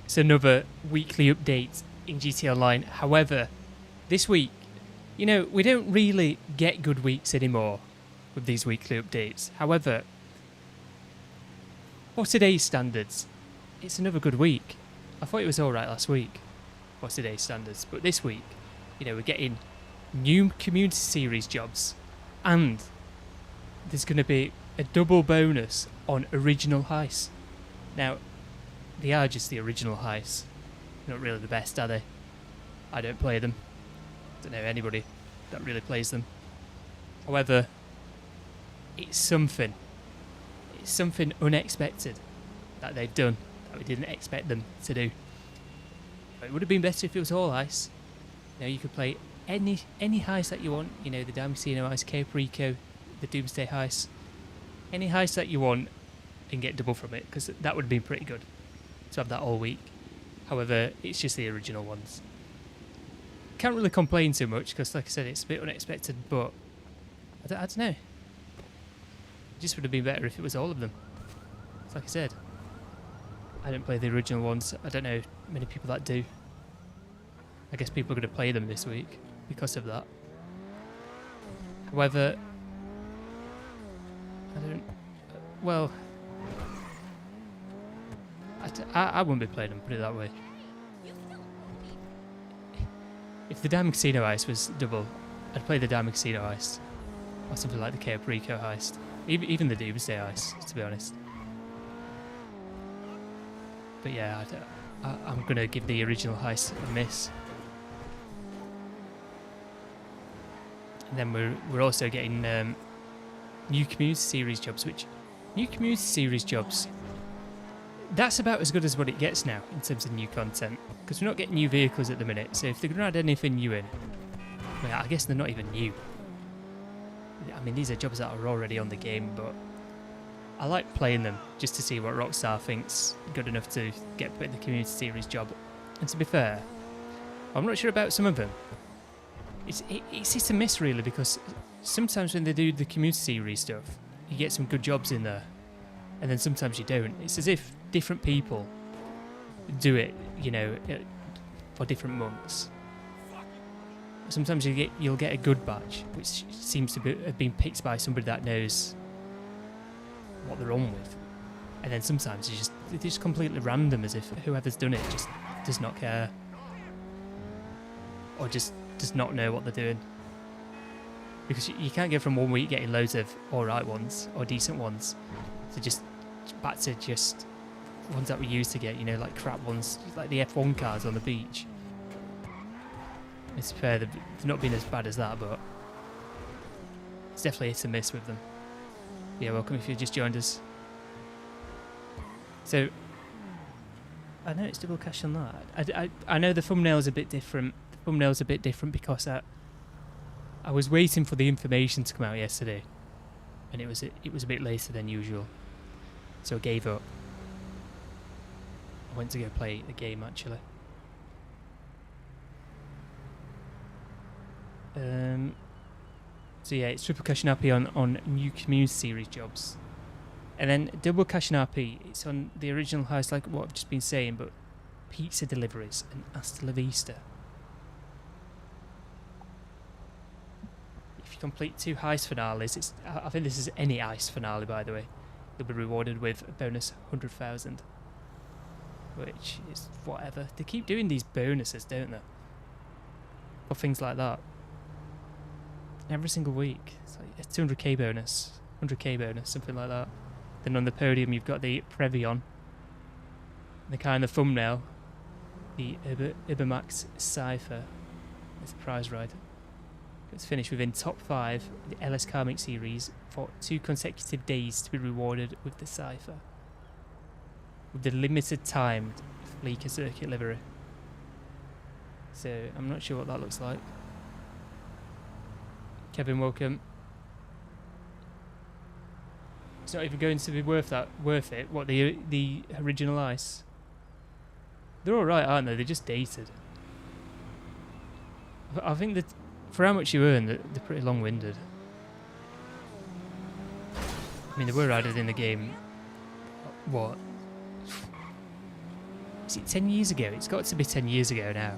It's another weekly update in GTA Online. However, this week, you know, we don't really get good weeks anymore with these weekly updates. However, for today's standards, it's another good week. I thought it was alright last week for today's standards, but this week, you know, we're getting new community series jobs, and there's going to be a double bonus on original heists. Now, they are just the original heists. Not really the best, are they? I don't play them. Don't know anybody that really plays them. However, it's something unexpected that they've done that we didn't expect them to do. It would have been better if it was all heists. You know, you could play any heist that you want. You know, the Diamond Casino heist, Cape Rico, the Doomsday heist, any heist that you want, and get double from it, because that would have been pretty good to have that all week. However, it's just the original ones. Can't really complain too much because, like I said, it's a bit unexpected, but I don't know. It just would have been better if it was all of them. It's like I said, I don't play the original ones. I don't know many people that do. I guess people are going to play them this week because of that. However, I wouldn't be playing them, put it that way. If the Diamond Casino heist was double, I'd play the Diamond Casino heist. Or something like the Cape Rico heist. Even the Doomsday heist, to be honest. But yeah, I'm going to give the original heist a miss. And then we're also getting new community series jobs, which new community series jobs, that's about as good as what it gets now in terms of new content, because we're not getting new vehicles at the minute. So if they're going to add anything new in, well, I guess they're not even new. I mean, these are jobs that are already on the game, but I like playing them just to see what Rockstar thinks good enough to get put in the community series job. And to be fair, I'm not sure about some of them. It's hit and miss really, because sometimes when they do the community series stuff, you get some good jobs in there, and then sometimes you don't. It's as if different people do it, you know, for different months. Sometimes you'll get a good batch, which seems to have been picked by somebody that knows what they're on with, and then sometimes it's just completely random, as if whoever's done it just does not care, or just does not know what they're doing. Because you can't go from 1 week getting loads of alright ones or decent ones to just back to just ones that we used to get, you know, like crap ones, like the F1 cars on the beach. It's fair, they've not been as bad as that, but it's definitely hit and miss with them. Yeah, welcome if you just joined us. So, I know it's double cash on that. I know the thumbnail's a bit different. The thumbnail's a bit different because I was waiting for the information to come out yesterday, and it was a bit later than usual, so I gave up. I went to go play a game actually. So yeah, it's triple cash and RP on new community series jobs, and then double cash and RP. It's on the original heist, like what I've just been saying, but pizza deliveries and hasta la vista. If you complete 2 heist finales, I think this is any heist finale, by the way, you'll be rewarded with a bonus 100,000, which is whatever. They keep doing these bonuses, don't they, for things like that. Every single week. It's like a 200k bonus, 100k bonus, something like that. Then on the podium you've got the Previon, the guy in the thumbnail, the Ibermax Cypher. It's a prize ride. It's finished within top 5 in the LS Karmic series for 2 consecutive days to be rewarded with the Cypher, with the limited timed Fleeker circuit livery. So I'm not sure what that looks like. Kevin, welcome. It's not even going to be worth it. What, the original ice? They're alright, aren't they? They're just dated. I think that for how much you earn, they're pretty long-winded. I mean, they were added in the game, what, Is it 10 years ago? It's got to be 10 years ago now.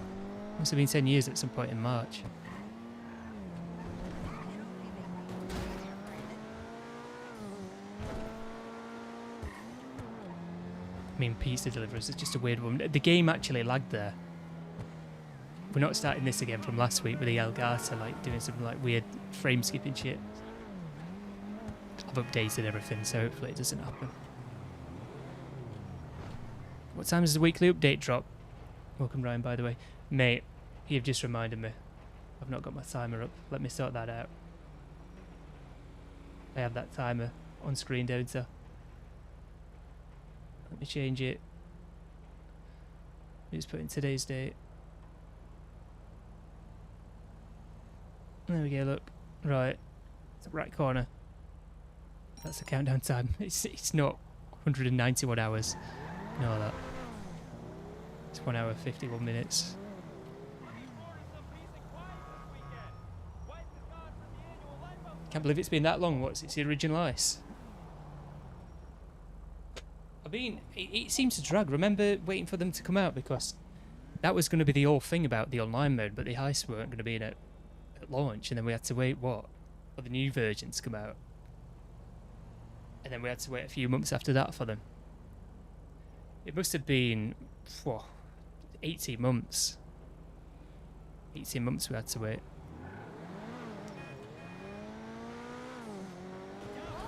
Must have been 10 years at some point in March. I mean, Pizza Deliveries is just a weird one. The game actually lagged there. We're not starting this again from last week with the Elgato, like doing some like weird frame skipping shit. I've updated everything, so hopefully it doesn't happen. What time does the weekly update drop? Welcome, Ryan, by the way. Mate, you've just reminded me. I've not got my timer up. Let me sort that out. I have that timer on screen, don't I? Let me change it. Let's put in today's date. There we go, look. Right. It's the right corner. That's the countdown time. It's not 191 hours. No, that. It's 1 hour 51 minutes. Can't believe it's been that long. What's its original ice? I mean, it seems to drag. Remember waiting for them to come out, because that was going to be the whole thing about the online mode, but the heists weren't going to be in it at launch, and then we had to wait, what, for the new version to come out. And then we had to wait a few months after that for them. It must have been, 18 months. 18 months we had to wait.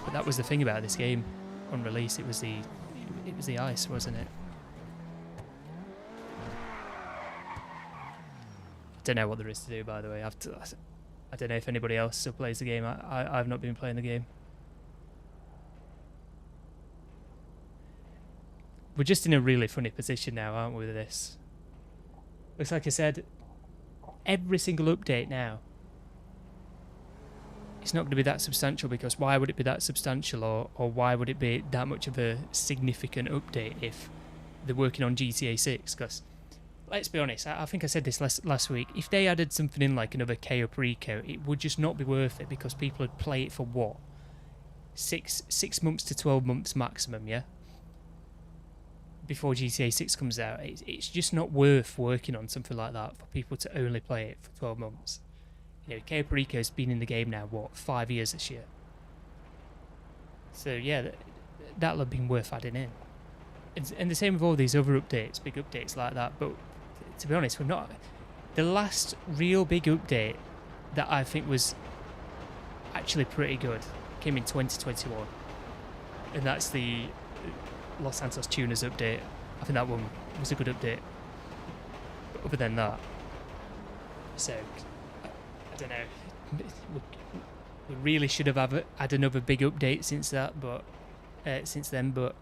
But that was the thing about this game on release. It was the ice, wasn't it? I don't know what there is to do, by the way. I don't know if anybody else still plays the game. I've not been playing the game. We're just in a really funny position now, aren't we, with this? Looks like I said, every single update now, it's not going to be that substantial, because why would it be that substantial, or why would it be that much of a significant update if they're working on GTA 6? Because, let's be honest, I think I said this last week, if they added something in like another K or Preco, it would just not be worth it, because people would play it for what? 6 months to 12 months maximum, yeah? Before GTA 6 comes out. It's just not worth working on something like that for people to only play it for 12 months. You know, K Perico's been in the game now, what, 5 years this year? So yeah, that'll have been worth adding in. And the same with all these other updates, big updates like that. But to be honest, we're not... The last real big update that I think was actually pretty good came in 2021. And that's the Los Santos Tuners update. I think that one was a good update. But other than that, so I don't know. We really should have had another big update since that, but since then. But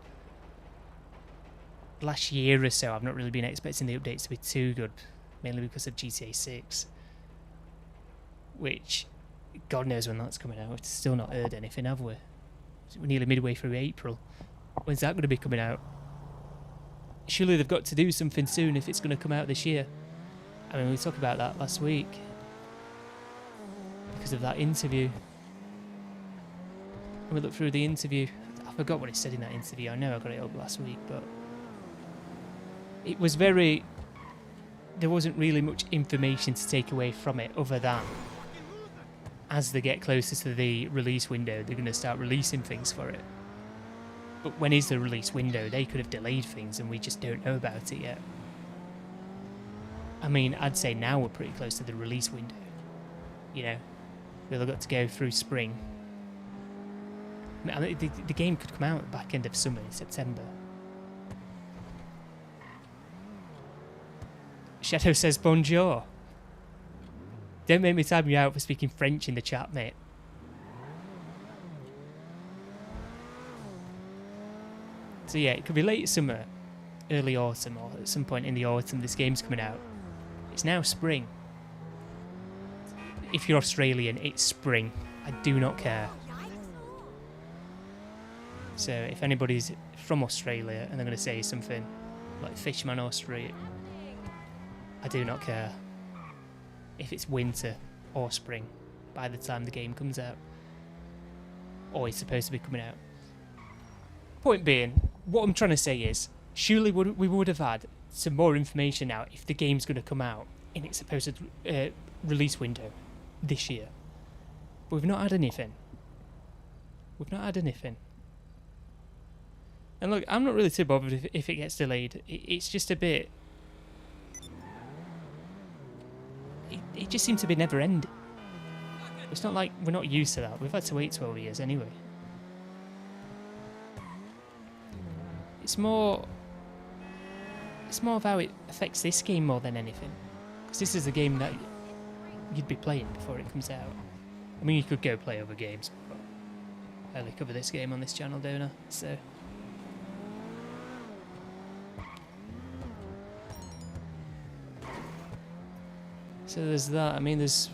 last year or so, I've not really been expecting the updates to be too good, mainly because of GTA 6, which God knows when that's coming out. We've still not heard anything, have we? We're nearly midway through April. When's that going to be coming out? Surely they've got to do something soon if it's going to come out this year. I mean, we talked about that last week because of that interview. And we looked through the interview. I forgot what he said in that interview. I know I got it up last week, but it was very... There wasn't really much information to take away from it other than as they get closer to the release window, they're going to start releasing things for it. But when is the release window? They could have delayed things and we just don't know about it yet. I mean, I'd say now we're pretty close to the release window. You know, we've got to go through spring. I mean, the game could come out at the back end of summer in September. Shadow says bonjour. Don't make me time you out for speaking French in the chat, mate. So yeah, it could be late summer, early autumn, or at some point in the autumn this game's coming out. It's now spring. If you're Australian, it's spring. I do not care. So if anybody's from Australia and they're going to say something like Fishman or Street, I do not care if it's winter or spring by the time the game comes out. Or it's supposed to be coming out. Point being, what I'm trying to say is, surely we would have had some more information now if the game's going to come out in its supposed release window this year. But we've not had anything. We've not had anything. And look, I'm not really too bothered if it gets delayed. It's just a bit... It just seems to be never ending. It's not like we're not used to that. We've had to wait 12 years anyway. It's more of how it affects this game more than anything. Because this is a game that you'd be playing before it comes out. I mean, you could go play other games, but I only cover this game on this channel, don't I? So there's that. I mean, I was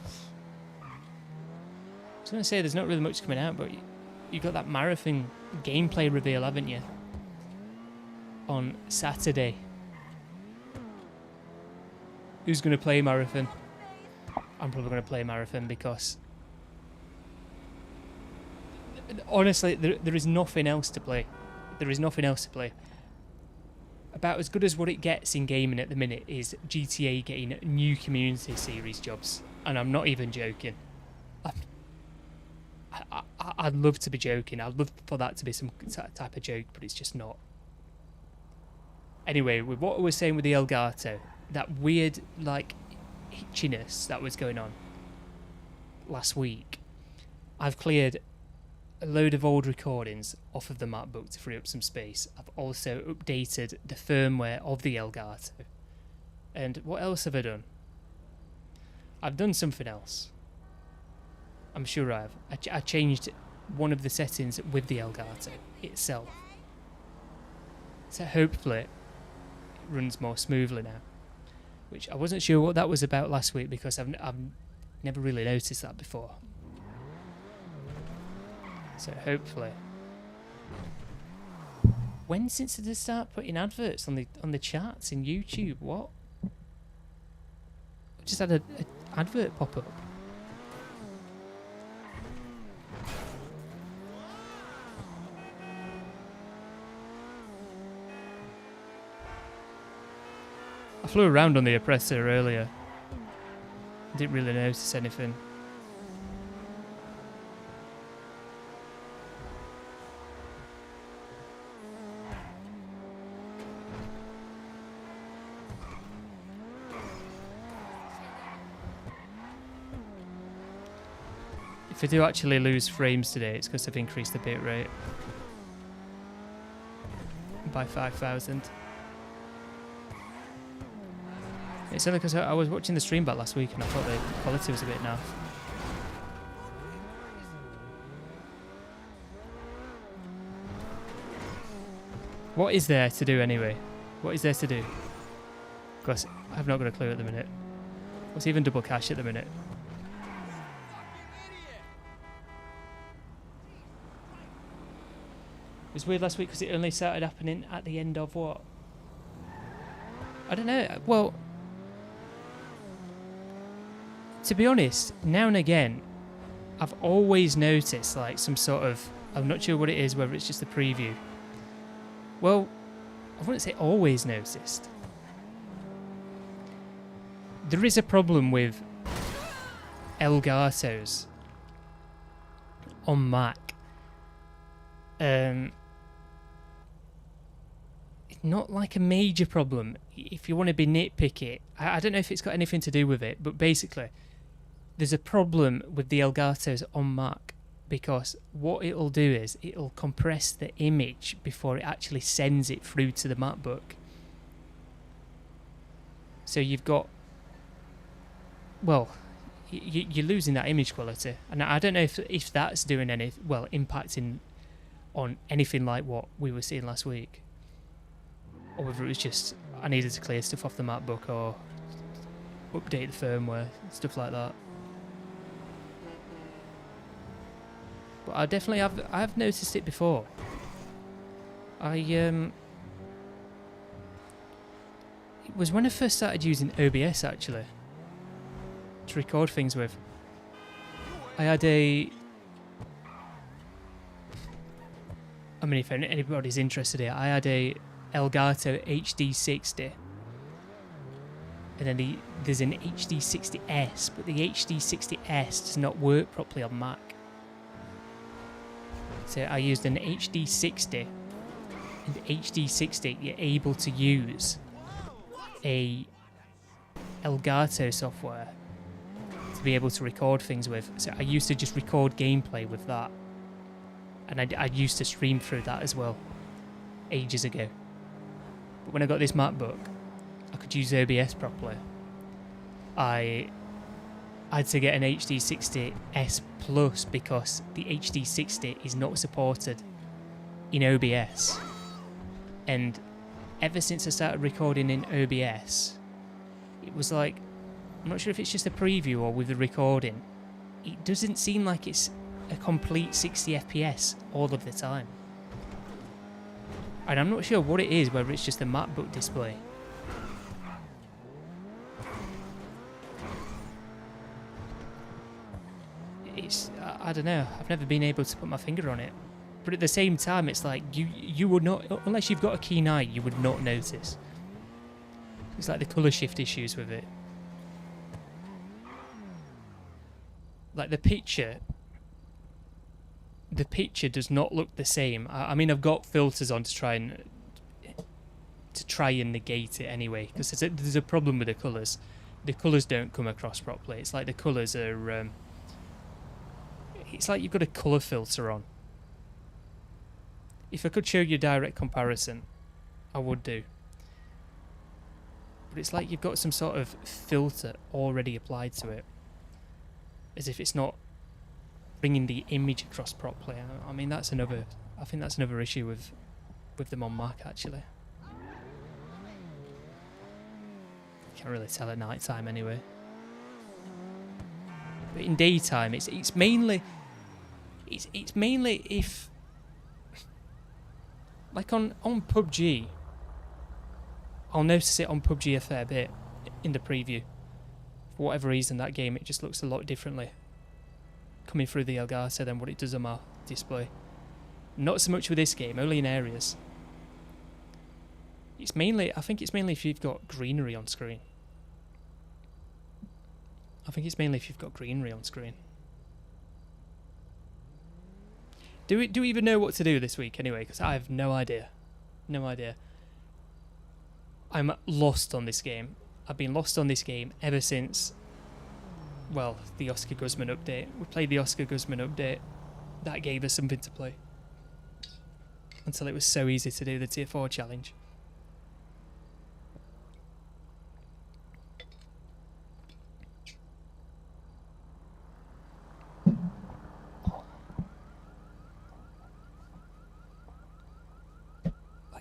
going to say there's not really much coming out, but you got that marathon gameplay reveal, haven't you? On Saturday. Who's going to play Marathon? I'm probably going to play Marathon because honestly, there is nothing else to play. There is nothing else to play. About as good as what it gets in gaming at the minute is GTA getting new community series jobs. And I'm not even joking. I'd love to be joking. I'd love for that to be some type of joke, but it's just not. Anyway, with what I was saying with the Elgato, that weird, like, itchiness that was going on last week, I've cleared a load of old recordings off of the MacBook to free up some space. I've also updated the firmware of the Elgato. And what else have I done? I've done something else. I'm sure I have. I changed one of the settings with the Elgato itself. So hopefully it runs more smoothly now. Which I wasn't sure what that was about last week because I've never really noticed that before. So hopefully. When since did they start putting adverts on the charts in YouTube? What? I just had an advert pop up. I flew around on the oppressor earlier. Didn't really notice anything. If I do actually lose frames today, it's because I've increased the bitrate by 5,000. It's only because I was watching the stream back last week and I thought the quality was a bit naff. What is there to do anyway? What is there to do? Because I've not got a clue at the minute. What's even double cash at the minute? It was weird last week because it only started happening at the end of what? I don't know. Well, to be honest, now and again, I've always noticed like some sort of, I'm not sure what it is, whether it's just a preview. Well, I wouldn't say always noticed. There is a problem with Elgatos on Mac. Not like a major problem. If you want to be nitpicky, I don't know if it's got anything to do with it, but basically, there's a problem with the Elgatos on Mac because what it'll do is it'll compress the image before it actually sends it through to the MacBook. So you've got, well, you're losing that image quality, and I don't know if that's doing any, well, impacting on anything like what we were seeing last week, or whether it was just I needed to clear stuff off the MacBook or update the firmware, stuff like that. But I definitely I've noticed it before. It was when I first started using OBS actually to record things with. I had a, I mean if anybody's interested here, I had a Elgato HD60 And then there's an HD60S, but the HD60S does not work properly on Mac. So I used an HD60, and the HD60 you're able to use a Elgato software to be able to record things with. So I used to just record gameplay with that, and I used to stream through that as well, ages ago. But when I got this MacBook, I could use OBS properly. I had to get an HD60S Plus because the HD60 is not supported in OBS. And ever since I started recording in OBS, it was like, I'm not sure if it's just a preview or with the recording, it doesn't seem like it's a complete 60 FPS all of the time. And I'm not sure what it is, whether it's just the MacBook display. I don't know, I've never been able to put my finger on it. But at the same time, it's like, you would not, unless you've got a keen eye, you would not notice. It's like the colour shift issues with it. Like the picture does not look the same. I mean, I've got filters on to try and negate it anyway, because there's a problem with the colours. The colours don't come across properly. It's like the colours are... it's like you've got a colour filter on. If I could show you a direct comparison, I would do. But it's like you've got some sort of filter already applied to it, as if it's not bringing the image across properly. I mean, I think that's another issue with them on Mac, actually. Can't really tell at night time anyway. But in daytime, it's mainly if, like on PUBG, I'll notice it on PUBG a fair bit in the preview. For whatever reason, that game, it just looks a lot differently coming through the Elgato than what it does on my display. Not so much with this game, only in areas. I think it's mainly if you've got greenery on screen. Do we even know what to do this week anyway? Because I have no idea. No idea. I'm lost on this game. I've been lost on this game ever since, well, the Oscar Guzman update. We played the Oscar Guzman update. That gave us something to play. Until it was so easy to do the tier 4 challenge.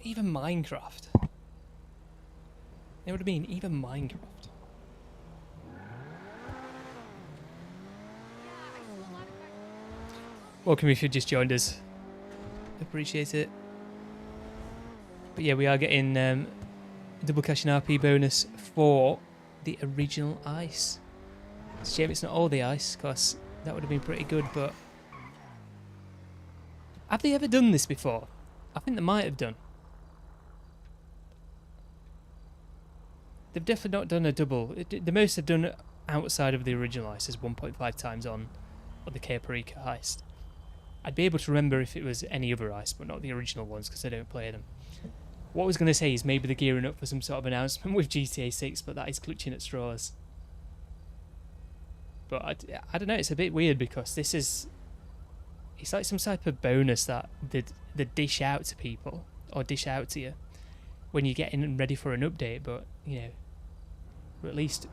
Even Minecraft. You know what I mean? Even Minecraft. Welcome if you just joined us. Appreciate it. But yeah, we are getting double cash and RP bonus for the original ice. It's a shame it's not all the ice, because that would have been pretty good, but... Have they ever done this before? I think they might have done. They've definitely not done a double. The most they've done outside of the original ice is 1.5 times on the Cyberpunk heist. I'd be able to remember if it was any other ice, but not the original ones, because I don't play them. What I was going to say is maybe they're gearing up for some sort of announcement with GTA 6, but that is clutching at straws. But I don't know, it's a bit weird, because this is... It's like some type of bonus that they dish out to people, or dish out to you, when you're getting ready for an update, but, you know... We're at least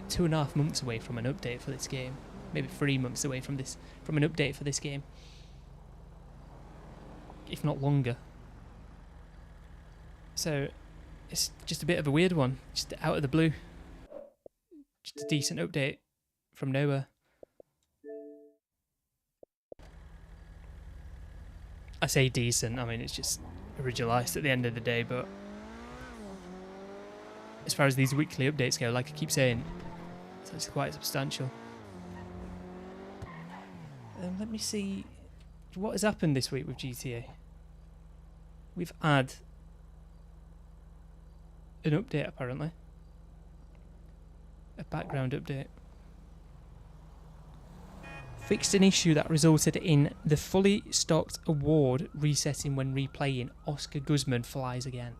2.5 months away from an update for this game. Maybe 3 months away from an update for this game. If not longer. So, it's just a bit of a weird one. Just out of the blue. Just a decent update from nowhere. I say decent, I mean it's just originalised at the end of the day, but... As far as these weekly updates go, like I keep saying, it's actually quite substantial. Let me see what has happened this week with GTA. We've had an update apparently. a background update. Fixed an issue that resulted in the fully stocked award resetting when replaying. Oscar Guzman flies again.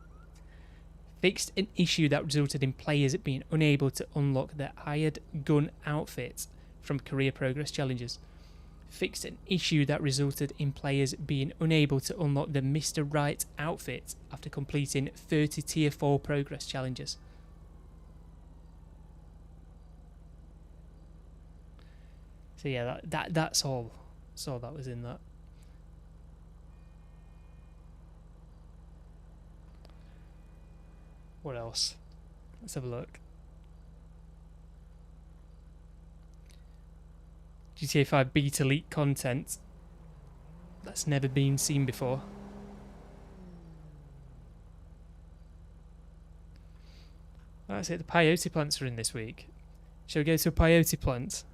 Fixed an issue that resulted in players being unable to unlock their hired gun outfits from career progress challenges. Fixed an issue that resulted in players being unable to unlock the Mr. Right outfit after completing 30 Tier 4 progress challenges. So yeah, that's all. That's all that was in that. What else? Let's have a look. GTA 5 beta leak content that's never been seen before. That's it, the peyote plants are in this week. Shall we go to a peyote plant?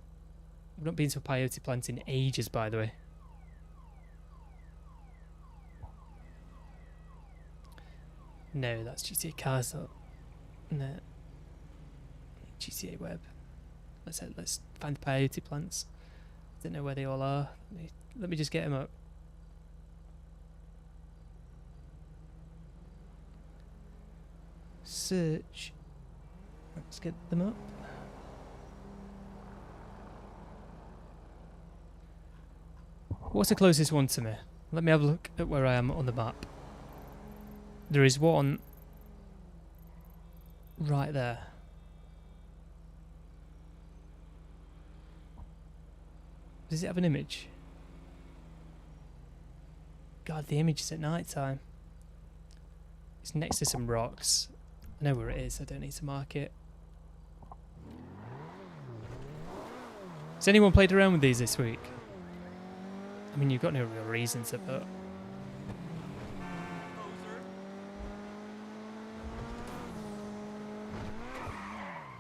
I've not been to a peyote plant in ages, by the way. No, that's GTA Cars though. No. GTA Web. Let's find the peyote plants. Don't know where they all are. Let me just get them up. Search. Let's get them up. What's the closest one to me? Let me have a look at where I am on the map. There is one right there. Does it have an image? God, the image is at night time. It's next to some rocks. I know where it is, I don't need to mark it. Has anyone played around with these this week? I mean, you've got no real reason to, but...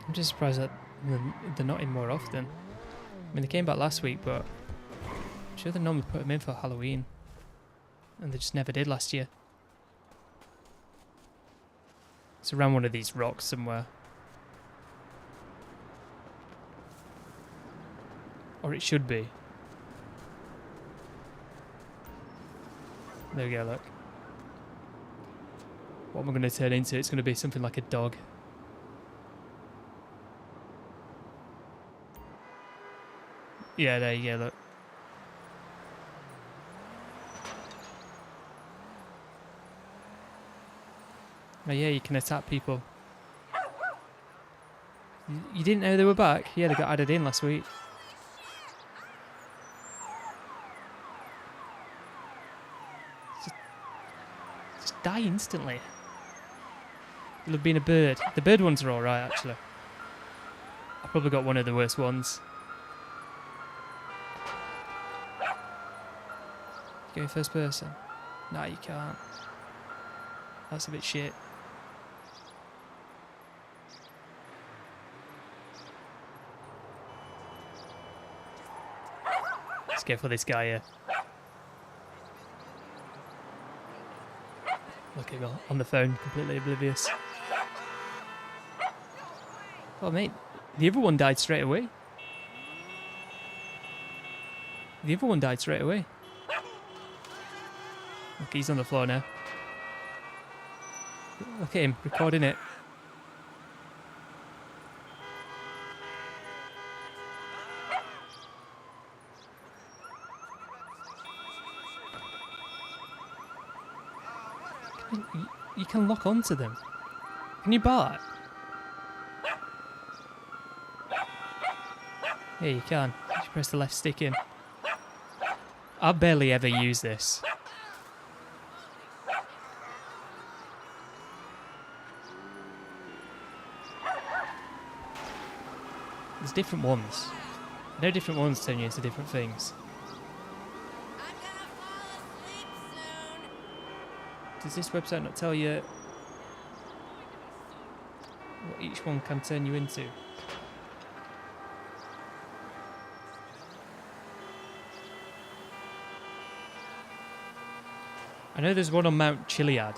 I'm just surprised that they're not in more often. I mean, they came back last week, but I'm sure they normally put them in for Halloween. And they just never did last year. It's around one of these rocks somewhere. Or it should be. There we go, look. What am I going to turn into? It's going to be something like a dog. Yeah, there you go, look. Oh yeah, you can attack people. You didn't know they were back? Yeah, they got added in last week. Just die instantly. You'll have been a bird. The bird ones are alright, actually. I probably got one of the worst ones. Go first person. No, you can't. That's a bit shit. Let's go for this guy here. Look at him on the phone, completely oblivious. Oh mate, the other one died straight away. The other one died straight away. Look, he's on the floor now. Look at him, recording it. You can lock onto them. Can you bark? Yeah, you can. You just press the left stick in. I barely ever use this. There's different ones. No different ones turn you into different things. Does this website not tell you what each one can turn you into? I know there's one on Mount Chiliad.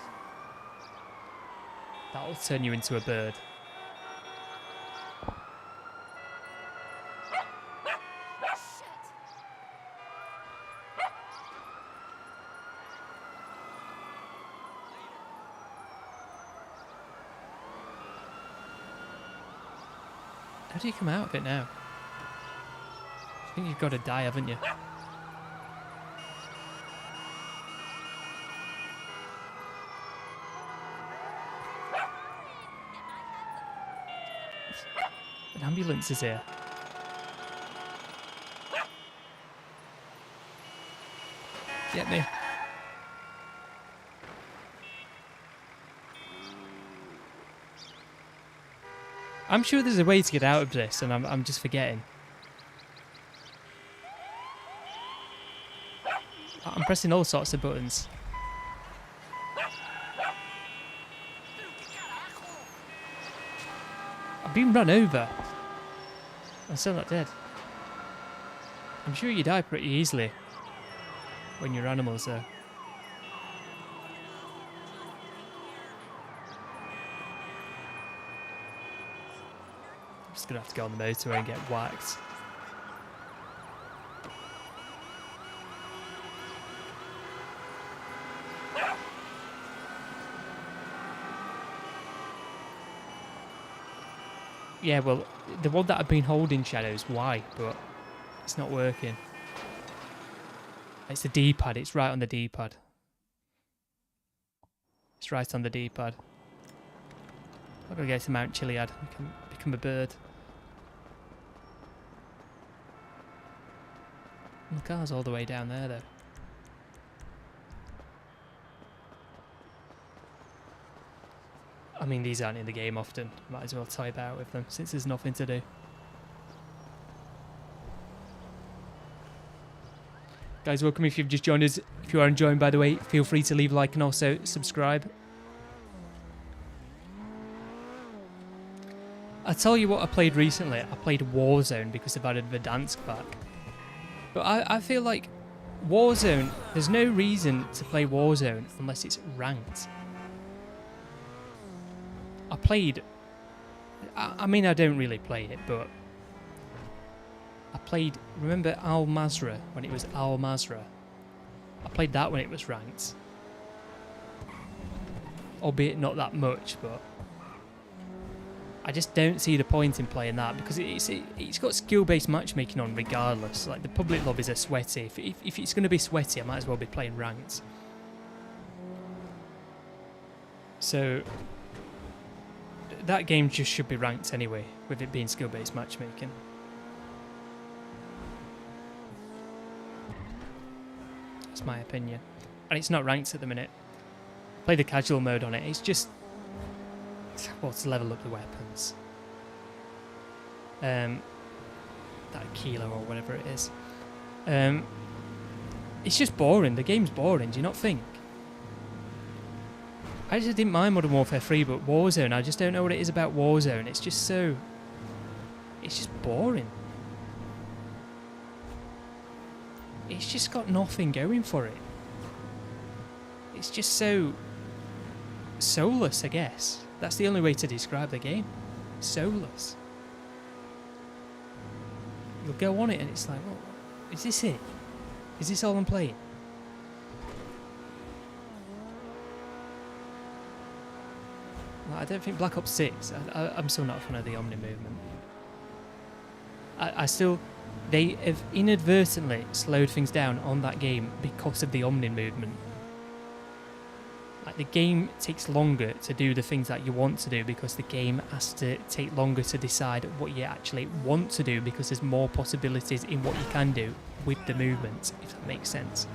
That'll turn you into a bird. How do you come out of it now? I think you've got to die, haven't you? An ambulance is here. Get me. I'm sure there's a way to get out of this, and I'm just forgetting. I'm pressing all sorts of buttons. I've been run over. I'm still not dead. I'm sure you die pretty easily when you're animals, though. I'm just gonna have to go on the motorway and get whacked. Yeah, well, the one that I've been holding shadows, why? But it's not working. It's the D-pad. It's right on the D-pad. It's right on the D-pad. I'm gonna go to Mount Chiliad. Become a bird. And the car's all the way down there, though. I mean, these aren't in the game often. Might as well type out with them since there's nothing to do. Guys, welcome if you've just joined us. If you are enjoying, by the way, feel free to leave a like and also subscribe. I'll tell you what I played recently. I played Warzone because they've added the dance back. But I feel like Warzone, there's no reason to play Warzone unless it's ranked. I mean, I don't really play it, but I played, remember Al Mazrah, when it was Al Mazrah? I played that when it was ranked. Albeit not that much, but I just don't see the point in playing that because it's got skill-based matchmaking on regardless. Like, the public lobbies are sweaty. If it's going to be sweaty, I might as well be playing ranked. So that game just should be ranked anyway, with it being skill-based matchmaking. That's my opinion. And it's not ranked at the minute. Play the casual mode on it. It's just, well, to level up the weapons. That kilo or whatever it is. It's just boring. The game's boring. Do you not think? I just didn't mind Modern Warfare 3, but Warzone, I just don't know what it is about Warzone. It's just so... It's just boring. It's just got nothing going for it. It's just so... soulless, I guess. That's the only way to describe the game. Soulless. You'll go on it and it's like, well, is this it? Is this all I'm playing? I don't think Black Ops 6, I'm still not a fan of the Omni movement. I still, they have inadvertently slowed things down on that game because of the Omni movement. Like, the game takes longer to do the things that you want to do because the game has to take longer to decide what you actually want to do because there's more possibilities in what you can do with the movement, if that makes sense.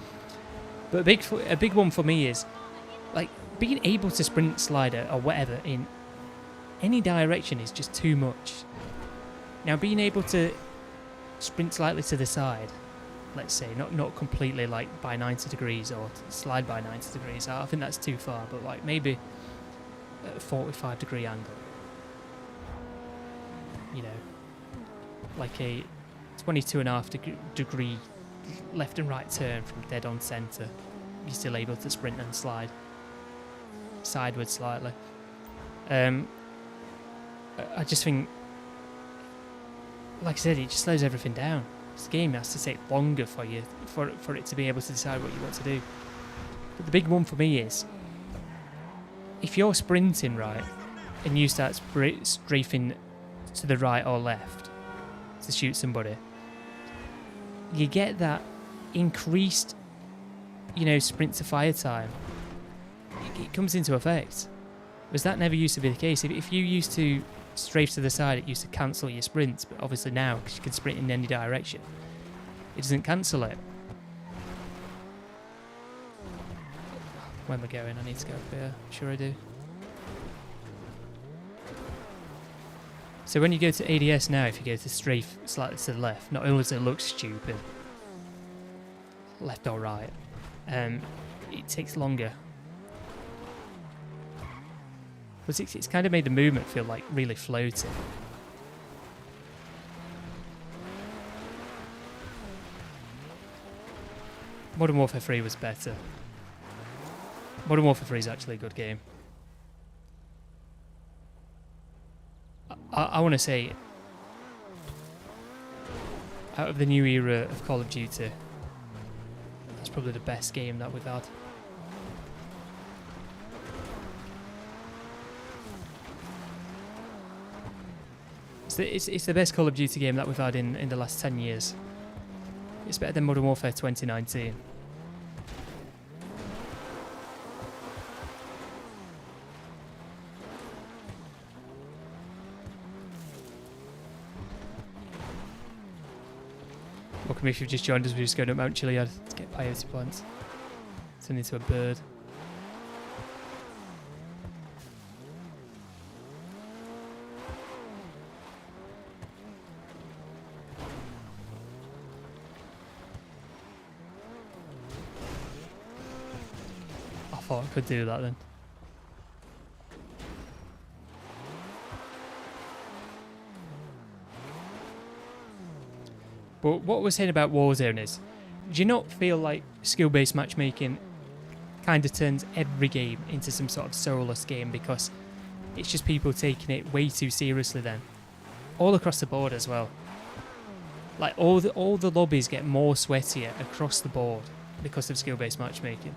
But a big one for me is, like, being able to sprint, slider, or whatever in any direction is just too much. Now, being able to sprint slightly to the side, let's say, not completely like by 90 degrees or slide by 90 degrees, I think that's too far, but like maybe at a 45-degree angle. You know, like a 22.5 degree left and right turn from dead on centre. You're still able to sprint and slide. Sideways slightly. I just think, like I said, it just slows everything down. This game has to take longer for you for it to be able to decide what you want to do. But the big one for me is, if you're sprinting right and you start strafing to the right or left to shoot somebody, you get that increased, you know, sprint to fire time. It comes into effect. Whereas that never used to be the case. If you used to strafe to the side, it used to cancel your sprints, but obviously now, because you can sprint in any direction, it doesn't cancel it. Where am I going? I need to go up here. Sure I do. So when you go to ADS now, if you go to strafe slightly to the left, not only does it look stupid, left or right, it takes longer. But it's kind of made the movement feel like really floaty. Modern Warfare 3 was better. Modern Warfare 3 is actually a good game. I want to say, out of the new era of Call of Duty, that's probably the best game that we've had. It's the best Call of Duty game that we've had in the last 10 years. It's better than Modern Warfare 2019. Welcome if you've just joined us, we're just going up Mount Chiliad to get peyote plants. Turn into a bird. I thought I could do that then. But what we're saying about Warzone is, do you not feel like skill-based matchmaking kind of turns every game into some sort of soulless game because it's just people taking it way too seriously then? All across the board as well. Like all the lobbies get more sweatier across the board because of skill-based matchmaking.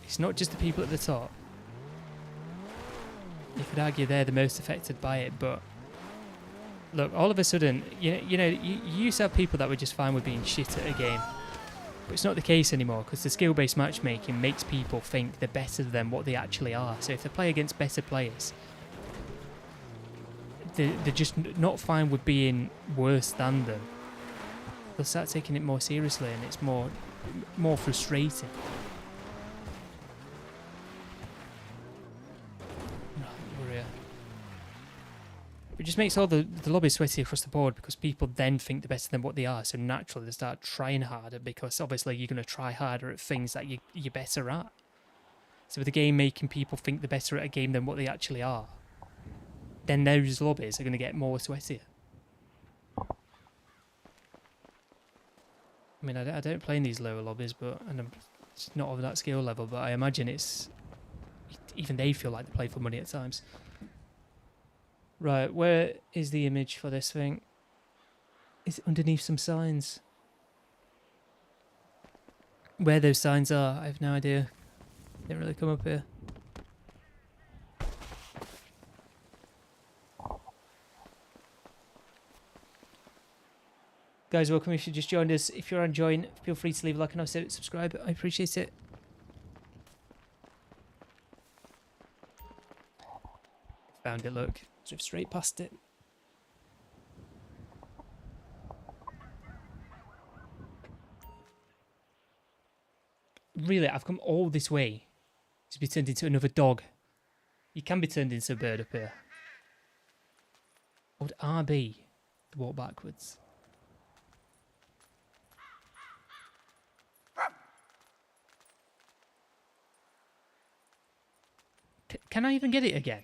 It's not just the people at the top. You could argue they're the most affected by it, but look, all of a sudden, you used to have people that were just fine with being shit at a game. But it's not the case anymore, because the skill-based matchmaking makes people think they're better than what they actually are. So if they play against better players, they're just not fine with being worse than them. They'll start taking it more seriously, and it's more frustrating. It just makes all the lobbies sweaty across the board because people then think they're better than what they are. So naturally they start trying harder because obviously you're going to try harder at things that you're better at. So with the game making people think they're better at a game than what they actually are, then those lobbies are going to get more sweatier. I mean, I don't play in these lower lobbies, and I'm just not of that skill level, but I imagine even they feel like they play for money at times. Right, where is the image for this thing? Is it underneath some signs? Where those signs are, I have no idea. They didn't really come up here. Guys, welcome if you just joined us. If you're enjoying, feel free to leave a like and also subscribe. I appreciate it. Found it, look. Drift straight past it. Really, I've come all this way to be turned into another dog. You can be turned into a bird up here. Or would RB to walk backwards? Can I even get it again?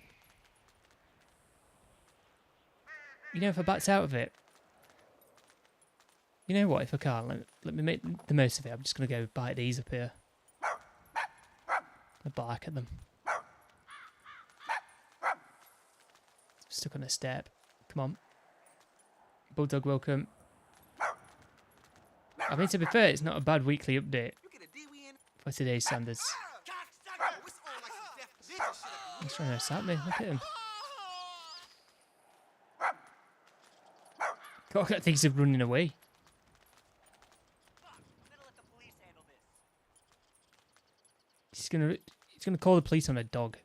You know, if I backed out of it. You know what, if I can't, let me make the most of it. I'm just going to go bite these up here. I bark at them. Stuck on a step. Come on. Bulldog, welcome. I mean, to be fair, it's not a bad weekly update for today's standards. He's trying to attack me. Look at him. God, I think he's running away. He's gonna call the police on a dog.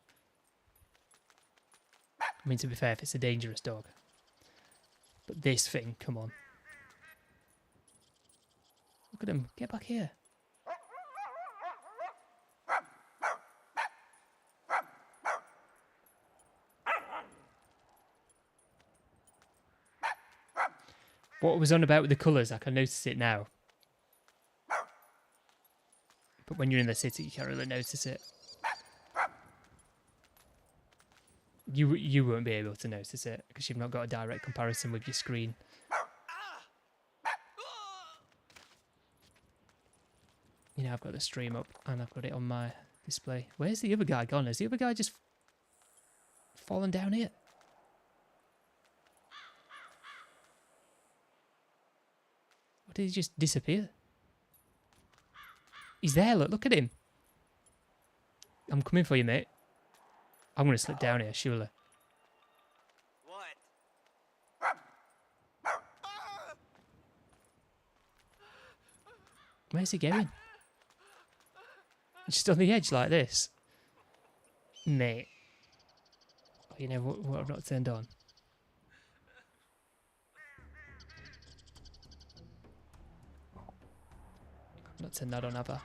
I mean, to be fair, if it's a dangerous dog. But this thing, come on. Look at him. Get back here. What was on about with the colours, I can notice it now. But when you're in the city, you can't really notice it. You won't be able to notice it because you've not got a direct comparison with your screen. You know, I've got the stream up and I've got it on my display. Where's the other guy gone? Has the other guy just fallen down here? Or did he just disappear? He's there, look at him. I'm coming for you, mate. I'm going to slip down here, surely. What? Where's he going? Just on the edge like this. Mate. Oh, you know what I've not turned on? I've not turned that on, have I?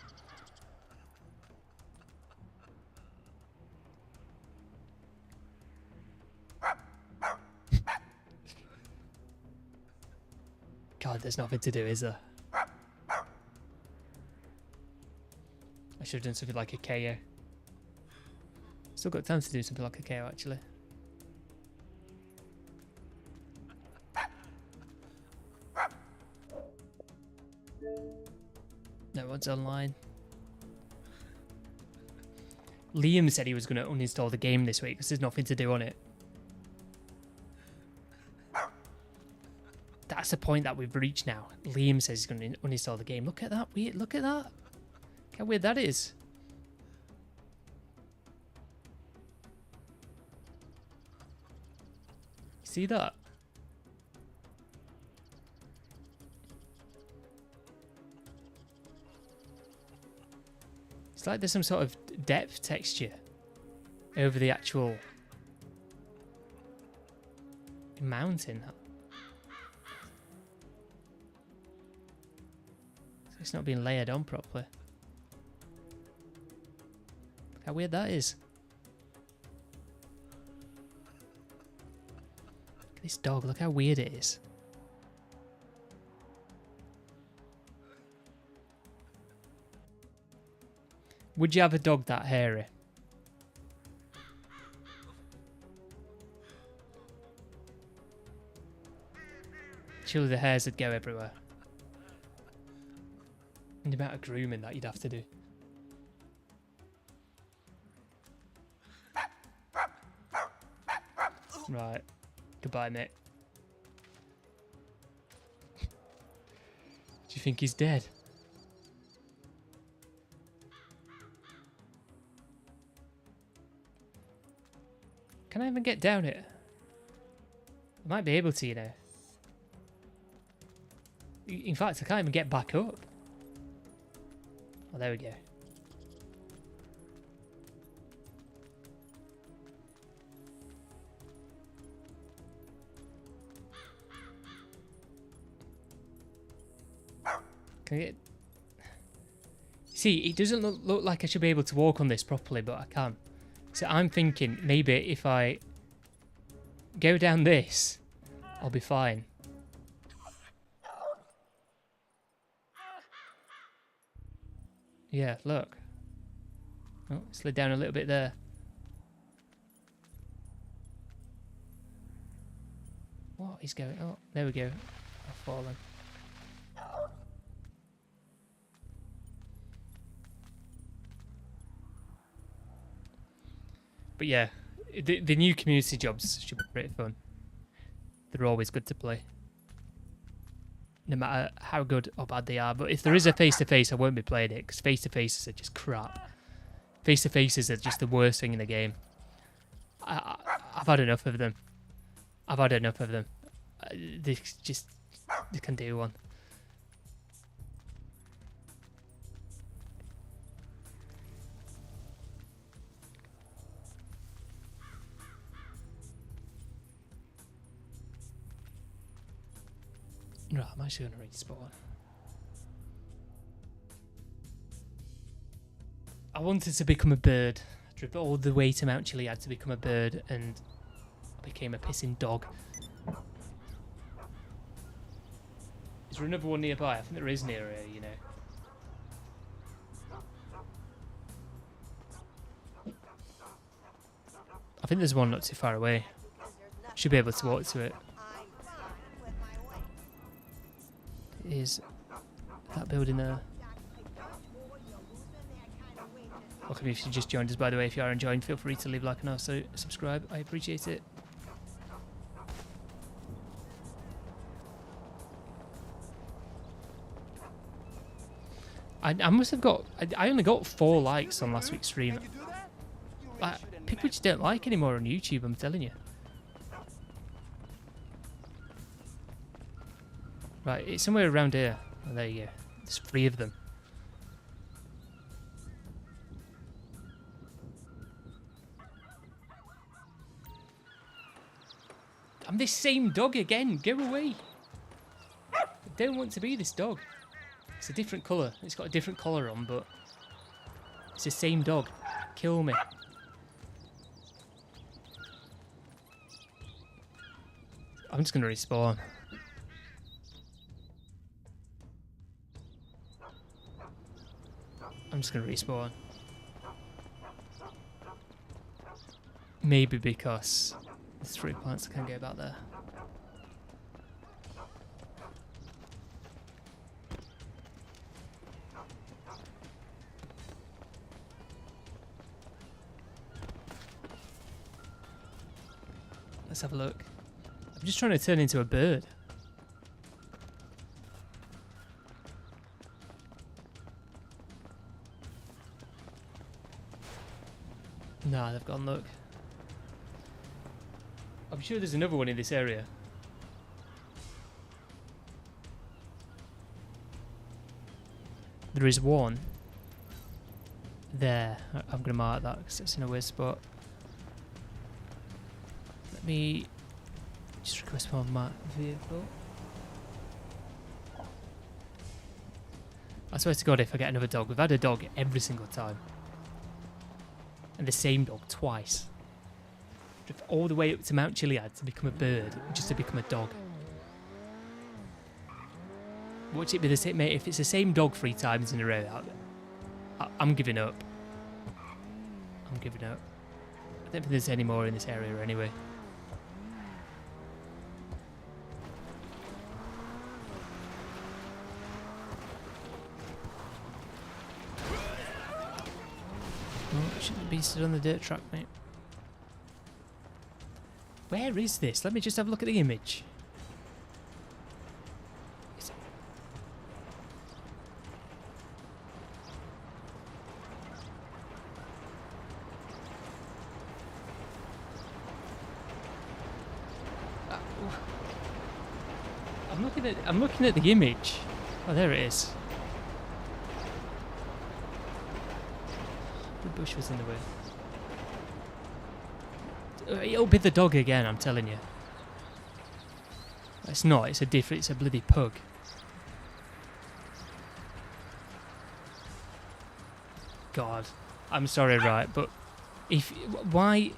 God, there's nothing to do, is there? I should have done something like a KO. Still got time to do something like a KO, actually. No one's online. Liam said he was going to uninstall the game this week because there's nothing to do on it. That's the point that we've reached now. Liam says he's going to uninstall the game. Look at that. Look at that. Look how weird that is. See that? It's like there's some sort of depth texture over the actual mountain. It's not being layered on properly. Look how weird that is. Look at this dog, look how weird it is. Would you have a dog that hairy? Surely the hairs would go everywhere. And the amount of grooming that you'd have to do. Right. Goodbye, mate. Do you think he's dead? Can I even get down it? I might be able to, you know. In fact, I can't even get back up. Oh, there we go. Can I get... See, it doesn't look like I should be able to walk on this properly, but I can. So I'm thinking maybe if I go down this, I'll be fine. Yeah, look. Oh, slid down a little bit there. What is going on? Oh, there we go. I've fallen. But yeah, the new community jobs should be pretty fun. They're always good to play. No matter how good or bad they are. But if there is a face-to-face, I won't be playing it, because face-to-faces are just crap. Face-to-faces are just the worst thing in the game. I've had enough of them. I've had enough of them. They just You can do one. Right, I'm actually going to respawn. I wanted to become a bird. I drove all the way to Mount Chiliad to become a bird, and I became a pissing dog. Is there another one nearby? I think there is near here, you know. I think there's one not too far away. Should be able to walk to it. Is that building there? Welcome if you just joined us, by the way. If you are enjoying, feel free to leave a like and also subscribe. I appreciate it. I must have got... I only got 4 likes on last week's stream. People just don't like anymore on YouTube, I'm telling you. Right, it's somewhere around here. Oh, there you go. There's 3 of them. I'm this same dog again. Go away. I don't want to be this dog. It's a different colour. It's got a different collar on, but it's the same dog. Kill me. I'm just going to respawn. I'm just going to respawn. Maybe because there's 3 plants I can't go about there. Let's have a look. I'm just trying to turn into a bird. Nah, they've gone, look. I'm sure there's another one in this area. There is one there. I'm going to mark that because it's in a weird spot. Let me just request one my vehicle. I swear to God, if I get another dog, we've had a dog every single time. And the same dog twice. Drove all the way up to Mount Chiliad to become a bird, just to become a dog. Watch it be the same, mate. If it's the same dog 3 times in a row, I'm giving up. I'm giving up. I don't think there's any more in this area anyway. Oh, shouldn't be stood on the dirt track, mate. Where is this? Let me just have a look at the image. I'm looking at the image. Oh, there it is. The bush was in the way. It'll be the dog again, I'm telling you. It's not, it's a bloody pug. God, I'm sorry, right, but why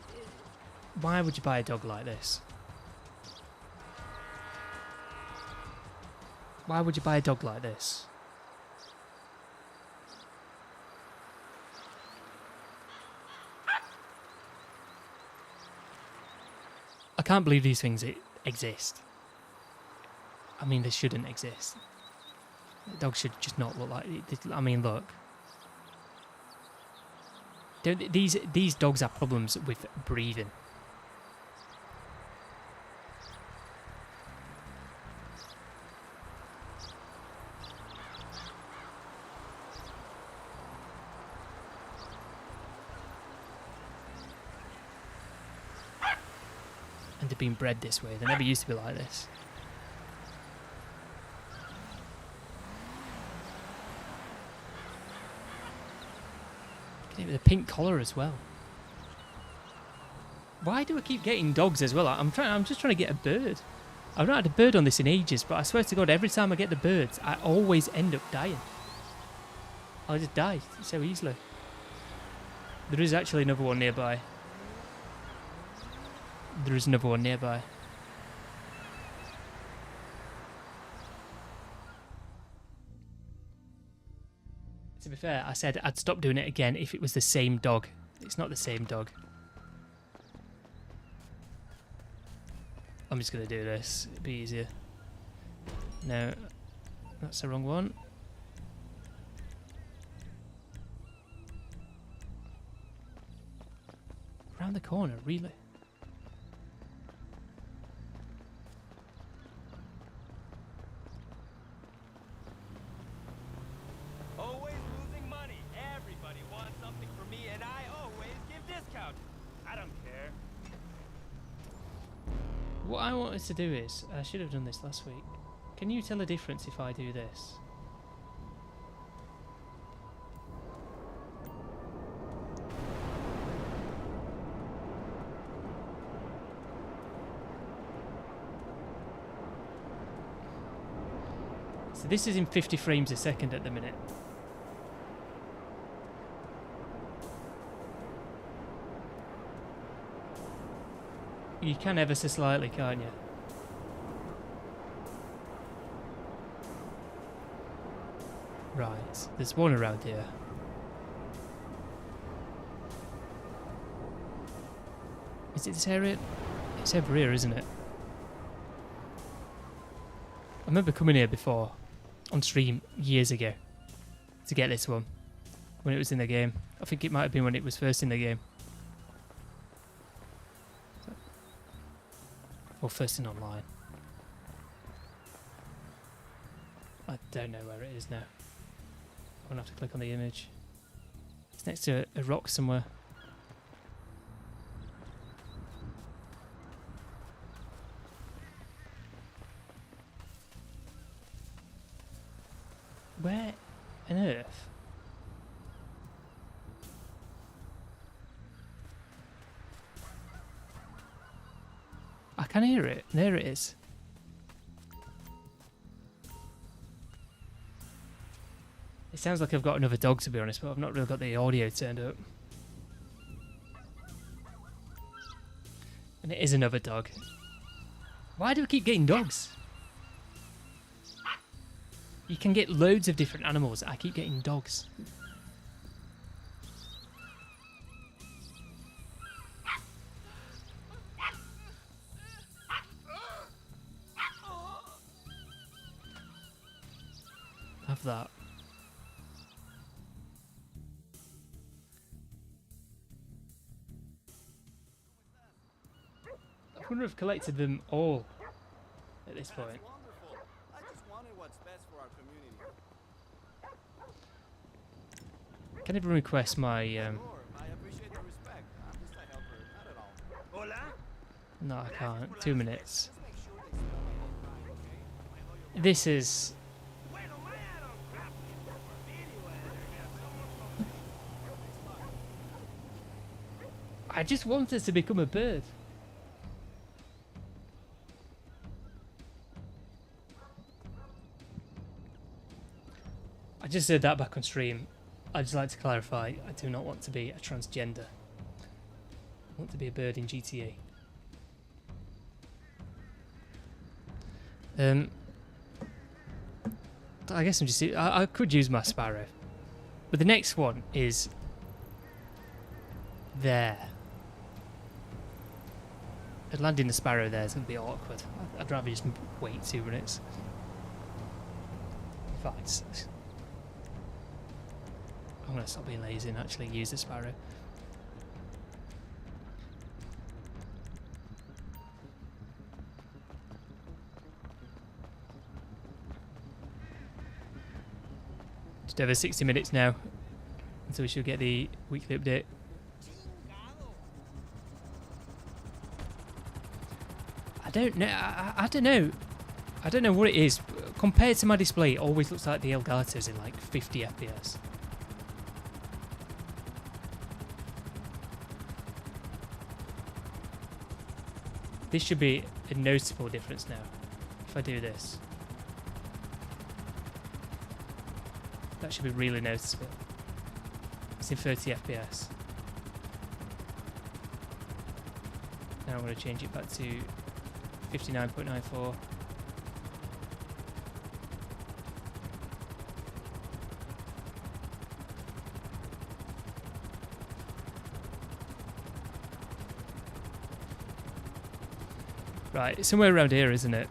would you buy a dog like this? Why would you buy a dog like this? I can't believe these things exist. I mean, they shouldn't exist. Dogs should just not look like... I mean, look. These dogs have problems with breathing. And they're being bred this way. They never used to be like this. The pink collar as well. Why do I keep getting dogs as well? I'm just trying to get a bird. I've not had a bird on this in ages, but I swear to God, every time I get the birds, I always end up dying. I just die so easily. There is actually another one nearby. There is another one nearby. To be fair, I said I'd stop doing it again if it was the same dog. It's not the same dog. I'm just going to do this. It'll be easier. No, that's the wrong one. Around the corner, really? Always losing money. Everybody wants something from me, and I always give discounts. I don't care. What I wanted to do is, I should have done this last week. Can you tell the difference if I do this? So this is in 50 frames a second at the minute. You can ever so slightly, can't you? Right, there's one around here. Is it this area? It's over here, isn't it? I remember coming here before, on stream, years ago, to get this one, when it was in the game. I think it might have been when it was first in the game. Or first in online. I don't know where it is now. I'm gonna have to click on the image. It's next to a rock somewhere. Where on earth? I can hear it. There it is. It sounds like I've got another dog, to be honest, but I've not really got the audio turned up. And it is another dog. Why do I keep getting dogs? You can get loads of different animals. I keep getting dogs. Have that. I wonder if I've collected them all at this point. I just wanted what's best for our community. Can everyone request my I appreciate the respect. I'm just a helper, not at all. Hola? No, I can't. 2 minutes. Just make sure they smell my whole crying, okay? This is... I just want us to become a bird. I just said that back on stream. I'd just like to clarify, I do not want to be a transgender. I want to be a bird in GTA. I guess I'm just... I could use my sparrow. But the next one is... there. Landing the sparrow there is going to be awkward. I'd rather just wait 2 minutes. In fact, I'm going to stop being lazy and actually use the sparrow. Just over 60 minutes now until we should get the weekly update. I don't know. I don't know. I don't know what it is. Compared to my display, it always looks like the Elgato's in like 50 FPS. This should be a noticeable difference now. If I do this. That should be really noticeable. It's in 30 FPS. Now I'm going to change it back to 59.94. Right, it's somewhere around here, isn't it?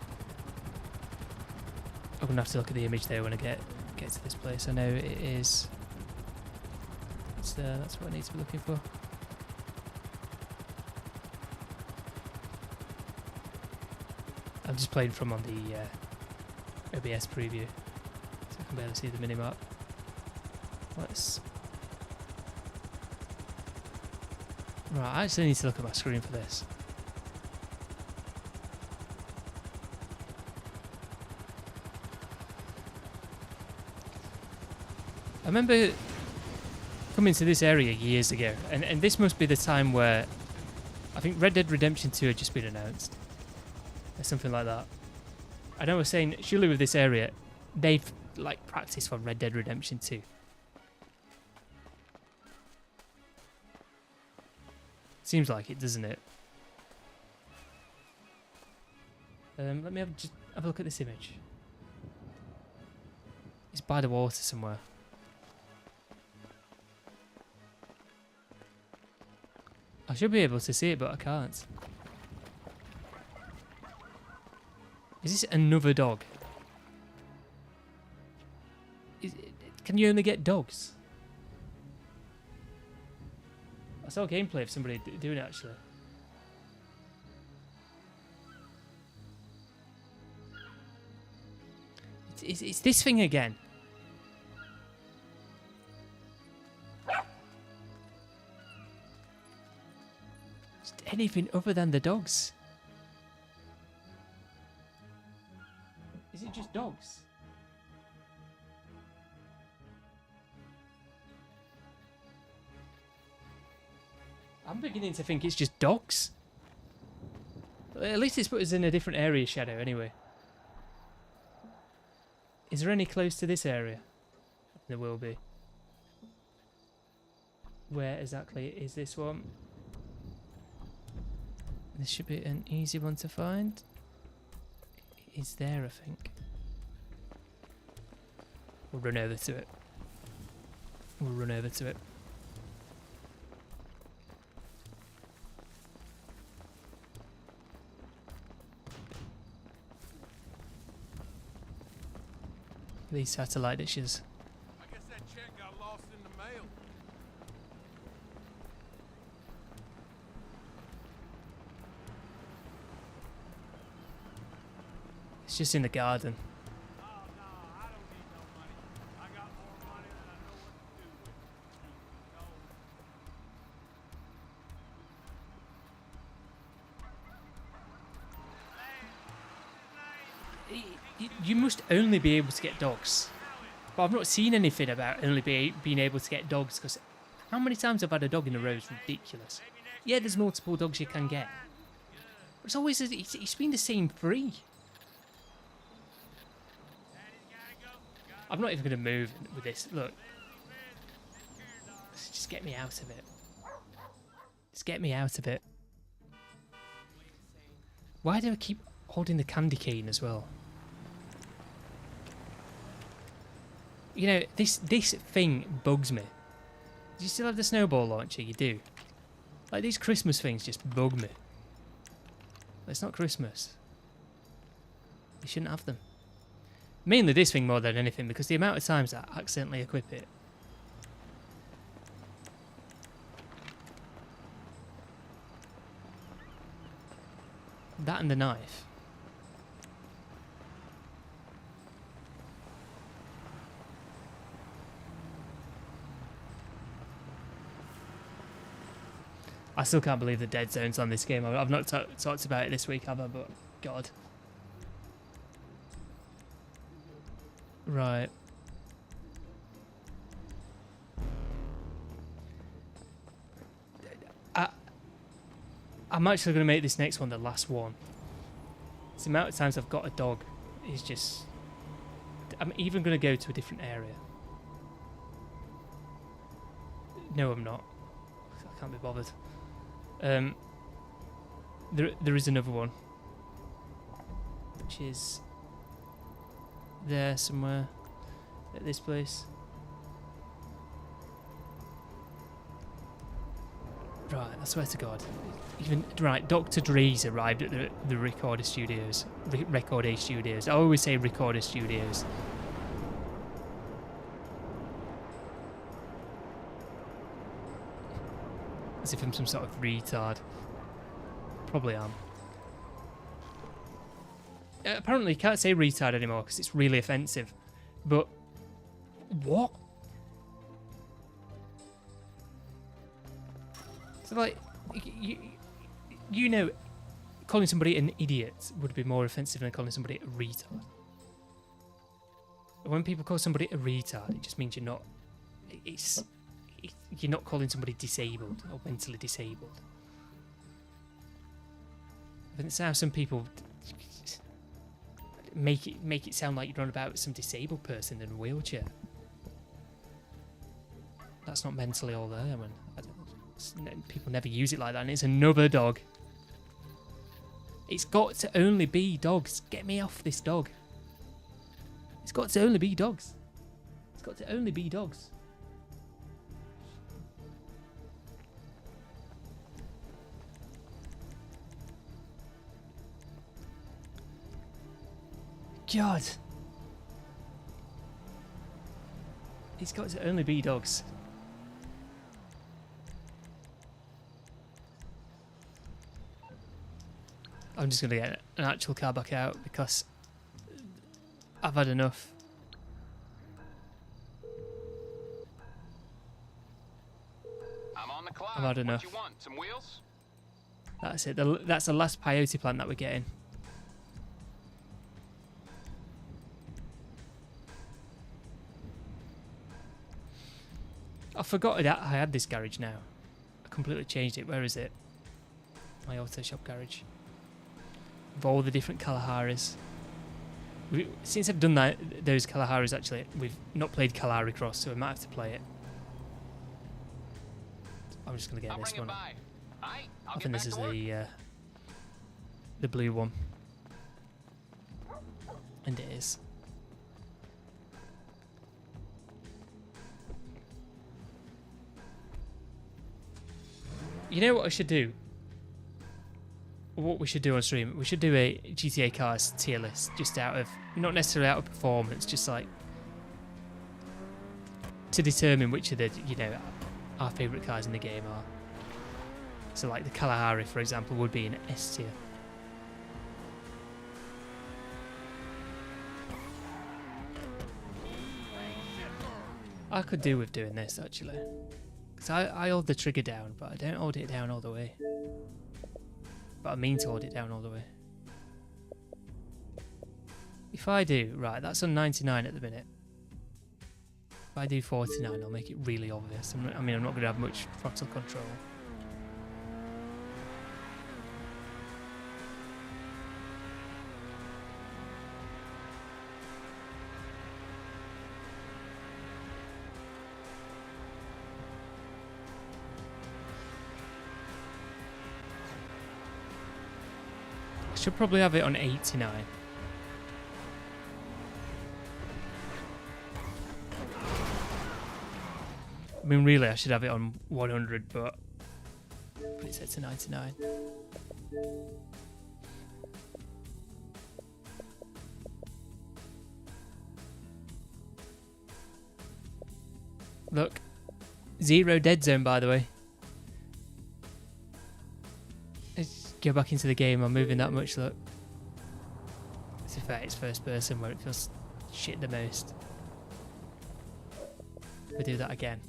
I'm gonna have to look at the image there when I get to this place. I know it is. It's there. That's what I need to be looking for. I'm just playing from on the OBS preview, so I can barely see the minimap. Let's. Right, I actually need to look at my screen for this. I remember coming to this area years ago, and this must be the time where I think Red Dead Redemption 2 had just been announced, or something like that. I know I was saying, surely with this area, they've like practiced for Red Dead Redemption 2. Seems like it, doesn't it? Let me just have a look at this image. It's by the water somewhere. I should be able to see it, but I can't. Is this another dog? Can you only get dogs? I saw gameplay of somebody doing it, actually. It's this thing again. Anything other than the dogs. Is it just dogs? I'm beginning to think it's just dogs. At least it's put us in a different area, Shadow, anyway. Is there any close to this area? There will be. Where exactly is this one? This should be an easy one to find. It's there, I think. We'll run over to it. We'll run over to it. These satellite dishes. I guess that check got lost in the mail. It's just in the garden. Oh, no, I don't need no money. I got more money than I know what to do with. You must only be able to get dogs. But I've not seen anything about only being able to get dogs, because how many times I've had a dog in a row is ridiculous. Yeah, there's multiple dogs you can get. But it's always, it's been the same three. I'm not even going to move with this. Look. Just get me out of it. Just get me out of it. Why do I keep holding the candy cane as well? You know, this thing bugs me. Do you still have the snowball launcher? You do. Like, these Christmas things just bug me. It's not Christmas. You shouldn't have them. Mainly this thing more than anything, because the amount of times I accidentally equip it. That and the knife. I still can't believe the dead zone's on this game. I've not talked about it this week, have I? But God. Right. I'm actually going to make this next one the last one. The amount of times I've got a dog is just... I'm even going to go to a different area. No, I'm not. I can't be bothered. There is another one, which is there somewhere at this place. Right, I swear to God. Even right, Dr. Dre's arrived at the Recorder Studios. Recorder Studios. I always say Recorder Studios. As if I'm some sort of retard. Probably am. Apparently you can't say retard anymore because it's really offensive. But what? So like, you know, calling somebody an idiot would be more offensive than calling somebody a retard. When people call somebody a retard, it just means you're not. You're not calling somebody disabled or mentally disabled. I think that's how some people make it sound like you're on about some disabled person in a wheelchair. That's not mentally all there. People never use it like that, and it's another dog. It's got to only be dogs. Get me off this dog. It's got to only be dogs. It's got to only be dogs. God. It's got to only be dogs. I'm just going to get an actual car back out because I've had enough. I'm on the clock. I've had enough. What you want? Some wheels? That's it. That's the last peyote plant that we're getting. I forgot that I had this garage now. I completely changed it. Where is it? My auto shop garage. With all the different Kalaharis. Since I've done those Kalaharis, actually, we've not played Kalahari Cross, so we might have to play it. I'm just going to get this one. I think this is the blue one. And it is. You know what I should do? What we should do on stream? We should do a GTA cars tier list, just out of, not necessarily out of performance, just like to determine which of the, you know, our favourite cars in the game are. So like the Kalahari, for example, would be an S tier. I could do with doing this actually. Because I hold the trigger down, but I don't hold it down all the way. But I mean to hold it down all the way. If I do, right, that's on 99 at the minute. If I do 49, I'll make it really obvious. I mean, I'm not going to have much throttle control. Should probably have it on 89. I mean, really, I should have it on 100, but it's set to 99. Look, 0 dead zone, by the way. Go back into the game, I'm moving that much, look. It's a fact, it's first person where it feels shit the most. If we do that again.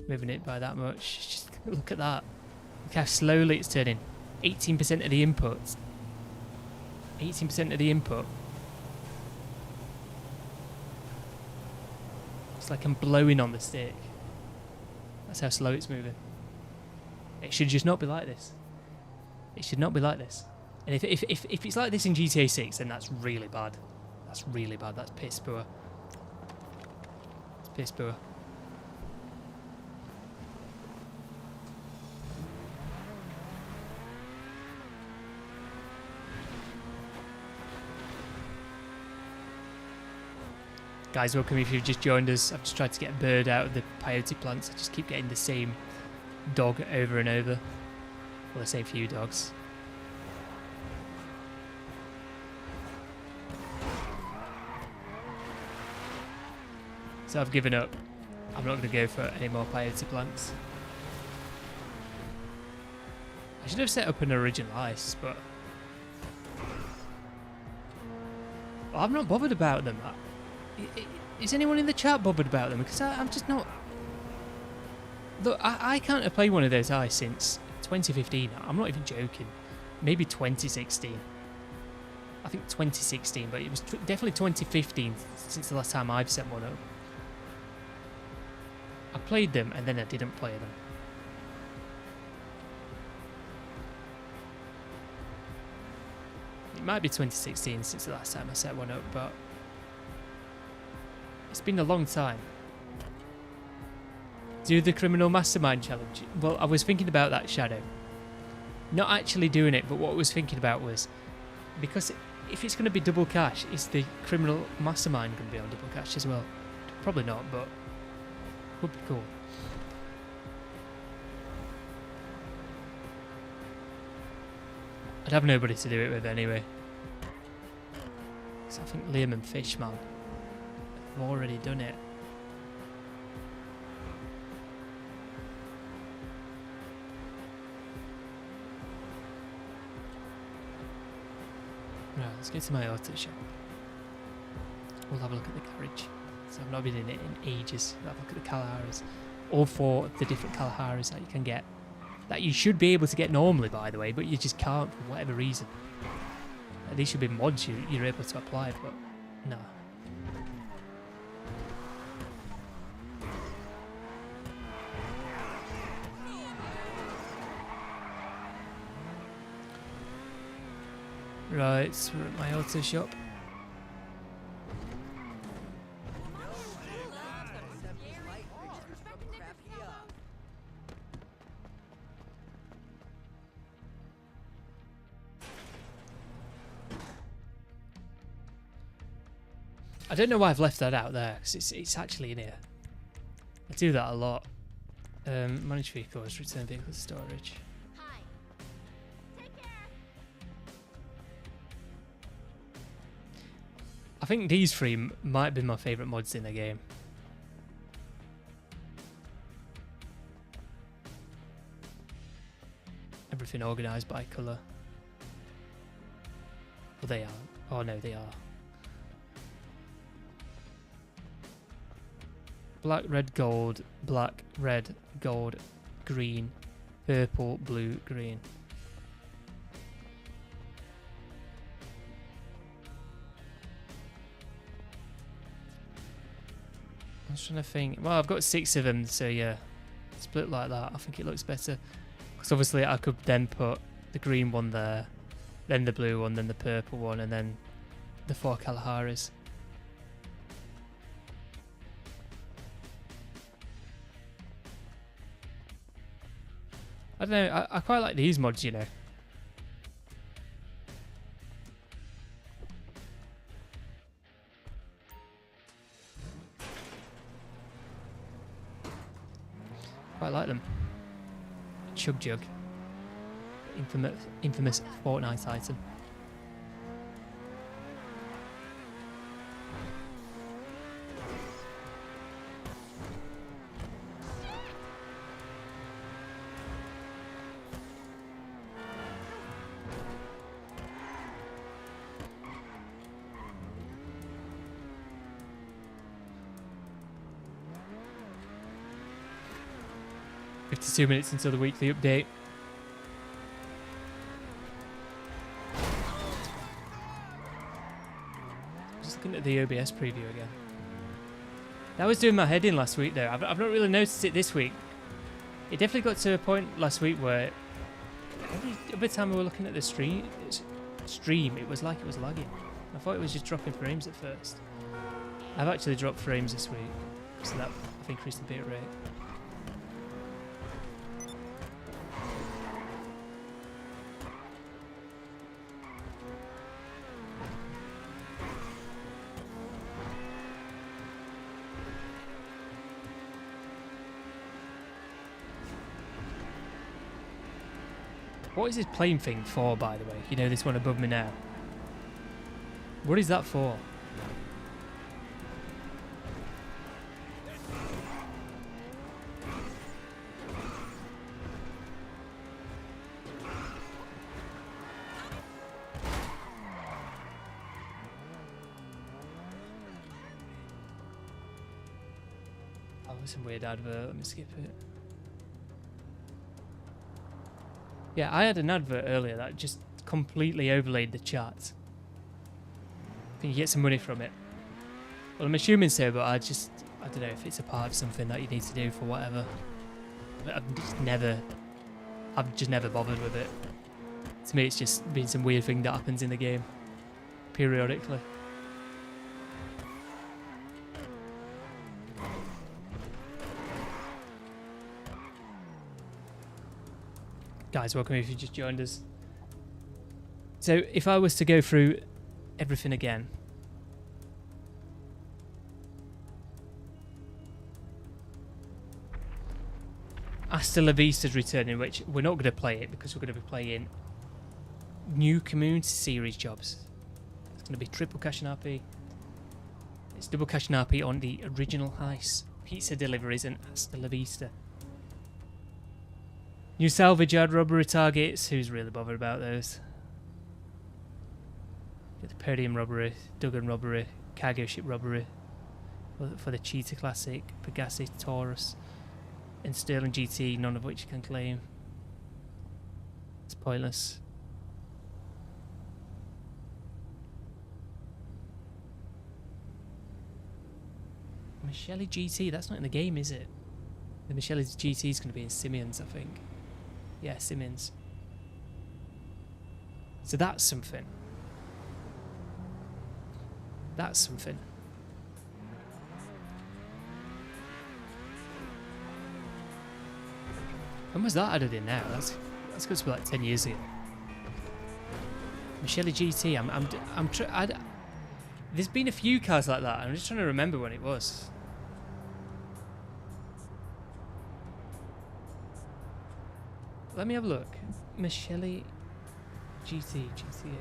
Moving it by that much, just look at that. Look how slowly it's turning. 18% of the input. 18% of the input. It's like I'm blowing on the stick. That's how slow it's moving. It should just not be like this. It should not be like this. And if it's like this in GTA 6, then that's really bad. That's really bad. That's piss poor. It's piss poor. Guys, welcome if you've just joined us. I've just tried to get a bird out of the peyote plants. I just keep getting the same dog over and over. Well, the same few dogs. So I've given up. I'm not going to go for any more peyote plants. I should have set up an original ice, but I'm not bothered about them. Is anyone in the chat bothered about them? Because I'm just not. Look, I can't have played one of those ice since 2015. I'm not even joking. Maybe 2016. I think 2016, but it was definitely 2015 since the last time I've set one up. I played them and then I didn't play them. It might be 2016 since the last time I set one up, but it's been a long time. Do the criminal mastermind challenge. Well, I was thinking about that, Shadow. Not actually doing it, but what I was thinking about was, because if it's going to be double cash, is the criminal mastermind going to be on double cash as well? Probably not, but would be cool. I'd have nobody to do it with anyway. So I think Liam and Fishman have already done it. Right, let's get to my auto shop. We'll have a look at the garage. So I've not been in it in ages. We'll have a look at the Kalaharis. All four of the different Kalaharis that you can get. That you should be able to get normally, by the way, but you just can't for whatever reason. These should be mods you're able to apply, but no. Right, so we're at my auto shop. I don't know why I've left that out there, because it's actually in here. I do that a lot. Manage vehicles, return vehicle storage. Hi. Take care. I think these three might be my favourite mods in the game. Everything organised by colour. Well, they are. Oh no, they are. Black, red, gold, black, red, gold, green, purple, blue, green. I was trying to think. Well, I've got 6 of them, so yeah, split like that. I think it looks better. Because obviously I could then put the green one there, then the blue one, then the purple one, and then the 4 Kalaharis. I don't know, I quite like these mods, you know. Quite like them. Chug Jug. Infamous Fortnite item. Two minutes until the weekly update. Just looking at the OBS preview again. That was doing my head in last week though. I've not really noticed it this week. It definitely got to a point last week where every time we were looking at the stream, it was like it was lagging. I thought it was just dropping frames at first. I've actually dropped frames this week, so that I've increased the bit rate. What is this plane thing for, by the way? You know, this one above me now. What is that for? Oh, there's some weird advert. Let me skip it. Yeah, I had an advert earlier that just completely overlaid the chat. I think you get some money from it. Well, I'm assuming so, but I don't know if it's a part of something that you need to do for whatever. I've just never bothered with it. To me, it's just been some weird thing that happens in the game periodically. Guys, welcome if you just joined us. So if I was to go through everything again, Hasta La Vista's returning, which we're not going to play it because we're going to be playing new community series jobs. It's going to be triple cash and RP. It's double cash and RP on the original Heists Pizza Deliveries and Hasta La Vista. New salvage yard robbery targets. Who's really bothered about those? Get the podium robbery, Duggan robbery, cargo ship robbery for the Cheetah Classic, Pegasi Taurus, and Sterling GT, none of which you can claim. It's pointless. Michele GT, that's not in the game, is it? The Michele GT is going to be in Simeons, I think. Yeah, Simmons. So that's something. That's something. When was that added in now? That's got to be like 10 years ago. Michele GT. There's been a few cars like that. I'm just trying to remember when it was. Let me have a look. Michele GT, GTA.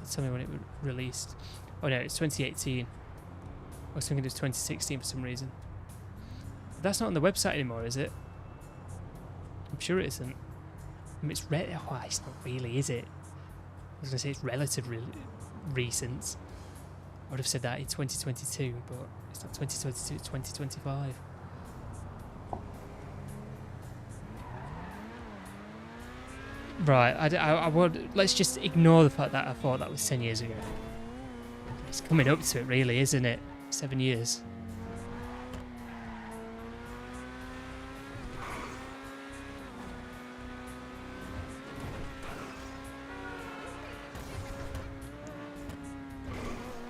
Tell me when it was released. Oh no, it's 2018. I was thinking it was 2016 for some reason. But that's not on the website anymore, is it? I'm sure it isn't. I mean, it's it's not really, is it? I was going to say it's relatively recent. I would have said that in 2022, but it's not 2022, it's 2025. Right, I would, let's just ignore the fact that I thought that was 10 years ago. It's coming up to it really, isn't it? 7 years.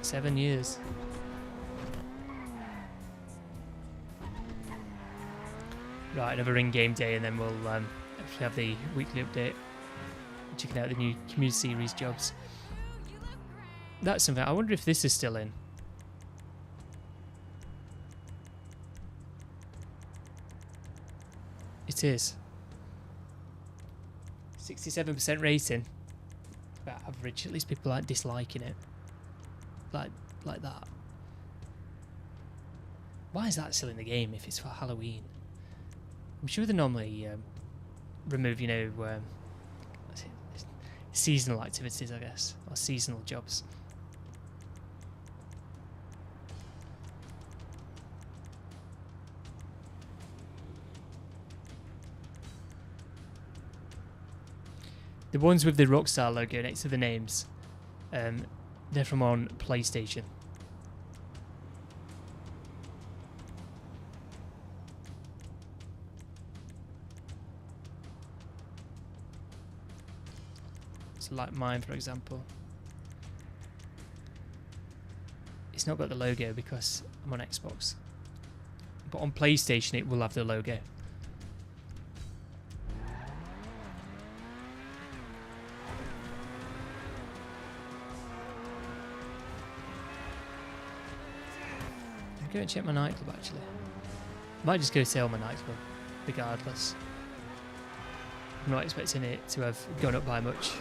Seven years. Right, another in-game day, and then we'll actually have the weekly update. Checking out the new community series jobs. That's something. I wonder if this is still in. It is. 67% rating. About average. At least people aren't disliking it. Like that. Why is that still in the game if it's for Halloween? I'm sure they normally remove, you know, seasonal activities, I guess, or seasonal jobs. The ones with the Rockstar logo next to the names, they're from on PlayStation. So like mine, for example. It's not got the logo because I'm on Xbox. But on PlayStation it will have the logo. I'll go and check my nightclub actually. Might just go sell my nightclub, regardless. I'm not expecting it to have gone up by much.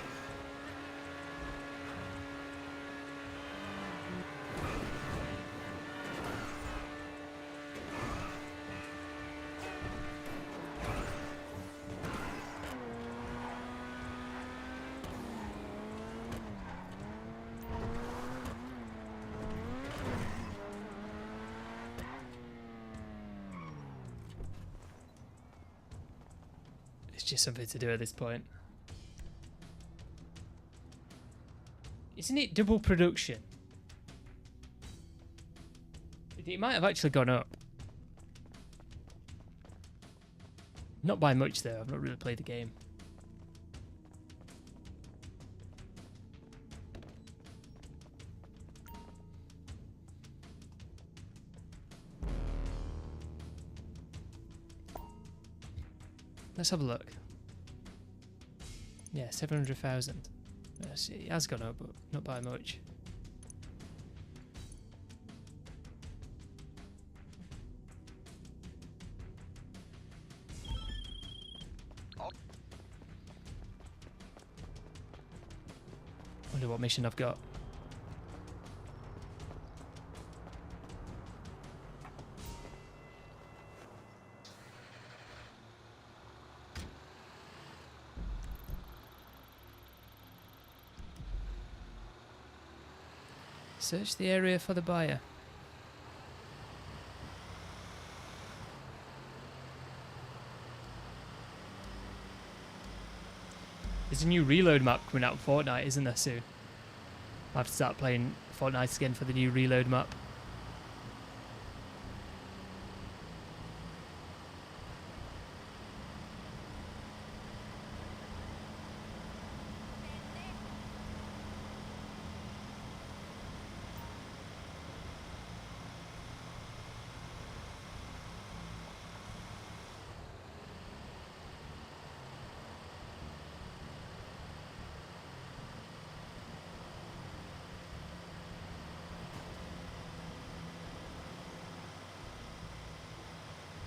Just something to do at this point. Isn't it double production? It might have actually gone up. Not by much though, I've not really played the game. Let's have a look. Yeah, 700,000. Yes, it has gone up, but not by much. Wonder what mission I've got. Search the area for the buyer. There's a new reload map coming out in Fortnite, isn't there, soon? I'll have to start playing Fortnite again for the new reload map.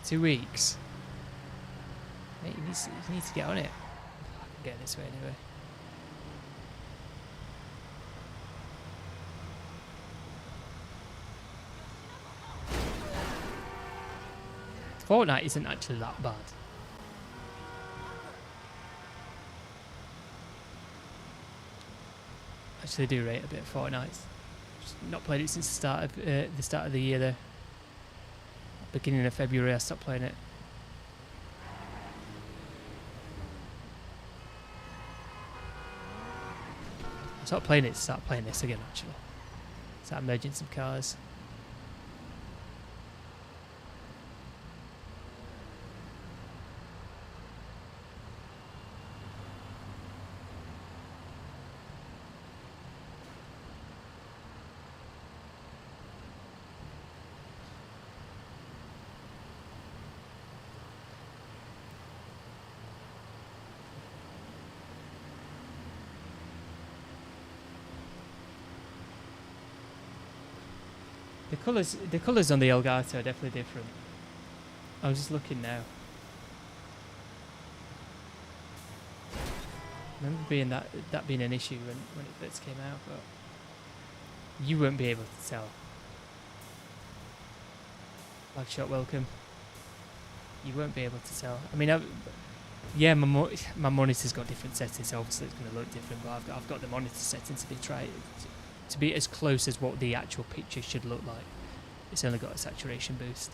Two weeks. Mate, you need to get on it. I can get this way anyway. Fortnite isn't actually that bad. Actually, I do rate a bit of Fortnite. Just not played it since the start of the year though. Beginning of February I stopped playing it. I stopped playing it to start playing this again actually. Start merging some cars. The colours on the Elgato are definitely different. I was just looking now. I remember that being an issue when it first came out, but you won't be able to tell. Flagshot welcome. You won't be able to tell. I mean, yeah, my monitor's got different settings, so obviously it's going to look different, but I've got the monitor setting to be as close as what the actual picture should look like. It's only got a saturation boost.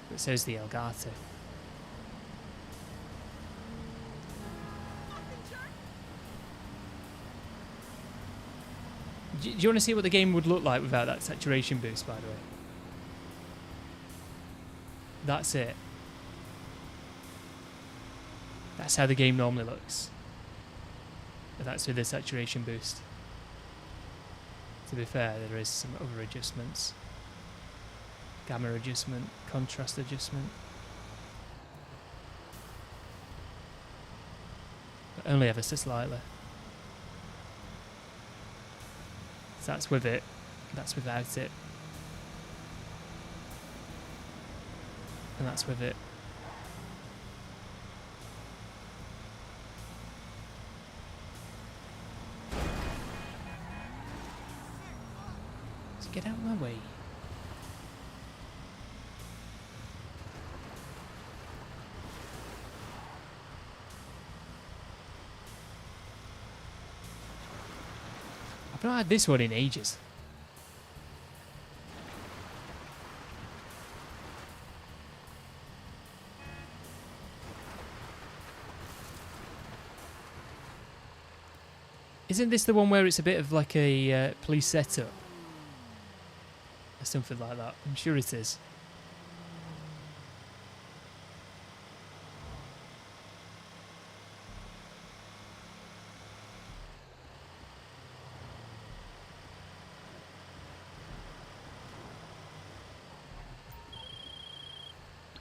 But so is the Elgato. Do you want to see what the game would look like without that saturation boost, by the way? That's it. That's how the game normally looks. But that's with the saturation boost. To be fair, there is some other adjustments. Gamma adjustment, contrast adjustment. But only ever so slightly. So that's with it, that's without it. And that's with it. So get out of my way. I've not had this one in ages. Isn't this the one where it's a bit of like a police setup? Or something like that. I'm sure it is.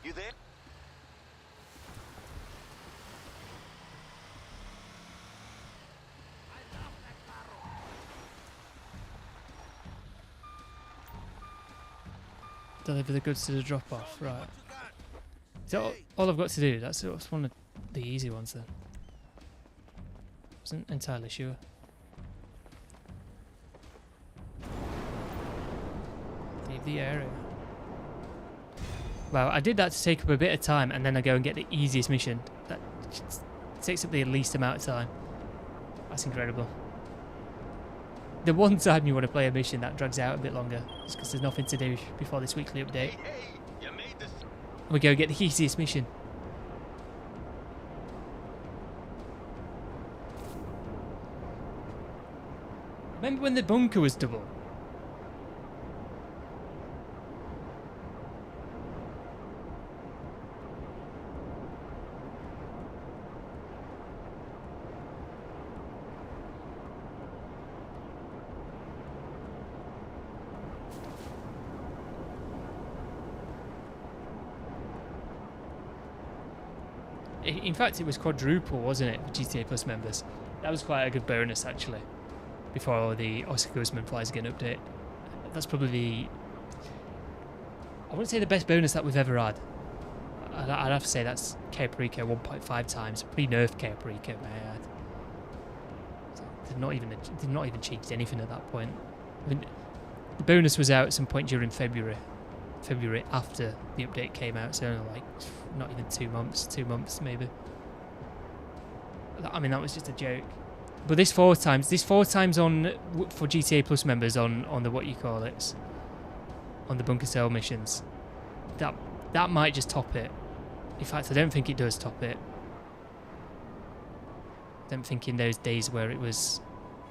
You there? Deliver the goods to the drop off, right. Is that all I've got to do? That's one of the easy ones then. Wasn't entirely sure. Leave the area. Well, I did that to take up a bit of time, and then I go and get the easiest mission. That takes up the least amount of time. That's incredible. The one time you want to play a mission that drags out a bit longer is because there's nothing to do before this weekly update. Hey, you made this. We go get the easiest mission. Remember when the bunker was double? In fact, it was quadruple, wasn't it, for GTA Plus members? That was quite a good bonus, actually, before the Oscar Guzman Flies Again update. That's probably the... I wouldn't say the best bonus that we've ever had. I'd have to say that's Ceeperpk 1.5 times. Pre-nerfed Ceeperpk, may I add. They've not even changed anything at that point. I mean, the bonus was out at some point during February after the update came out, so only like not even 2 months maybe. I mean, that was just a joke. But this four times on for GTA Plus members on the what you call it, on the bunker cell missions, that might just top it. In fact, I don't think it does top it. I don't think in those days where it was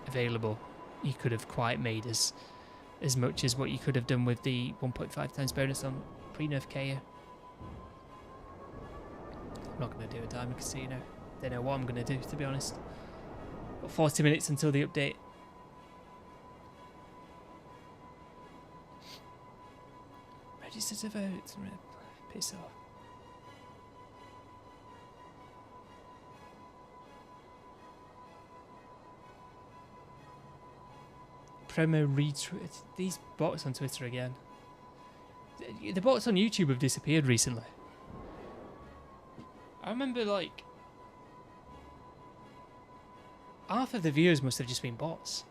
available, you could have quite made as much as what you could have done with the 1.5 times bonus on pre-nerf KO. I'm not going to do a diamond casino. Don't know what I'm going to do, to be honest. Got 40 minutes until the update. Register to vote. Piss off. Promo retweet. These bots on Twitter again. The bots on YouTube have disappeared recently. I remember like half of the viewers must have just been bots.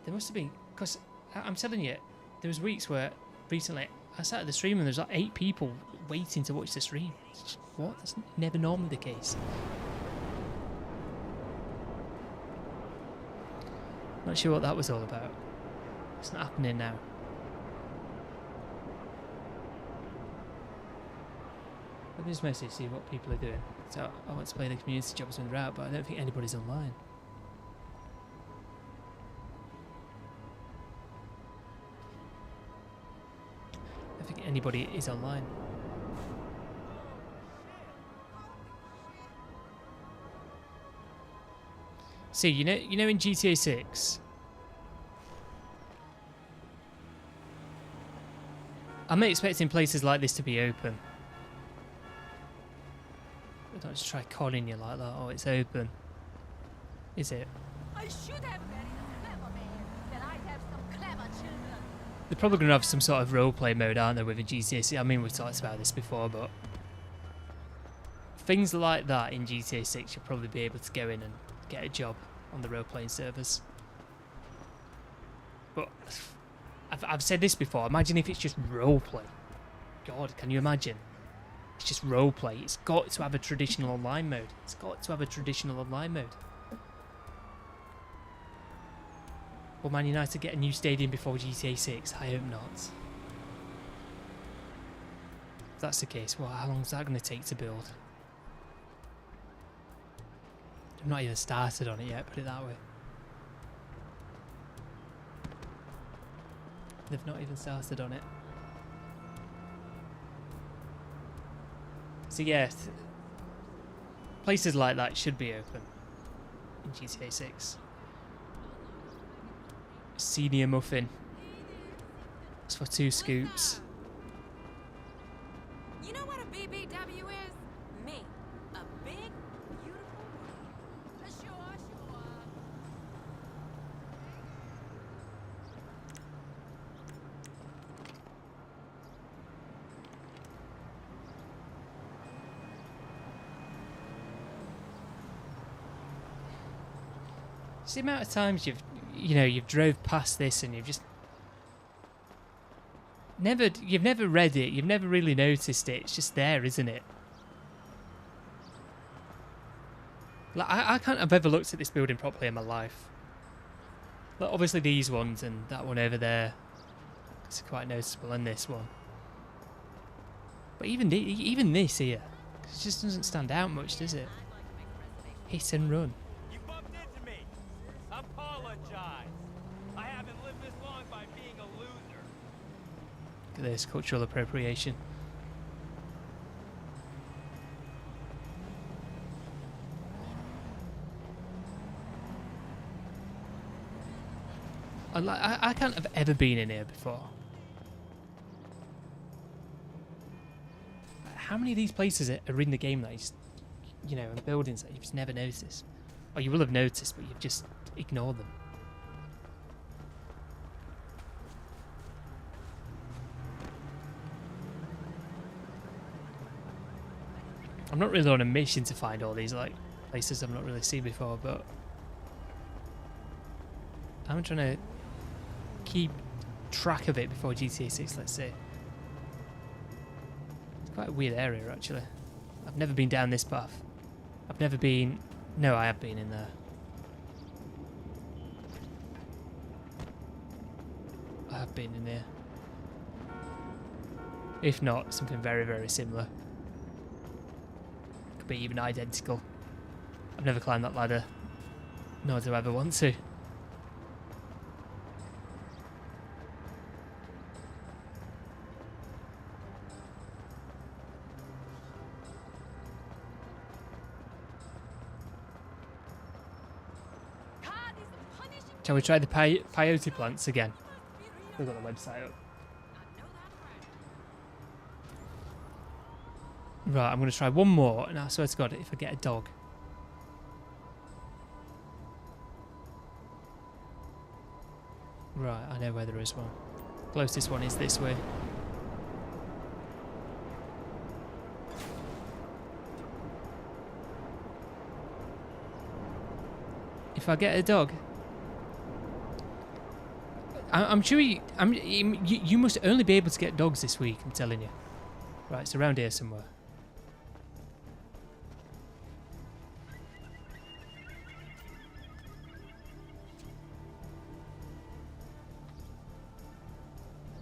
There must have been, because I'm telling you, there was weeks where recently I sat at the stream and there's like 8 people waiting to watch the stream. What? That's never normally the case. Not sure what that was all about. It's not happening now. Let me just message, see what people are doing. So I want to play the community jobs when they're out, but I don't think anybody's online. I don't think anybody is online. See, you know in GTA 6, I'm expecting places like this to be open. Don't just try conning you like that. Oh, it's open. Is it? I should have married a clever man. Then I'd have some clever children. They're probably going to have some sort of roleplay mode, aren't they, with a GTA 6? I mean, we've talked about this before, but things like that in GTA 6, you'll probably be able to go in and get a job on the role-playing servers. But I've said this before. Imagine if it's just roleplay. God, can you imagine? It's just roleplay. It's got to have a traditional online mode. It's got to have a traditional online mode. Will Man United get a new stadium before GTA 6? I hope not. If that's the case, well, how long is that going to take to build? I've not even started on it yet, put it that way. They've not even started on it. So yeah, places like that should be open in GTA 6. Senior muffin. It's for 2 scoops. You know what a BBW is? Me. A big, beautiful woman. Sure. It's the amount of times you've drove past this and you've never read it, you've never really noticed it. It's just there, isn't it? Like I can't have ever looked at this building properly in my life. Like obviously these ones and that one over there, it's quite noticeable, and this one. But even this here, it just doesn't stand out much, does it? Hit and run. You bumped into me. Apologize. I haven't lived this long by being a loser. Look at this, cultural appropriation. I can't have ever been in here before. How many of these places are in the game that and buildings that you've just never noticed? Or you will have noticed, but you've just ignored them. I'm not really on a mission to find all these places I've not really seen before, but I'm trying to keep track of it before GTA 6, let's say. It's quite a weird area, actually. I've never been down this path. I've never been... No, I have been in there. I have been in there. If not, something very, very similar. Could be even identical. I've never climbed that ladder. Nor do I ever want to. Shall we try the peyote plants again? We've got the website up. Right, I'm going to try one more, and I swear to God, if I get a dog. Right, I know where there is one. Closest one is this way. If I get a dog... I'm sure you must only be able to get dogs this week, I'm telling you. Right, it's around here somewhere.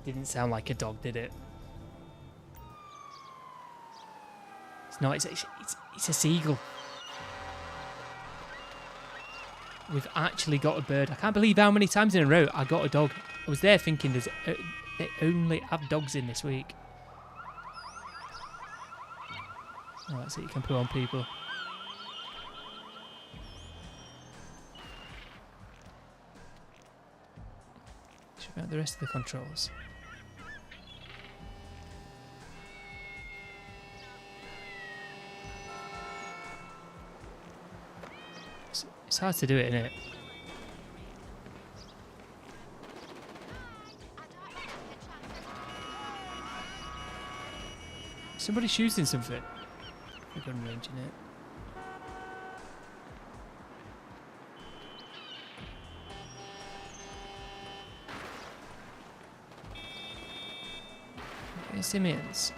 Didn't sound like a dog, did it? It's not, it's a seagull. We've actually got a bird. I can't believe how many times in a row I got a dog. I was there thinking they only have dogs in this week. Oh, that's it. You can put on people. Check out the rest of the controls. It's hard to do it, isn't it? Somebody's shooting something. A gun range in it. Okay, Simeons.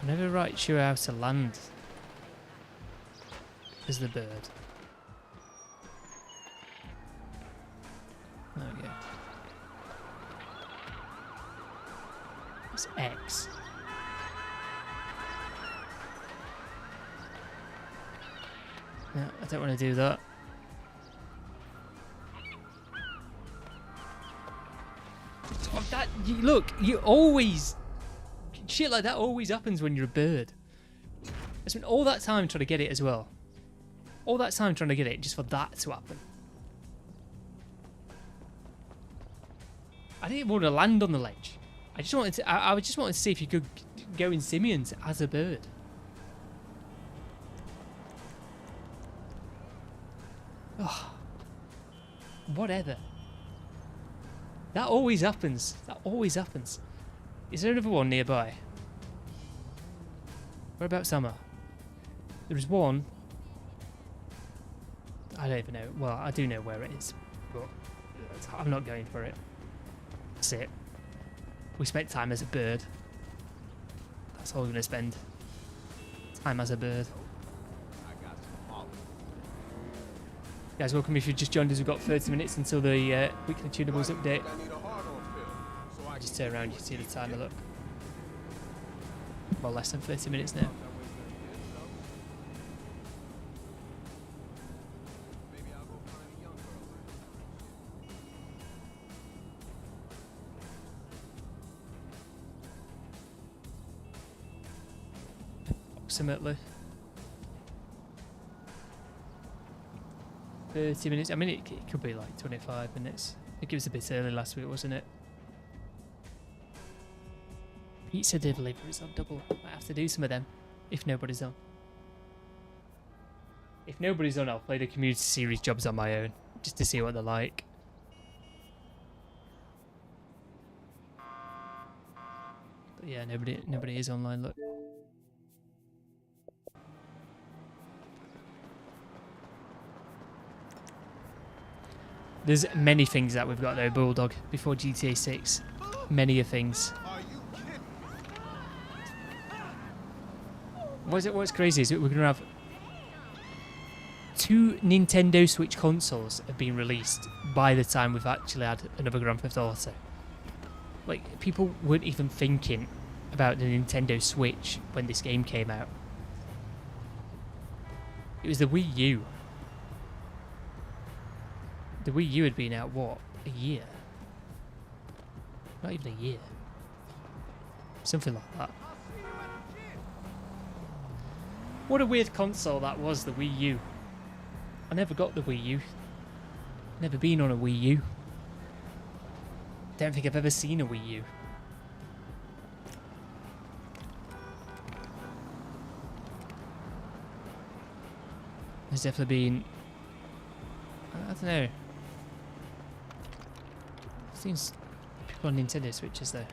I'm never right sure how to land as the bird. There we go. It's X. No, I don't want to do that. Oh, look, you always... Shit like that always happens when you're a bird. I spent all that time trying to get it as well. All that time trying to get it just for that to happen. I didn't want to land on the ledge. I just wanted to. I just wanted to see if you could go in Simeons as a bird. Oh, whatever. That always happens. That always happens. Is there another one nearby? Whereabouts am I? There is one. I don't even know. Well, I do know where it is, but I'm not going for it. That's it. We spent time as a bird. That's all we're going to spend. Time as a bird. Guys, welcome if you've just joined us. We've got 30 minutes until the weekly tunables update. Just turn around, you can see the timer, look. Well, less than 30 minutes now. Approximately 30 minutes. I mean, it could be like 25 minutes. I think it was a bit early last week, wasn't it? Pizza deliveries on double. Might have to do some of them if nobody's on. If nobody's on, I'll play the community series jobs on my own just to see what they're like. But yeah, nobody is online. Look. There's many things that we've got though, Bulldog, before GTA 6. Many of things. What's crazy is that we're going to have 2 Nintendo Switch consoles have been released by the time we've actually had another Grand Theft Auto. Like, people weren't even thinking about the Nintendo Switch when this game came out. It was the Wii U. The Wii U had been out, what, a year? Not even a year. Something like that. What a weird console that was, the Wii U. I never got the Wii U. Never been on a Wii U. Don't think I've ever seen a Wii U. There's definitely been... I don't know. Seems people on Nintendo Switches though.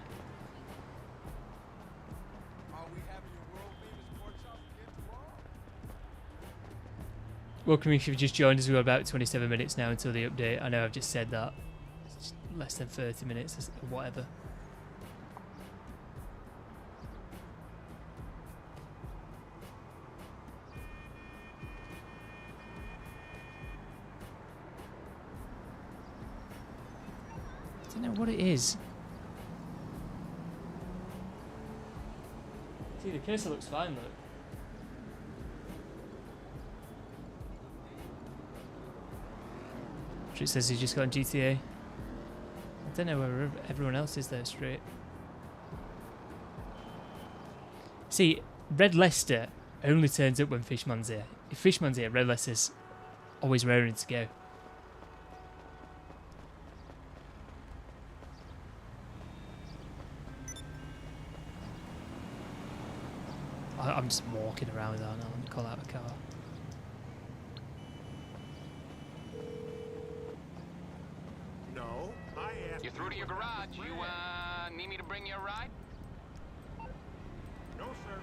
Welcome if you've just joined us. We've got about 27 minutes now until the update. I know I've just said that. It's less than 30 minutes or whatever. I don't know what it is. See, the cursor looks fine, look. It says he's just got on GTA. I don't know where everyone else is there straight. See, RedLester only turns up when Fishman's here. If Fishman's here, RedLester's always raring to go. I'm just walking around without now. Let me call out a car. No, I asked. You're through to your garage. You, need me to bring you a ride? No, sir.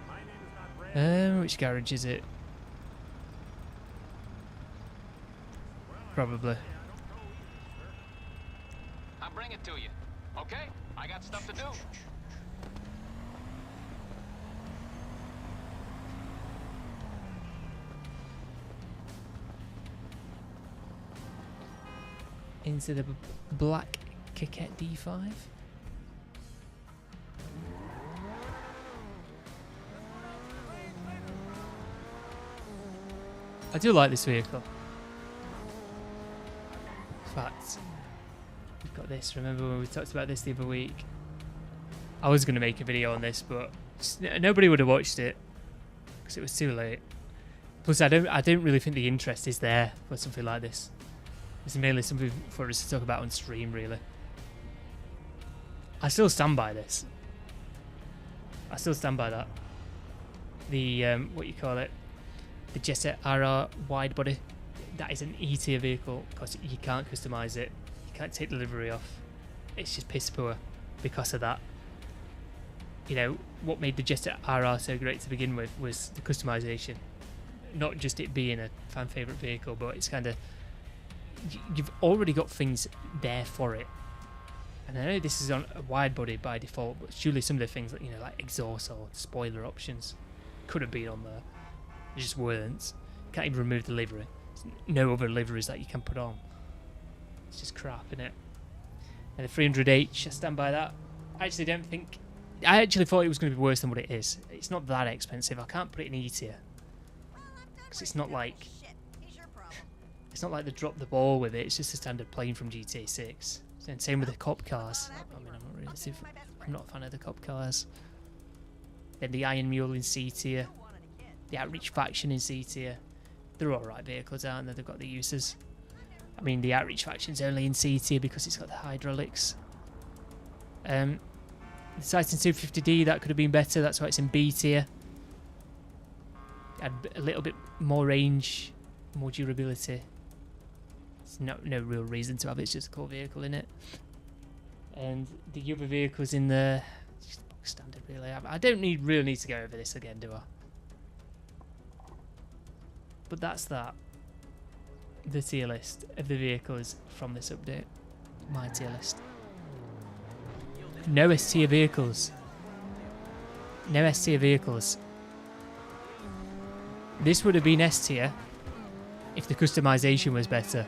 My name is not Brad. Which garage is it? Probably. I'll bring it to you. Okay? I got stuff to do. Into the black Kiket D5. I do like this vehicle. In fact, we've got this. Remember when we talked about this the other week? I was going to make a video on this, but nobody would have watched it because it was too late. Plus, I don't really think the interest is there for something like this. It's mainly something for us to talk about on stream, really. I still stand by this. I still stand by that. The, what you call it? The Jetta RR wide body. That is an E tier vehicle because you can't customize it. You can't take delivery off. It's just piss poor because of that. You know, what made the Jetta RR so great to begin with was the customization. Not just it being a fan favorite vehicle, but it's kind of... You've already got things there for it. And I know this is on a wide body by default, but surely some of the things like, you know, like exhaust or spoiler options could have been on there. They just weren't. Can't even remove the livery. There's no other liveries that you can put on. It's just crap, innit? And the 300H, I stand by that. I actually thought it was going to be worse than what it is. It's not that expensive. I can't put it in E tier. Because it's not like... It's not like they dropped the ball with it. It's just a standard plane from GTA 6. And same with the cop cars. I mean, I'm not a fan of the cop cars. Then the Iron Mule in C tier. The Outreach Faction in C tier. They're alright vehicles, aren't they? They've got the uses. I mean, the Outreach Faction's only in C tier because it's got the hydraulics. The Titan 250D, that could have been better. That's why it's in B tier. Had a little bit more range, more durability. There's no real reason to have it. It's just a cool vehicle in it. And the other vehicles in there, just standard really. I don't really need to go over this again, do I? But that's that. The tier list of the vehicles from this update. My tier list. No S tier vehicles. No S tier vehicles. This would have been S tier if the customization was better.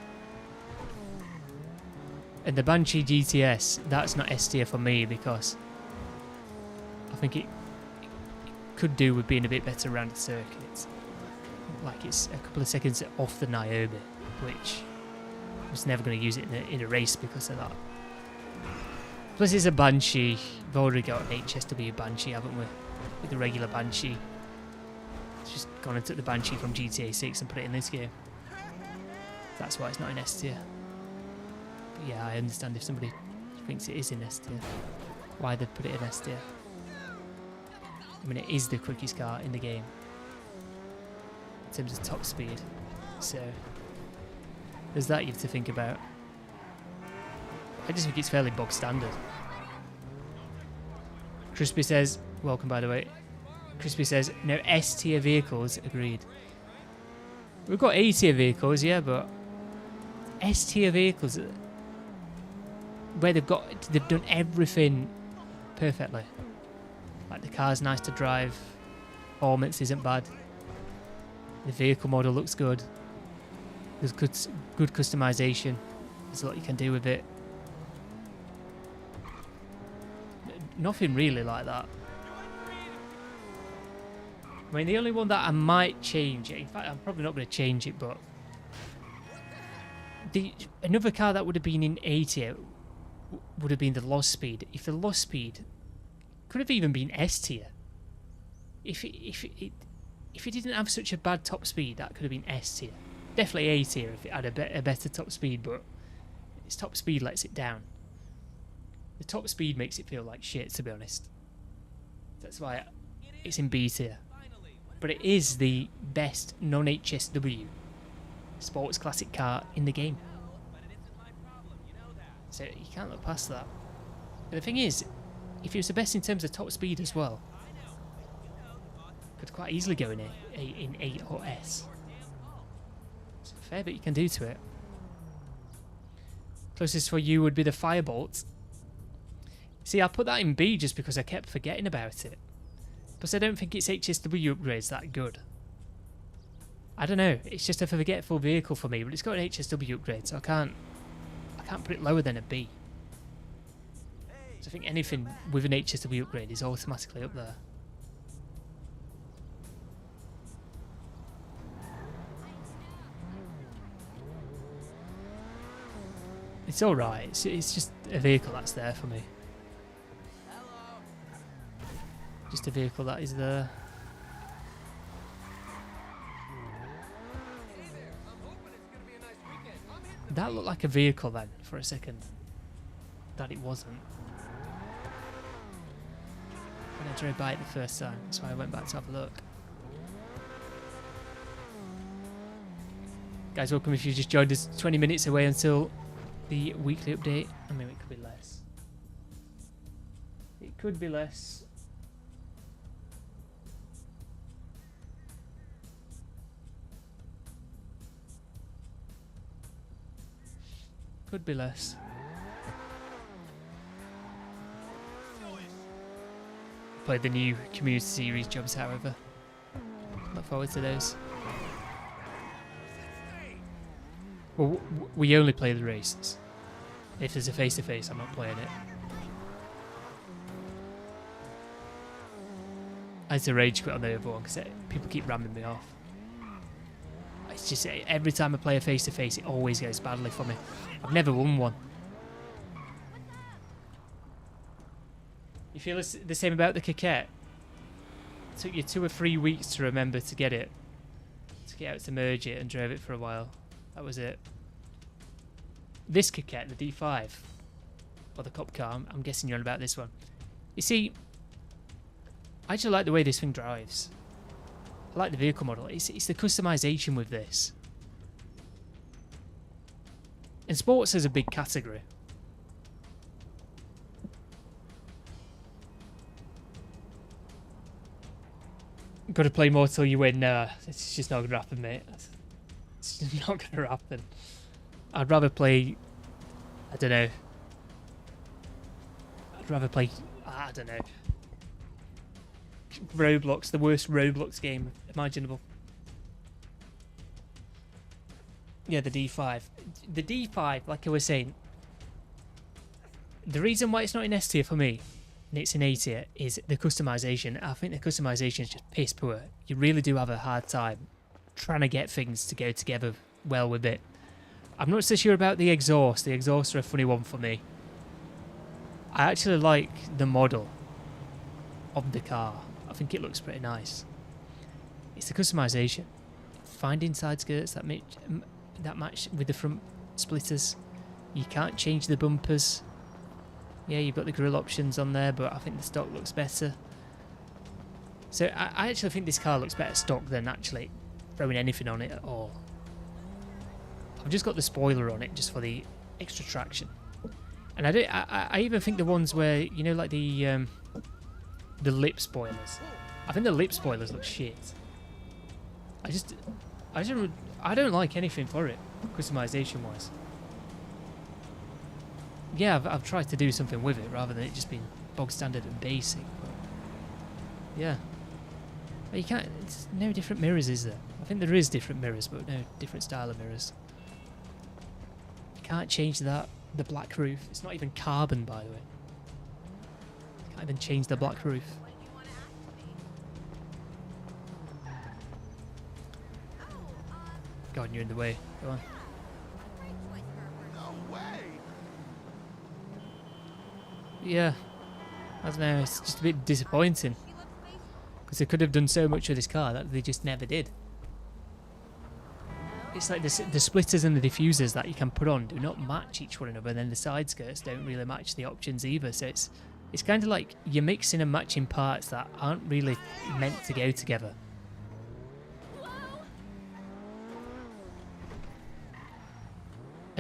And the Banshee GTS, that's not S tier for me because I think it could do with being a bit better around the circuit. Like it's a couple of seconds off the Niobe, which I was never going to use it in a race because of that. Plus it's a Banshee. We've already got an HSW Banshee, haven't we? With the regular Banshee. It's just gone and took the Banshee from GTA 6 and put it in this game. That's why it's not in S tier. But yeah, I understand if somebody thinks it is in S tier, why they'd put it in S tier. I mean, it is the quickest car in the game in terms of top speed, so there's that you have to think about. I just think it's fairly bog standard. Crispy says, welcome by the way. Crispy says, no S tier vehicles, agreed. We've got A tier vehicles, yeah, but S tier vehicles where they've done everything perfectly. Like the car's nice to drive, performance isn't bad, the vehicle model looks good, there's good customization, there's a lot you can do with it. Nothing really like that. I mean, the only one that I might change, in fact I'm probably not going to change it, but another car that would have been in A tier would have been the Lost Speed. If the Lost Speed could have even been S tier. If it didn't have such a bad top speed, that could have been S tier. Definitely A tier if it had a better top speed, but its top speed lets it down. The top speed makes it feel like shit, to be honest. That's why it's in B tier. but it is the best non-HSW sports classic car in the game. So you can't look past that. But the thing is, if it was the best in terms of top speed as well, could quite easily go in 8 or S. It's a fair bit you can do to it. Closest for you would be the Firebolt. See, I put that in B just because I kept forgetting about it. Plus I don't think its HSW upgrade's that good. I don't know, it's just a forgetful vehicle for me, but it's got an HSW upgrade, so I can't put it lower than a B. So I think anything with an HSW upgrade is automatically up there. It's alright, it's just a vehicle that's there for me. Just a vehicle that is there. That looked like a vehicle then, for a second. That it wasn't. When I drove by it the first time, that's why I went back to have a look. Guys, welcome if you just joined us. 20 minutes away until the weekly update. I mean, it could be less. It could be less. Could be less. Play the new community series jobs, however. Look forward to those. Well, we only play the races. If there's a face-to-face, I'm not playing it. I had to rage quit on the other one because people keep ramming me off. It's just every time I play a face-to-face, it always goes badly for me. I've never won one. You feel the same about the Coquette? It took you 2 or 3 weeks to remember to get it. To get out to merge it and drove it for a while. That was it. This Coquette, the D5, or the cop car, I'm guessing you're on about this one. You see, I actually like the way this thing drives. I like the vehicle model. It's the customization with this. And sports is a big category. Got to play more till you win. Nah, it's just not going to happen, mate. It's just not going to happen. I'd rather play... I don't know. I'd rather play... I don't know. Roblox, the worst Roblox game imaginable. Yeah, the D5. The D5, like I was saying, the reason why it's not in S tier for me, and it's in A tier, is the customization. I think the customization is just piss poor. You really do have a hard time trying to get things to go together well with it. I'm not so sure about the exhaust. The exhausts are a funny one for me. I actually like the model of the car. I think it looks pretty nice. It's the customization. Finding side skirts that match with the front splitters. You can't change the bumpers. Yeah, you've got the grille options on there, but I think the stock looks better. So I actually think this car looks better stock than actually throwing anything on it at all. I've just got the spoiler on it just for the extra traction. And I even think the ones where, you know, like the lip spoilers. I think the lip spoilers look shit. I don't like anything for it, customization wise. Yeah, I've tried to do something with it rather than it just being bog standard and basic. But yeah, but you can't. It's no different mirrors, is there? I think there is different mirrors, but no different style of mirrors. You can't change that. The black roof. It's not even carbon, by the way. You can't even change the black roof. God, you're in the way. Go on. No way. Yeah. I don't know, it's just a bit disappointing. Because they could have done so much with this car that they just never did. It's like the splitters and the diffusers that you can put on do not match each one another, and then the side skirts don't really match the options either. So it's kind of like you're mixing and matching parts that aren't really meant to go together.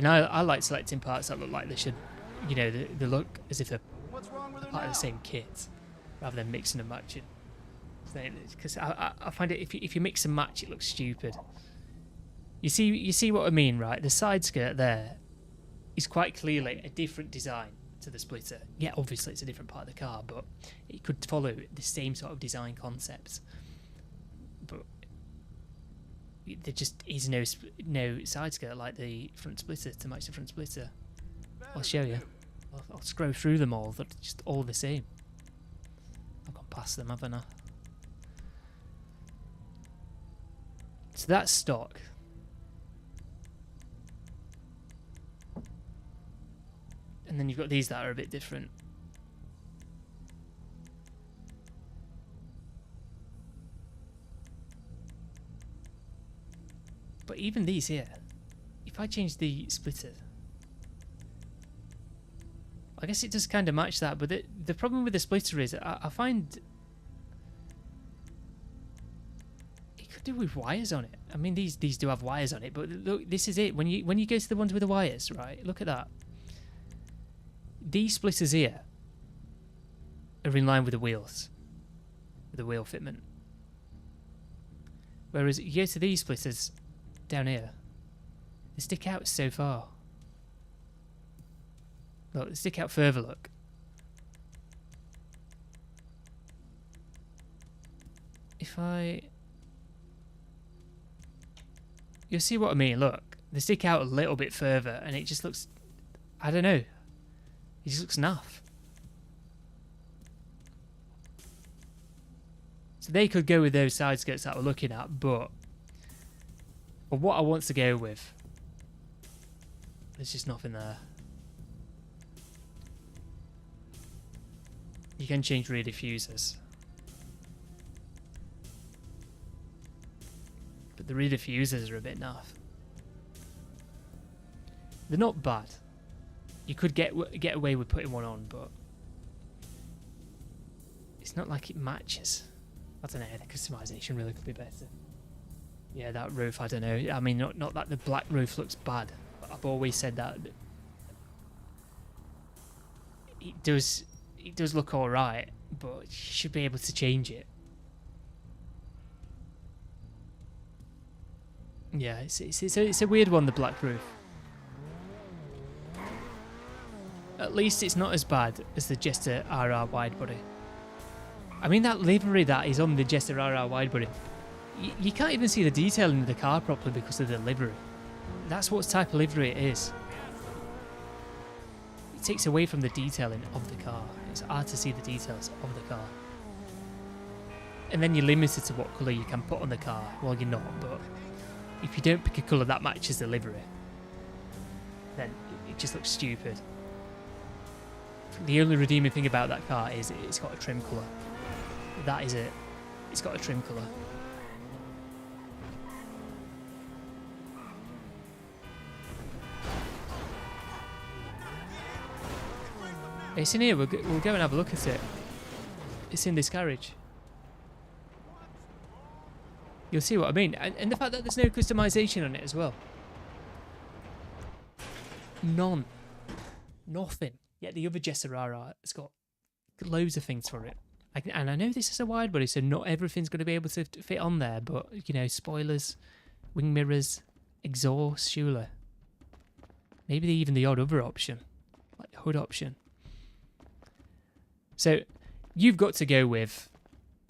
And I like selecting parts that look like they should, you know, they look as if they're What's wrong with her part of now? the same kit, rather than mixing and matching. Because I find it, if you mix and match, it looks stupid. You see what I mean, right? The side skirt there is quite clearly a different design to the splitter. Yeah, obviously it's a different part of the car, but it could follow the same sort of design concepts. But there just is no side skirt like the front splitter to match the front splitter. I'll show you. I'll scroll through them all. They're just all the same. I've gone past them, haven't I? So that's stock. And then you've got these that are a bit different. But even these here, if I change the splitter, I guess it does kind of match that, but the problem with the splitter is I find it could do with wires on it. I mean, these do have wires on it, but look, this is it. When you go to the ones with the wires, right? Look at that. These splitters here are in line with the wheels, with the wheel fitment. Whereas you go to these splitters down here, they stick out so far. Look, they stick out further, look. If you'll see what I mean, look. They stick out a little bit further and it just looks, I don't know. It just looks naff. So they could go with those side skirts that we're looking at, but what I want to go with, there's just nothing there. You can change rear diffusers, but the rear diffusers are a bit naff. They're not bad. You could get away with putting one on, but it's not like it matches. I don't know, the customization really could be better. Yeah, that roof, I don't know. I mean, not that the black roof looks bad, but I've always said that it does look alright, but you should be able to change it. Yeah, it's a weird one, the black roof. At least it's not as bad as the Jester RR widebody. I mean, that livery that is on the Jester RR widebody, you can't even see the detailing of the car properly because of the livery. That's what type of livery it is. It takes away from the detailing of the car. It's hard to see the details of the car. And then you're limited to what colour you can put on the car. Well, you're not, but if you don't pick a colour that matches the livery, then it just looks stupid. The only redeeming thing about that car is it's got a trim colour. That is it. It's got a trim colour. It's in here. We'll go and have a look at it. It's in this garage. You'll see what I mean. And the fact that there's no customization on it as well. None. Nothing. Yet the other Jester RR, it's got loads of things for it. And I know this is a wide body, so not everything's going to be able to fit on there, but, you know, spoilers, wing mirrors, exhaust, surely. Maybe even the odd other option, like the hood option. So you've got to go with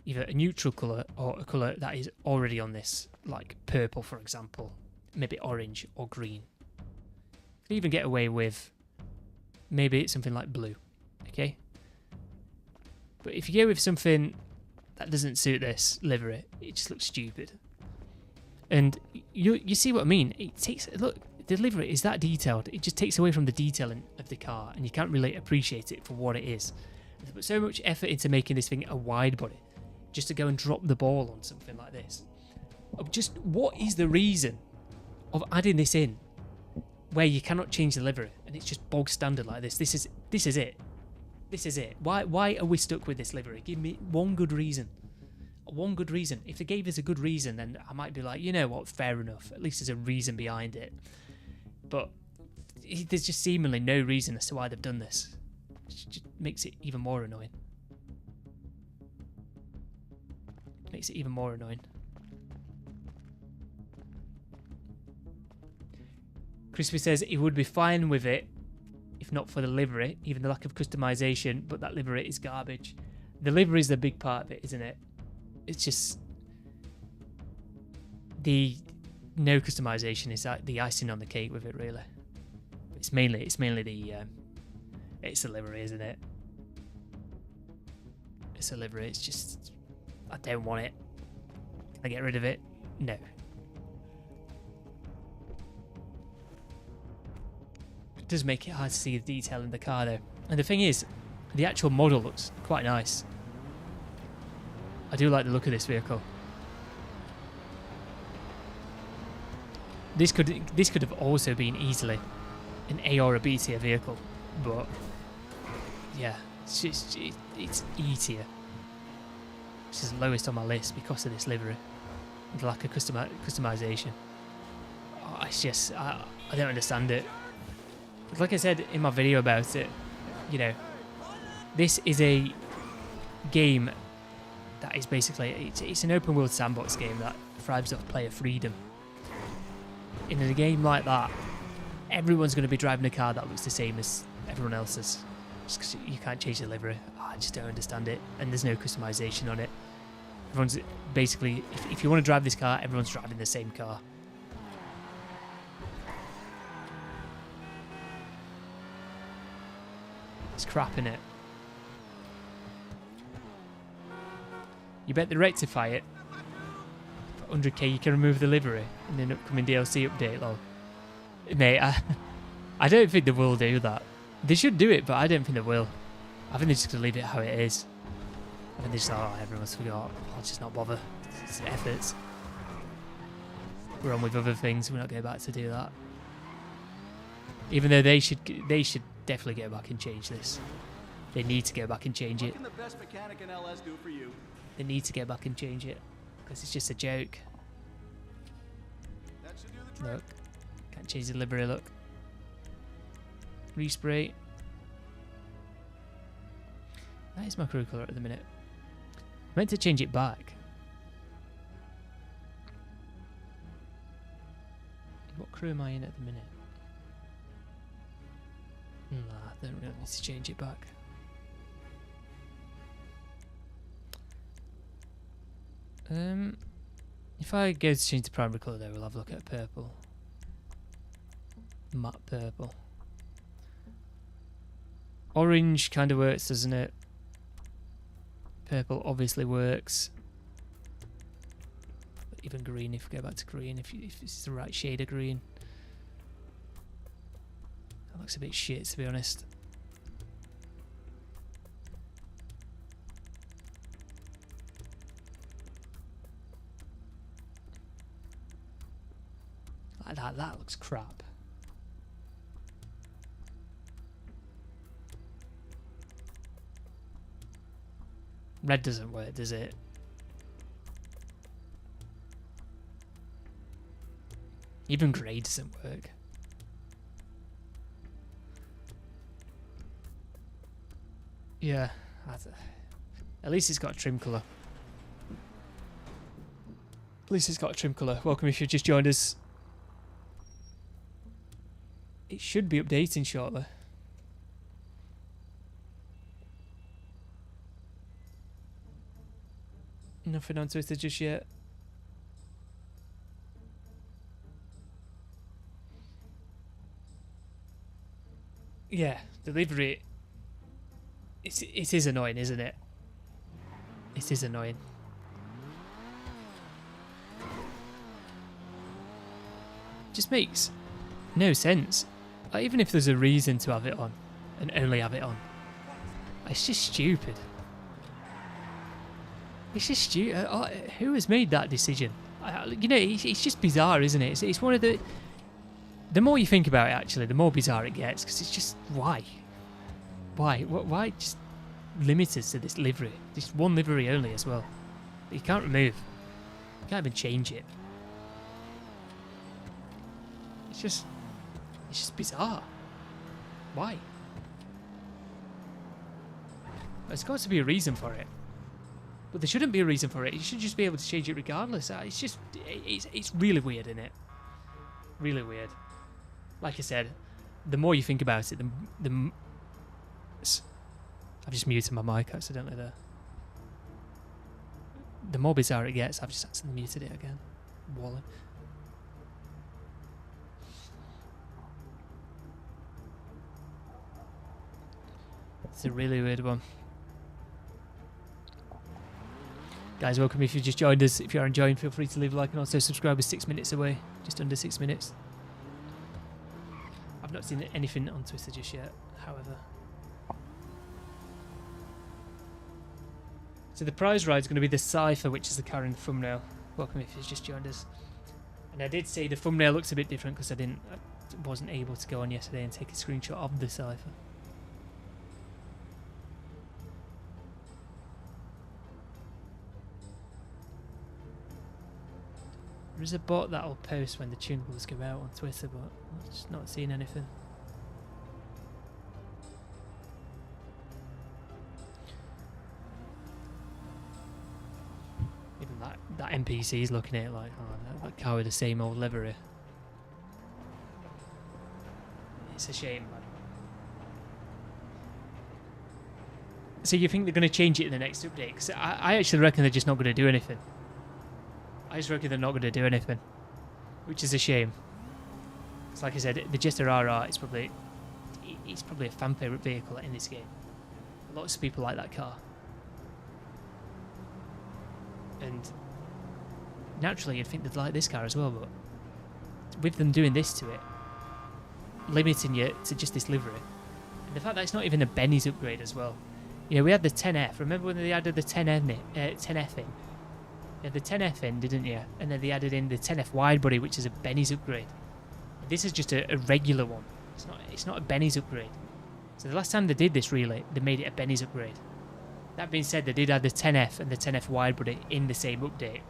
either a neutral colour or a colour that is already on this, like purple, for example, maybe orange or green. You can even get away with maybe it's something like blue, okay? But if you go with something that doesn't suit this livery, it just looks stupid. And you see what I mean? It takes, look, the livery is that detailed. It just takes away from the detailing of the car, and you can't really appreciate it for what it is. They put so much effort into making this thing a wide body, just to go and drop the ball on something like this. Just what is the reason of adding this in, where you cannot change the livery, and it's just bog standard like this? This is it. This is it. Why are we stuck with this livery? Give me one good reason. One good reason. If they gave us a good reason, then I might be like, you know what, fair enough. At least there's a reason behind it. But there's just seemingly no reason as to why they've done this. It just makes it even more annoying. Makes it even more annoying. Crispy says he would be fine with it if not for the livery, even the lack of customization, but that livery is garbage. The livery is the big part of it, isn't it? It's just the no customization is like the icing on the cake with it, really. It's mainly the it's the livery, isn't it? It's a livery. It's just I don't want it. Can I get rid of it? No. It does make it hard to see the detail in the car, though. And the thing is, the actual model looks quite nice. I do like the look of this vehicle. This could have also been easily an A or a B tier vehicle, but yeah, it's E tier, which is the lowest on my list because of this livery, the lack of customization. Oh, it's just I don't understand it. Like I said in my video about it, you know, this is a game that is basically it's an open world sandbox game that thrives off player freedom. In a game like that, everyone's going to be driving a car that looks the same as everyone else's. Just 'cause you can't change the livery. Oh, I just don't understand it. And there's no customization on it. Everyone's basically, if you want to drive this car, everyone's driving the same car. It's crap, innit? You bet they rectify it. For 100k you can remove the livery in an upcoming DLC update, lol. Mate, I don't think they will do that. They should do it, but I don't think they will. I think they're just going to leave it how it is. I think they're just like, oh, everyone's forgot. I'll just not bother. It's efforts. We're on with other things. We're not going back to do that. Even though they should definitely go back and change this. They need to go back and change it. What can the best mechanic in LS do for you? They need to go back and change it. Because it's just a joke. That should do the trick. Look. Can't change the livery, look. Respray. That is my crew colour at the minute. I meant to change it back. What crew am I in at the minute? Nah, I don't really need to change it back. If I go to change the primary colour though, we'll have a look at purple. Matte purple. Orange kind of works, doesn't it? Purple obviously works. Even green, if we go back to green, if it's the right shade of green. That looks a bit shit, to be honest. Like that looks crap. Red doesn't work, does it? Even grey doesn't work. Yeah, at least it's got a trim colour. At least it's got a trim colour. Welcome if you've just joined us. It should be updating shortly. Nothing on Twitter just yet. Yeah, delivery. It is annoying, isn't it? It is annoying. Just makes no sense. Like, even if there's a reason to have it on, and only have it on, it's just stupid. It's just stupid. Who has made that decision? You know, it's just bizarre, isn't it? It's one of the... The more you think about it, actually, the more bizarre it gets. Because it's just... Why? Why? Why just limit us to this livery? Just one livery only as well. You can't remove. You can't even change it. It's just bizarre. Why? There's got to be a reason for it. But there shouldn't be a reason for it. You should just be able to change it regardless. It's just, it's really weird, isn't it? Really weird. Like I said, the more you think about it, I've just muted my mic accidentally there. The more bizarre it gets, I've just accidentally muted it again. Wally. It's a really weird one. Guys, welcome if you've just joined us. If you're enjoying, feel free to leave a like and also subscribe. We're 6 minutes away. Just under 6 minutes. I've not seen anything on Twitter just yet, however. So the prize ride is going to be the Cypher, which is the car in the thumbnail. Welcome if you've just joined us. And I did say the thumbnail looks a bit different because I wasn't able to go on yesterday and take a screenshot of the Cypher. There is a bot that'll post when the tunables go out on Twitter, but I've just not seen anything. Even that NPC's looking at it like, oh, that car with the same old livery. It's a shame, man. So you think they're going to change it in the next update? Because I actually reckon they're just not going to do anything. I just reckon they're not going to do anything, which is a shame. It's like I said, the Jester RR is probably a fan favorite vehicle in this game. Lots of people like that car, and naturally you'd think they'd like this car as well. But with them doing this to it, limiting you to just this livery, and the fact that it's not even a Benny's upgrade as well. You know, we had the 10F. Remember when they added the 10F in? Yeah, the 10F in, didn't you? And then they added in the 10F wide body, which is a Benny's upgrade. This is just a regular one. It's not a Benny's upgrade. So the last time they did this, really, they made it a Benny's upgrade. That being said, they did add the 10F and the 10F wide body in the same update.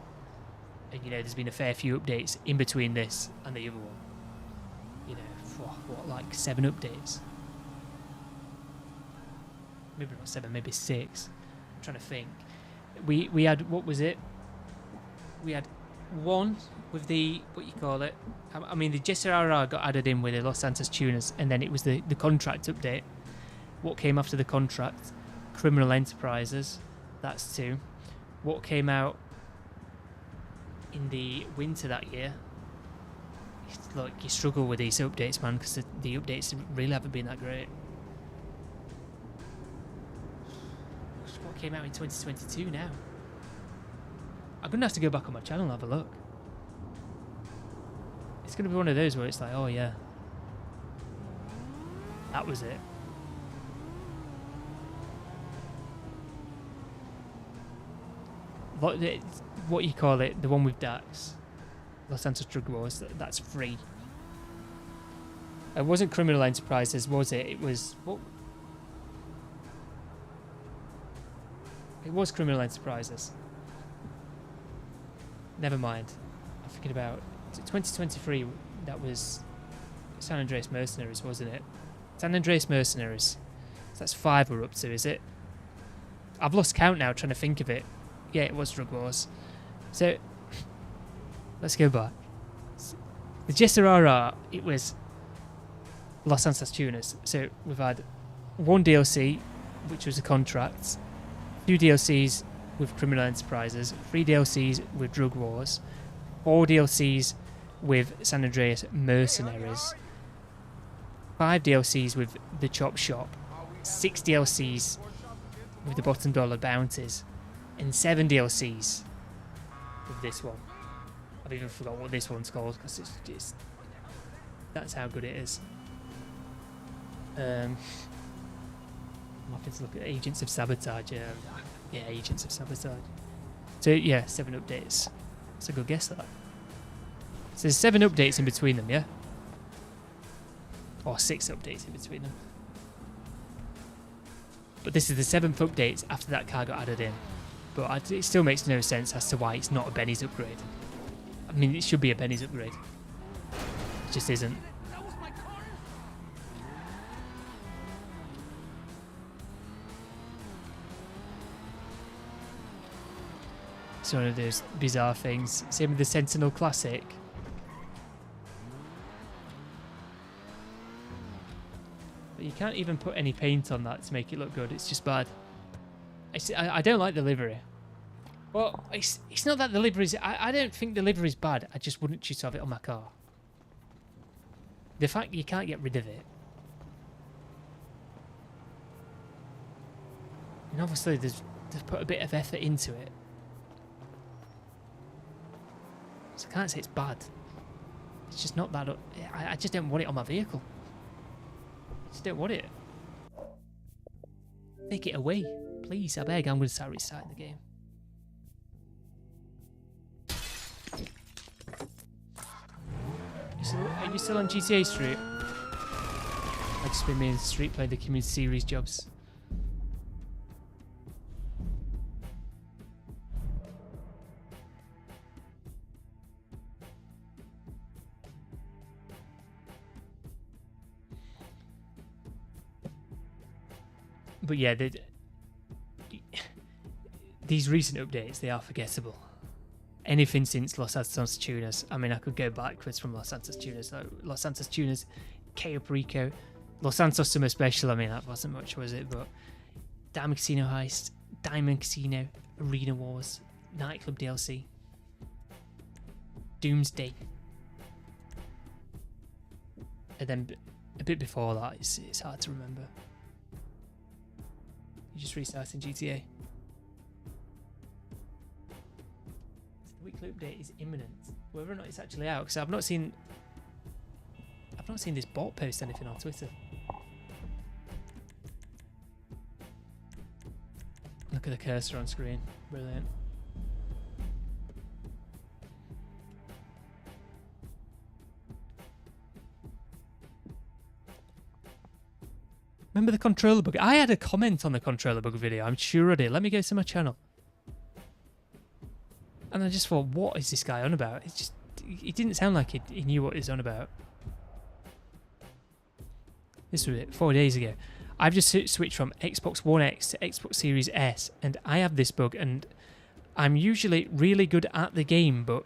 And you know, there's been a fair few updates in between this and the other one. You know, what, like 7 updates? Maybe not 7, maybe 6. I'm trying to think. We had, what was it? We had one with the, what you call it? I mean, the Jester RR got added in with the Los Santos tuners, and then it was the contract update. What came after the contract? Criminal Enterprises. That's 2. What came out in the winter that year? It's like you struggle with these updates, man, because the updates really haven't been that great. What came out in 2022 now? I'm going to have to go back on my channel and have a look. It's going to be one of those where it's like, oh yeah, that was it. What you call it, the one with Dax, Los Santos Drug Wars, that's free. It wasn't Criminal Enterprises, was it? It was, what? It was Criminal Enterprises. Never mind. I'm thinking about 2023. That was San Andreas Mercenaries, wasn't it? San Andreas Mercenaries. So that's 5 we're up to, is it? I've lost count now, trying to think of it. Yeah, it was Drug Wars. So let's go back. The Jester RR, it was Los Santos tuners. So we've had 1 DLC, which was a contract. 2 DLCs with Criminal Enterprises, 3 DLCs with Drug Wars, 4 DLCs with San Andreas Mercenaries, 5 DLCs with the Chop Shop, 6 DLCs with the Bottom Dollar Bounties, and 7 DLCs with this one. I've even forgot what this one's called because it's just, that's how good it is. I'm happy to look at Agents of Sabotage. Yeah, Agents of Sabotage. So yeah, 7 updates. That's a good guess, that. So there's 7 updates in between them, yeah? Or 6 updates in between them. But this is the 7th update after that car got added in. But it still makes no sense as to why it's not a Benny's upgrade. I mean, it should be a Benny's upgrade. It just isn't. It's one of those bizarre things. Same with the Sentinel Classic. But you can't even put any paint on that to make it look good. It's just bad. I don't like the livery. Well, it's not that the livery's... I don't think the livery's bad. I just wouldn't choose to have it on my car. The fact you can't get rid of it. And obviously they've put a bit of effort into it. So I can't say it's bad. It's just not that... I just don't want it on my vehicle. I just don't want it. Take it away. Please, I beg. I'm going to start restarting the game. Are you still on GTA Street? I've just been in the street playing the community series jobs. But yeah, these recent updates, they are forgettable. Anything since Los Santos Tuners. I mean, I could go backwards from Los Santos Tuners. Like Los Santos Tuners, Cayo Perico, Los Santos Summer Special. I mean, that wasn't much, was it? But Diamond Casino Heist, Diamond Casino, Arena Wars, Nightclub DLC, Doomsday. And then a bit before that, it's hard to remember. You just restarting GTA. The weekly update is imminent. Whether or not it's actually out, because I've not seen this bot post anything on Twitter. Look at the cursor on screen. Brilliant. Remember the controller bug? I had a comment on the controller bug video. I'm sure I did. Let me go to my channel. And I just thought, what is this guy on about? It didn't sound like he knew what he's on about. This was it, 4 days ago. I've just switched from Xbox One X to Xbox Series S, and I have this bug, and I'm usually really good at the game, but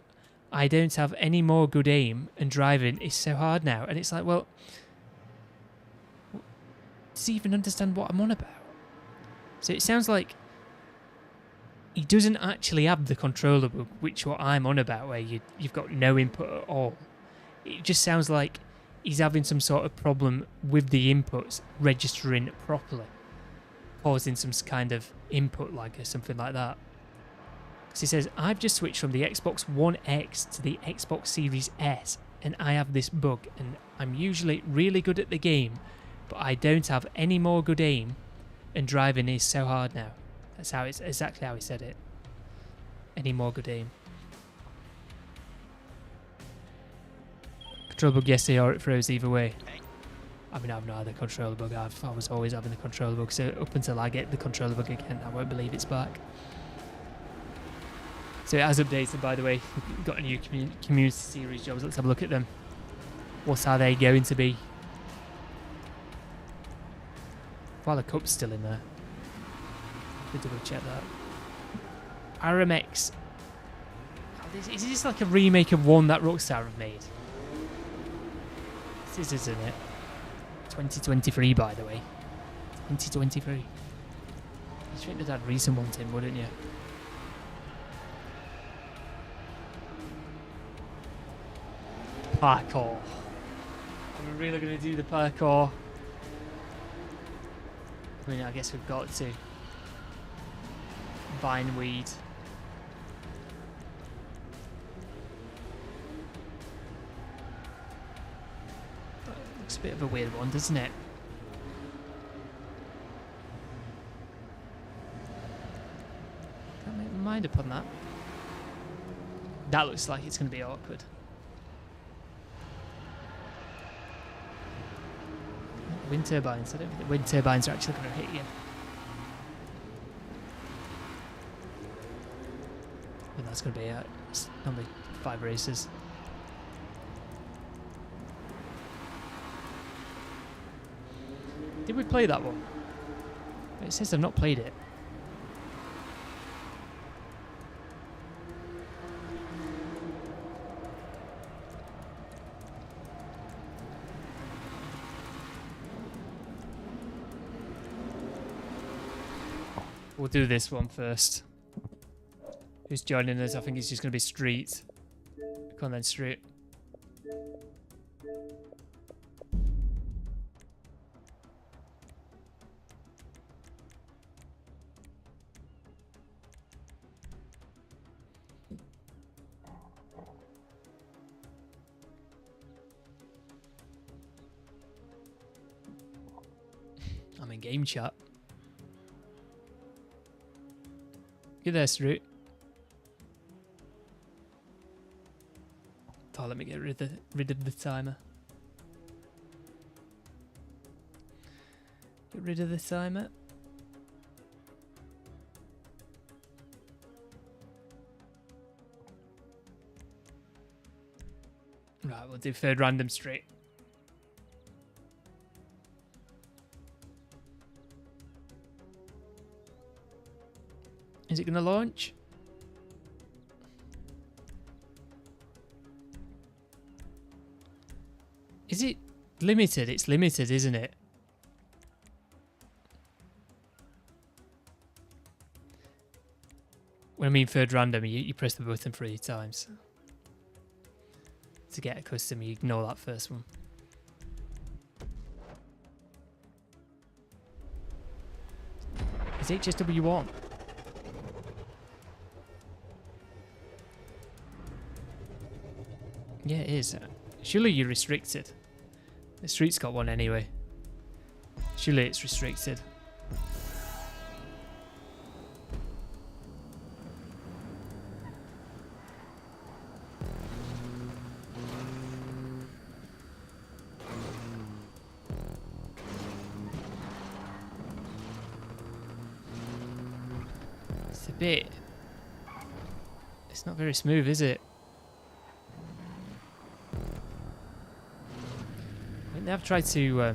I don't have any more good aim, and driving is so hard now. And it's like, well, does he even understand what I'm on about? So it sounds like he doesn't actually have the controller bug, which what I'm on about, where you've got no input at all. It just sounds like he's having some sort of problem with the inputs registering properly, causing some kind of input lag or something like that. Because he says, I've just switched from the Xbox One X to the Xbox Series S, and I have this bug, and I'm usually really good at the game, but I don't have any more good aim, and driving is so hard now. That's how it's exactly how he said it. Any more good aim. Control bug yesterday, or it froze either way. I mean, I've not had a controller bug. I was always having the controller bug, so up until I get the controller bug again, I won't believe it's back. So it has updated, by the way. We've got a new community series jobs. Let's have a look at them. What are they going to be? While the cup's still in there. We'll double check that. RMX. Is this like a remake of one that Rockstar have made? This is, isn't it? 2023, by the way. 2023. You think they'd had recent ones in, wouldn't you? Parkour. Are we really going to do the parkour? I mean, I guess we've got to. Vineweed. Looks a bit of a weird one, doesn't it? Can't make my mind up on that. That looks like it's going to be awkward. Wind turbines. I don't think the wind turbines are actually going to hit you. And that's going to be only 5 races. Did we play that one? It says I've not played it. We'll do this one first. Who's joining us? I think it's just going to be Street. Come on then, Street. I'm in game chat. You there, Street? Oh, let me get rid of the timer. Get rid of the timer. Right, we'll do third random Street. Is it going to launch? Is it limited? It's limited, isn't it? When I mean third random, you press the button 3 times. To get a custom, you ignore that first one. Is HSW1? Yeah, it is. Surely you're restricted. The Street's got one anyway. Surely it's restricted. It's a bit... It's not very smooth, is it? I've tried to.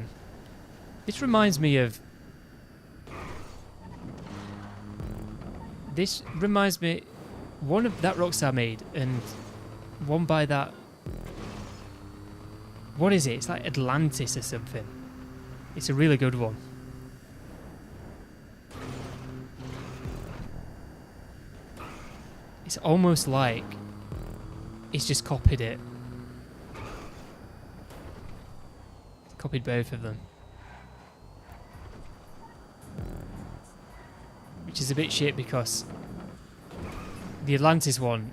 This reminds me of. This reminds me, one of that Rockstar made, and one by that. What is it? It's like Atlantis or something. It's a really good one. It's almost like it's just copied it. Copied both of them. Which is a bit shit because the Atlantis one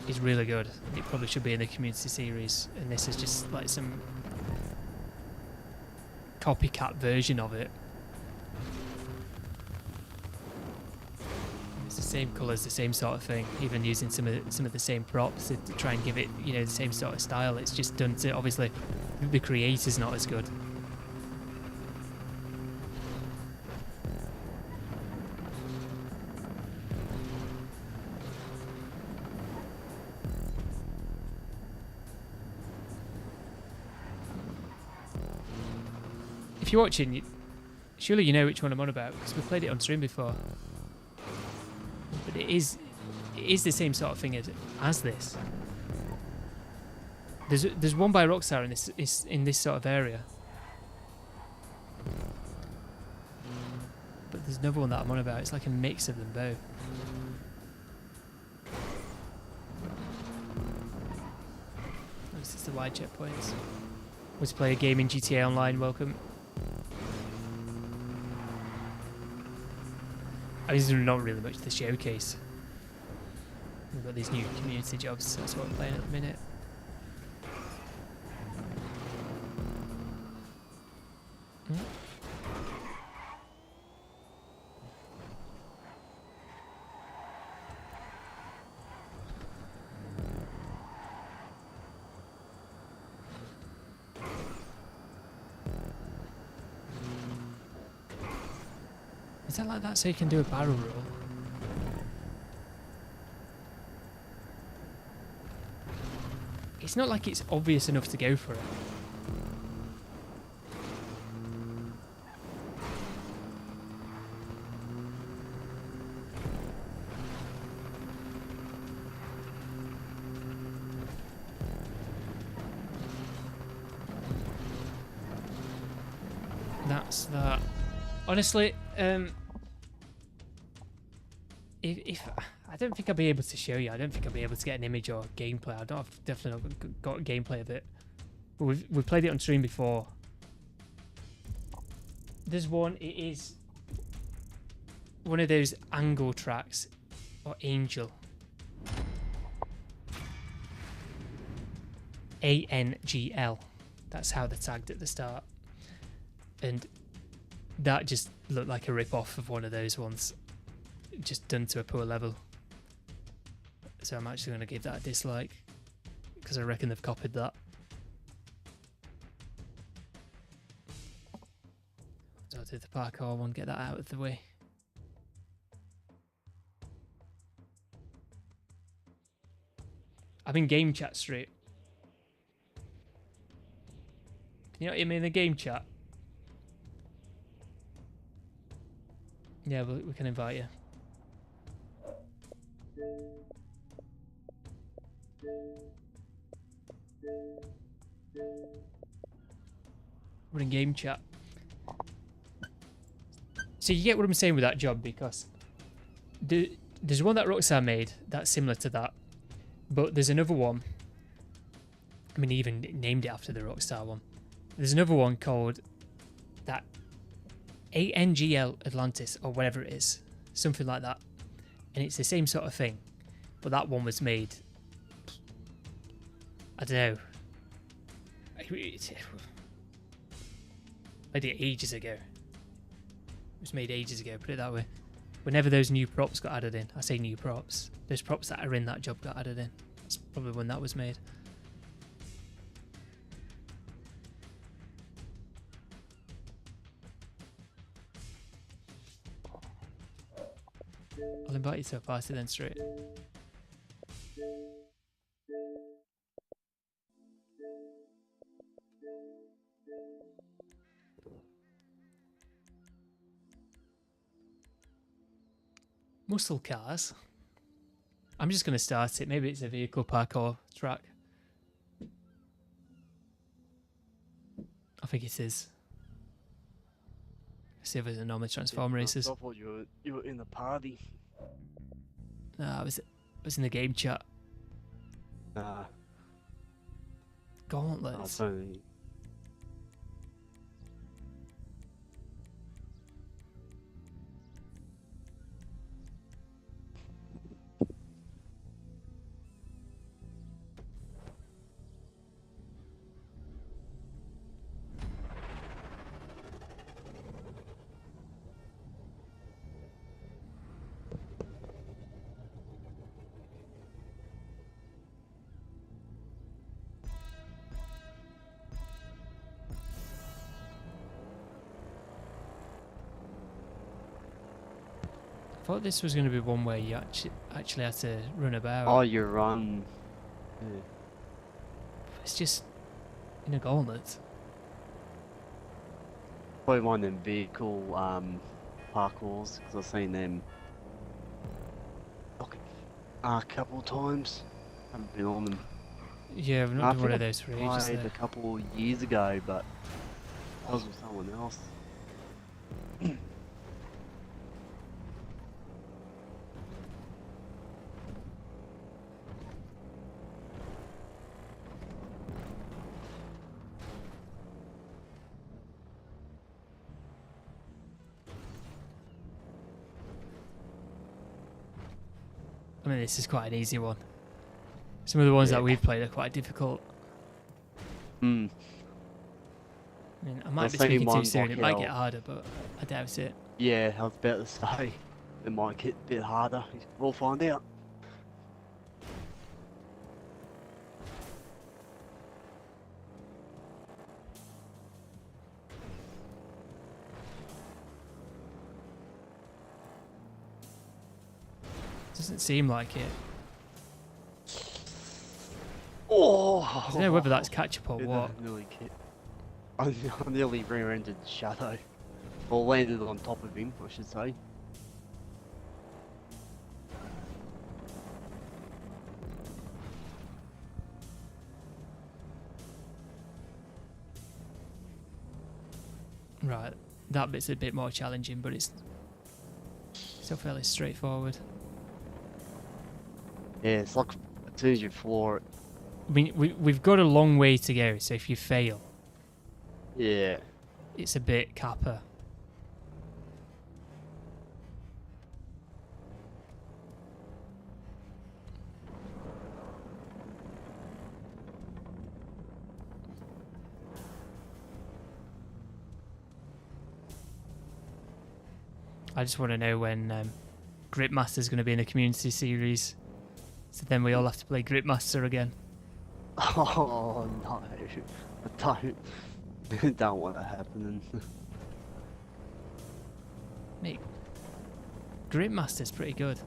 is really good. It probably should be in the community series, and this is just like some copycat version of it. It's the same colours, the same sort of thing, even using some of the same props to try and give it, you know, the same sort of style. It's just done to, obviously, the creator's not as good. If you're watching, surely you know which one I'm on about, because we played it on stream before. But it is the same sort of thing as this. There's one by Rockstar in this sort of area. But there's another one that I'm on about. It's like a mix of them both. Oh, this is the wide checkpoints. Multiplayer gaming GTA Online, welcome. There's not really much to the showcase. We've got these new community jobs, so that's what I'm playing at the minute. Is that like that so you can do a barrel roll? It's not like it's obvious enough to go for it. That's that. Honestly, if I don't think I'll be able to show you. I don't think I'll be able to get an image or gameplay. I've definitely not got gameplay of it. But we've played it on stream before. There's one. It is one of those angle tracks or angel. ANGL. That's how they're tagged at the start. And that just looked like a rip-off of one of those ones. Just done to a poor level. So I'm actually going to give that a dislike. Because I reckon they've copied that. So I'll do the parkour one, get that out of the way. I'm in game chat straight. Can you not hear me in the game chat? Yeah, we can invite you. We're in game chat. So you get what I'm saying with that job, because there's one that Rockstar made that's similar to that, but there's another one. I mean, he even named it after the Rockstar one. There's another one called that ANGL Atlantis or whatever it is, something like that, and it's the same sort of thing, but that one was made, I don't know, I did it ages ago. It was made ages ago, put it that way. Whenever those new props got added in, I say new props, those props that are in that job got added in. That's probably when that was made. I'll invite you to a party then straight. Muscle cars. I'm just going to start it. Maybe it's a vehicle parkour track. I think it is. See if it's a normal transform races. I thought you were in the party. No, I was in the game chat. Nah. Gauntlets. Only... I thought this was going to be one where you actually had to run about. Oh, you run. Yeah. It's just in a gauntlet. Probably one of them vehicle parkours, because I've seen them a couple times. Haven't been on them. Yeah, I've not done one of those for ages. Played a couple years ago, but that was with someone else. I mean, this is quite an easy one. Some of the ones that we've played are quite difficult. Hmm. I mean, I might be speaking too soon. It might get harder, but I doubt it. Yeah, I was about to say it might get a bit harder. We'll find out. Doesn't seem like it. Oh! I don't know whether that's catch-up or what. I nearly rear-ended Shadow. Or landed on top of him, I should say. Right, that bit's a bit more challenging, but it's still fairly straightforward. Yeah, it's like as soon as you floor it. I mean, we've got a long way to go, so if you fail, Yeah. it's a bit kappa. I just want to know when GhillieMaster's going to be in a community series, so then we all have to play GhillieMaster again. Oh no, I don't want that happening. Mate, GhillieMaster's pretty good.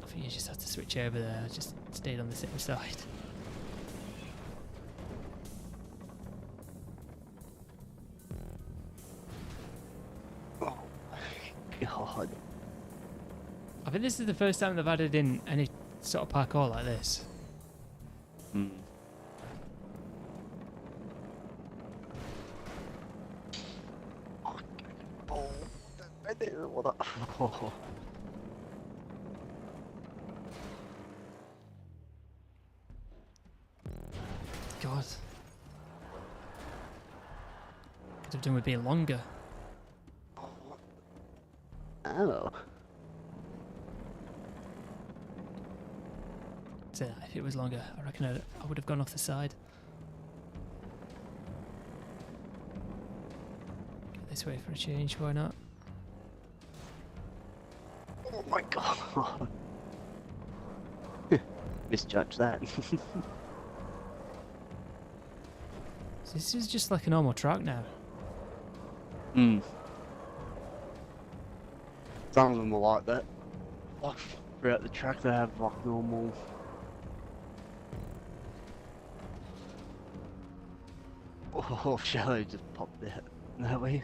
I think you just have to switch over there. I just stayed on the same side. Oh my god. I think this is the first time they've added in any sort of parkour like this. Hmm. Oh, what a... Oh. God. Could have done with being longer. Oh. So if it was longer, I reckon I would have gone off the side. Get this way for a change, why not? Oh my god. Misjudged that. So this is just like a normal track now. Hmm. Some of them are like that. Like throughout the track they have like normal. Oh, Shadow just popped out. No way.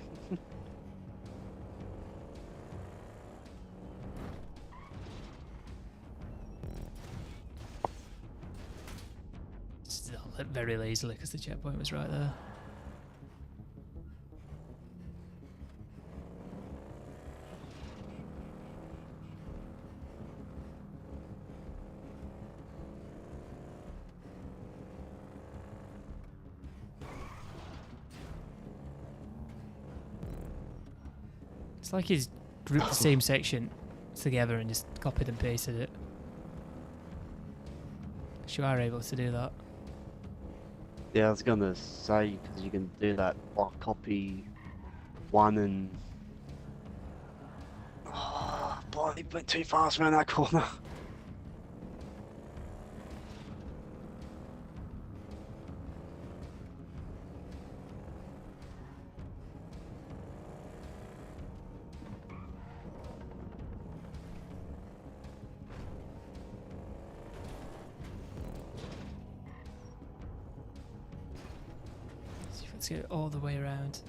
Still very lazily because the checkpoint was right there. It's like he's grouped the same section together and just copied and pasted it. 'Cause you are able to do that. Yeah, I was gonna say because you can do that like copy one and. Oh, bloody went too fast around that corner. So let's go all the way around.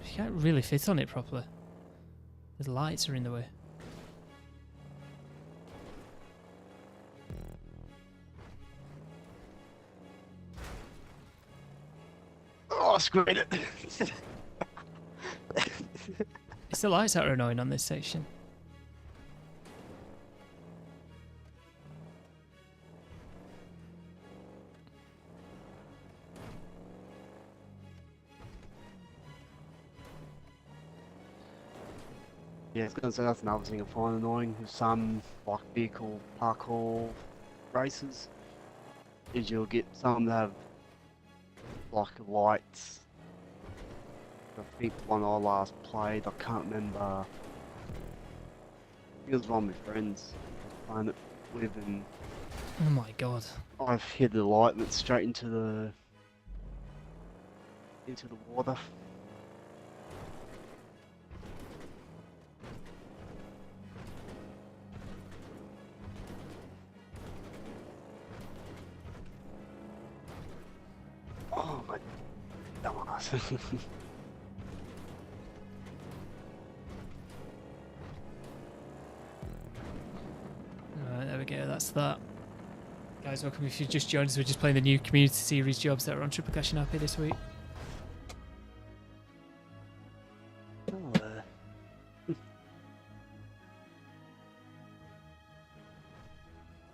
You can't really fit on it properly. The lights are in the way. Oh, I screwed it. It's the lights that are annoying on this section. Yeah, I was gonna say that's another thing I find annoying with some like vehicle parkour races. Is you'll get some that have like lights. I think one I last played, I can't remember. It was one with friends playing it with, and Oh my god. I've hit the light and it's straight into the water. Oh my dumbass. Alright, there we go, that's that. Guys, welcome if you just joined us. We're just playing the new community series jobs that are on Triple Cash and RP this week. Oh,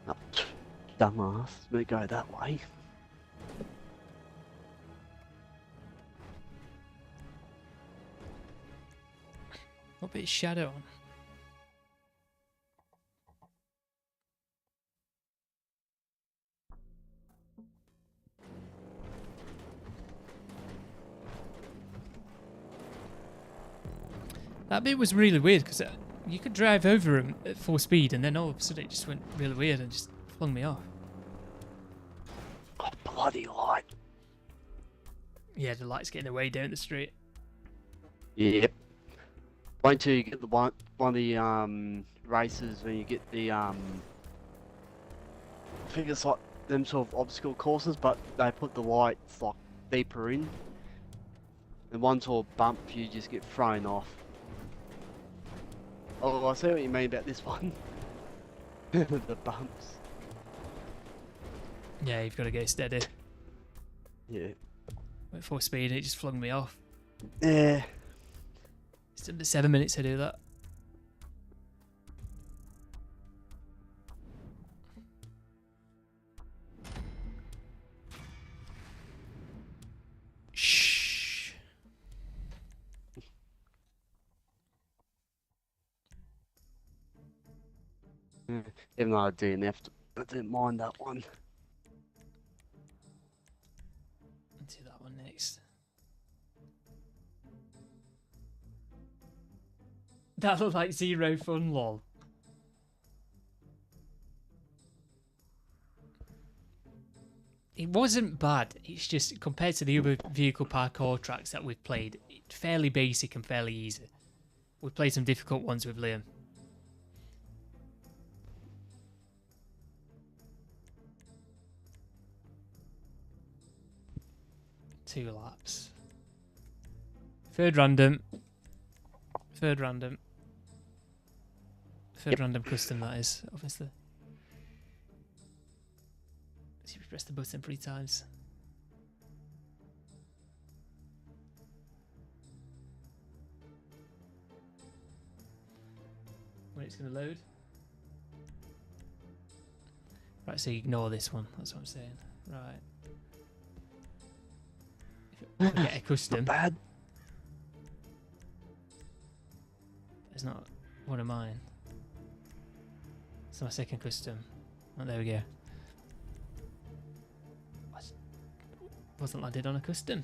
oh, dumbass. We go that way. What bit is Shadow on? That bit was really weird because you could drive over him at full speed and then all of a sudden it just went really weird and just flung me off. Oh, bloody light. Yeah, the light's getting away down the street. Yep. Wait till you get the one of the races when you get the I think it's like them sort of obstacle courses, but they put the lights like deeper in. And one sort of bump you just get thrown off. Oh, I see what you mean about this one. The bumps. Yeah, you've got to get steady. Yeah. At full speed, it just flung me off. Yeah. It's under 7 minutes to do that. Shh. Even though I DNF'd, I didn't mind that one. Let's do that one next. That looked like zero fun, lol. It wasn't bad. It's just compared to the other vehicle parkour tracks that we've played, it's fairly basic and fairly easy. We've played some difficult ones with Liam. Two laps. Third random. Third random. Third random custom, that is, obviously. See if we press the button 3 times. When it's going to load. Right, so ignore this one, that's what I'm saying. Right. If I get a custom. Not bad. It's not one of mine. It's my second custom. Oh, there we go. Wasn't landed on a custom.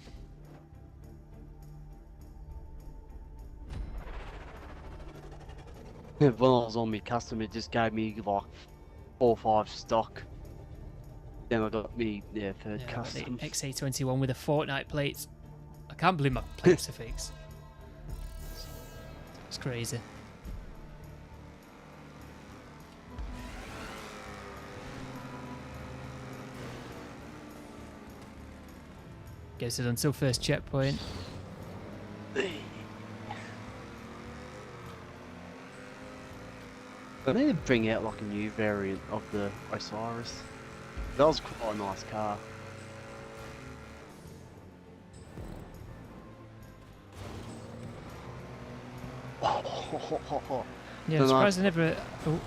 When I was on my custom, it just gave me like 4 or 5 stock. Then I got me third Yeah, custom. the XA21 with a Fortnite plate. I can't believe my plates are fixed. It's crazy. Gets it until first checkpoint. They need to bring out like a new variant of the Osiris. That was quite a nice car. Yeah, I'm surprised I never. Oh,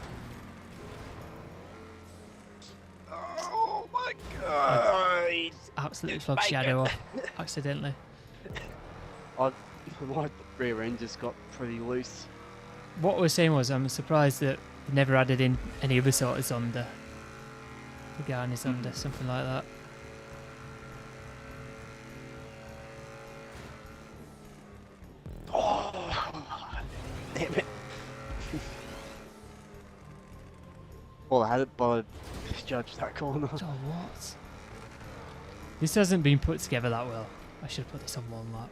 Oh my god! absolutely flogged Shadow off accidentally. My rear end just got pretty loose. What I was saying was, I'm surprised that they never added in any other sort of Zonda. The Garni Zonda, something like that. Oh, damn it. Well, I had it, but I judged that corner. Oh, what? This hasn't been put together that well. I should have put this on one lap.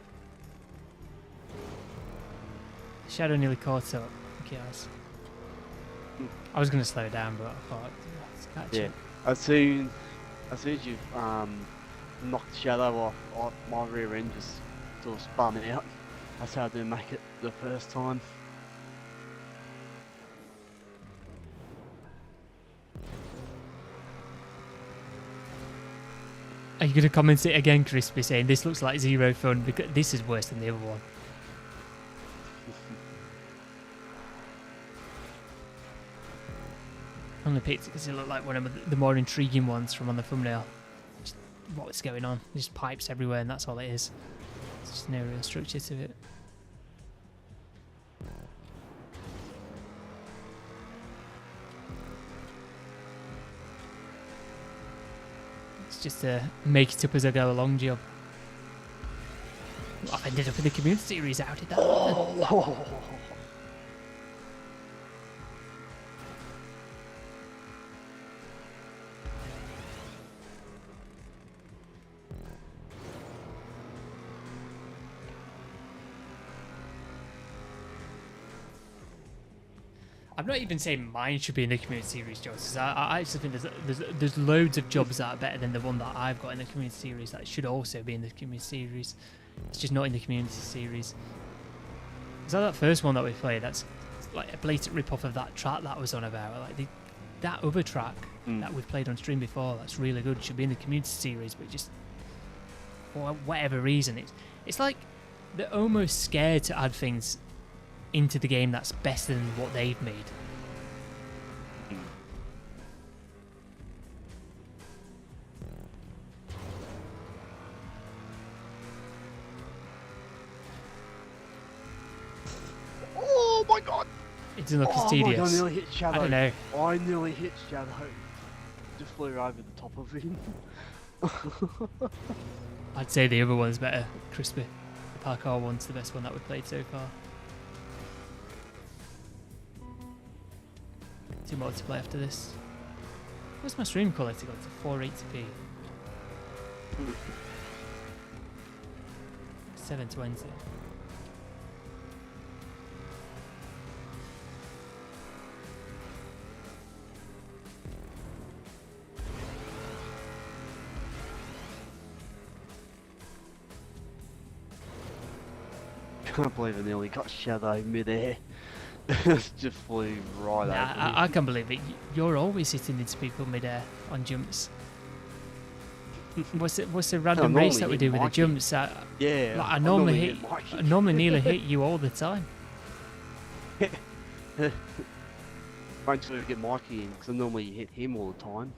Shadow nearly caught up. Okay, I was going to slow down, but I thought, let's catch Yeah. it. As soon as you knocked Shadow off, my rear end just sort of spun out. That's how I didn't make it the first time. Are you going to comment it again, Crispy, saying this looks like zero fun? Because this is worse than the other one. I only picked it because it looked like one of the more intriguing ones from on the thumbnail. Just what's going on? There's pipes everywhere and that's all it is. There's just no real structure to it. It's just a make it up as I go along job. I've ended up in the community series. How did that happen? I'm not even saying mine should be in the community series jobs, because I actually think there's loads of jobs that are better than the one that I've got in the community series that should also be in the community series. It's just not in the community series. So that first one that we played, that's like a blatant rip-off of that track that was on about. Like that other track that we've played on stream before, that's really good, should be in the community series, but just for whatever reason, it's like they're almost scared to add things into the game that's better than what they've made. Oh my god! It doesn't look as Oh my tedious. god, I nearly hit Shadow. I don't know. I nearly hit Shadow. Just flew over the top of him. I'd say the other one's better, Crispy. The parkour one's the best one that we've played so far. 2 more to play after this. What's my stream quality got to 480p? 720. Can't believe I nearly got Shadow mid-air. Just flew right over me. I can't believe it. You're always hitting into people mid-air on jumps. What's the random race that we do with the jumps? Yeah, Like, I normally nearly hit you all the time. Wait until we get Mikey in, because I normally hit him all the time.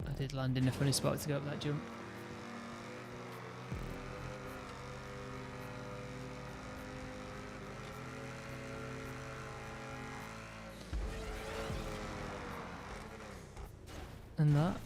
I did land in a funny spot to go up that jump. And that.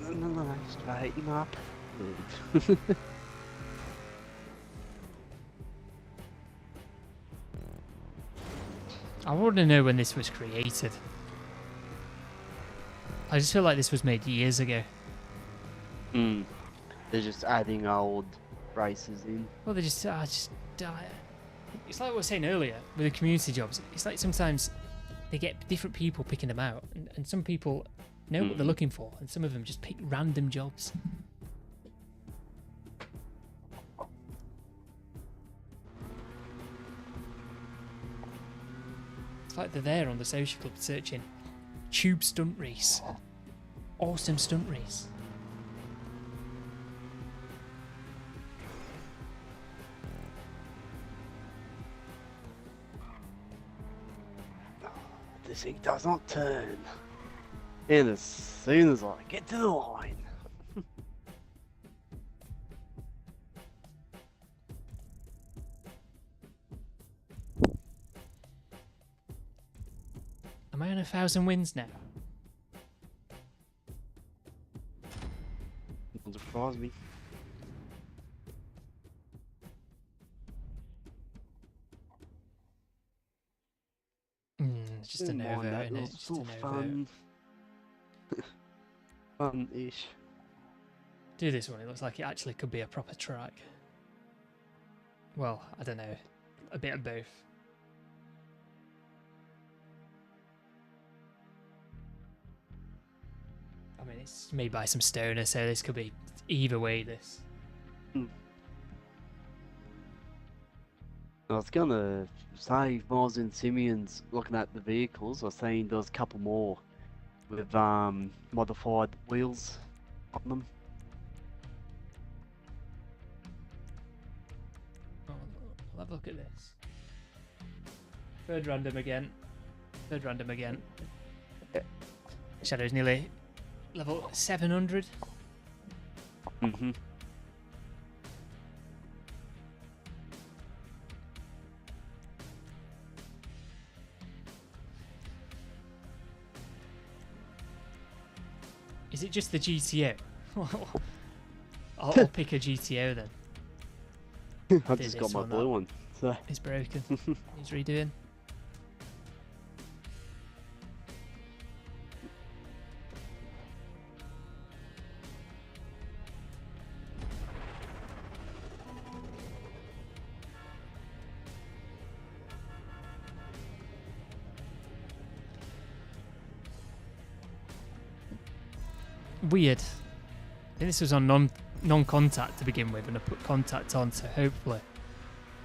No, straighten up. I want to know when this was created. I just feel like this was made years ago. They're just adding old races in. Well, they just, it's like what I was saying earlier with the community jobs. It's like sometimes they get different people picking them out, and some people know what they're looking for, and some of them just pick random jobs. It's like they're there on the social club searching tube stunt race. Awesome stunt race. This thing does not turn. And as soon as I get to the line. Am I on 1,000 wins now? Doesn't surprise me. It's just a Didn't no mind vote, that, isn't it it? was Just a still no vote. fun. Fun-ish. Do this one, it looks like it actually could be a proper track. Well, I don't know. A bit of both. I mean, it's made by some stoner, so this could be either way, this. I was gonna say, if I was in Simeon's looking at the vehicles, I was saying there's a couple more with modified wheels on them. I'll have a look at this. Third random again. Third random again. Shadow's nearly level 700. Mm-hmm. Is it just the GTO? I'll pick a GTO then. I've Did just this got my one blue up. one. So. It's broken. He's redoing. Weird. I think this was on non-contact to begin with, and I put contact on, so hopefully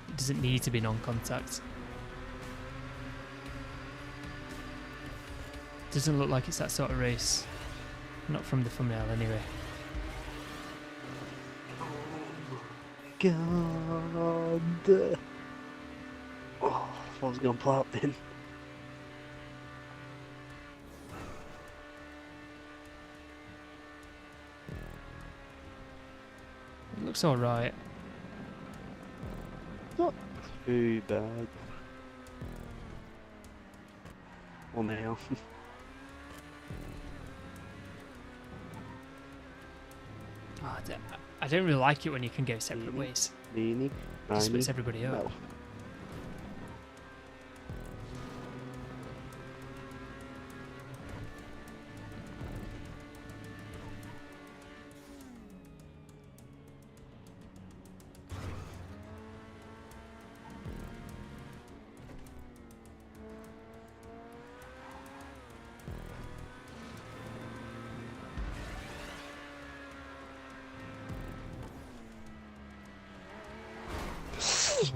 it doesn't need to be non-contact. Doesn't look like it's that sort of race. Not from the thumbnail anyway. God. Oh, I was gonna play up then. It looks alright. Not too bad. Well, now. Oh, I don't really like it when you can go separate Mhm. ways. Meanie, It just splits miny, everybody up. no.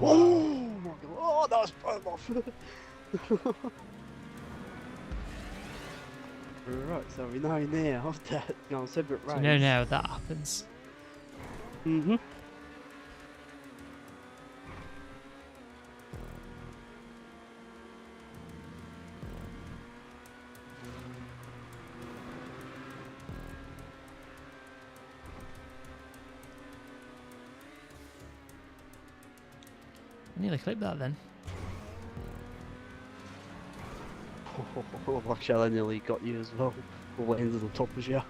Oh my god! Oh, that was fun off. Right, so we know now that on separate So race. you know now that happens. Mm-hmm. I nearly clipped that then. Oh, like Shella nearly got you as well. Or landed on top of you.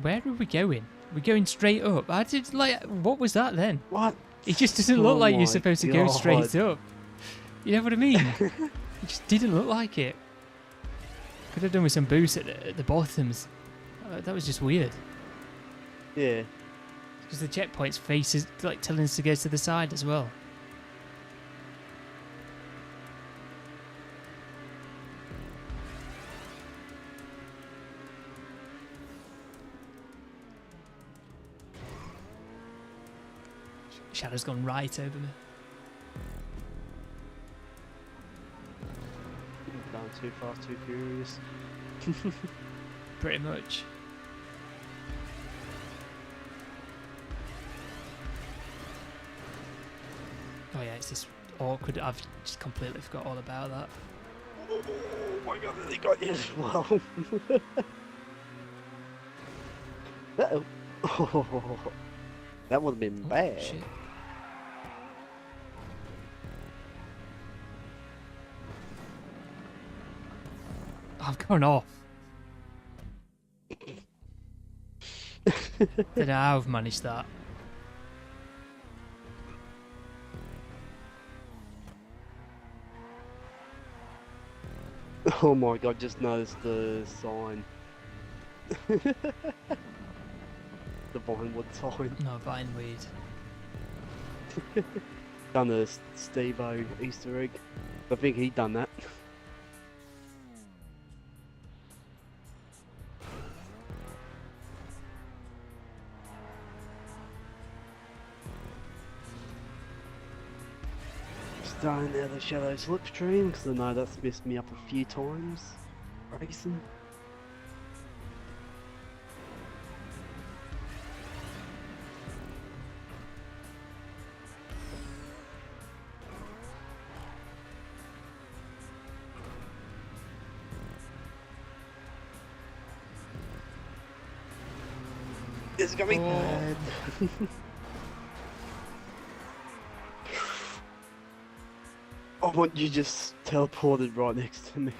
Where are we going? We're going straight up. I did like. What was that then? What? It just doesn't look Oh like you're my supposed to go straight God. up. You know what I mean? It just didn't look like it. Could have done with some boost at the bottoms. That was just weird. Yeah. Because the checkpoint's face is like telling us to go to the side as well. Shadow's gone right over me. Going too fast, too furious. Pretty much. Oh yeah, it's this awkward. I've just completely forgot all about that. Oh my god, they got you as well. Uh-oh. That would have been Oh, bad. shit. I've gone off. Don't know how I've managed that. Oh my god, just noticed the sign. The Vinewood sign. No, Vineweed. Done a Steve-O Easter egg. I think he done that. Starting out the Shadow Slipstream because I know that's messed me up a few times. Racing. It's gonna be bad. I want you just teleported right next to me.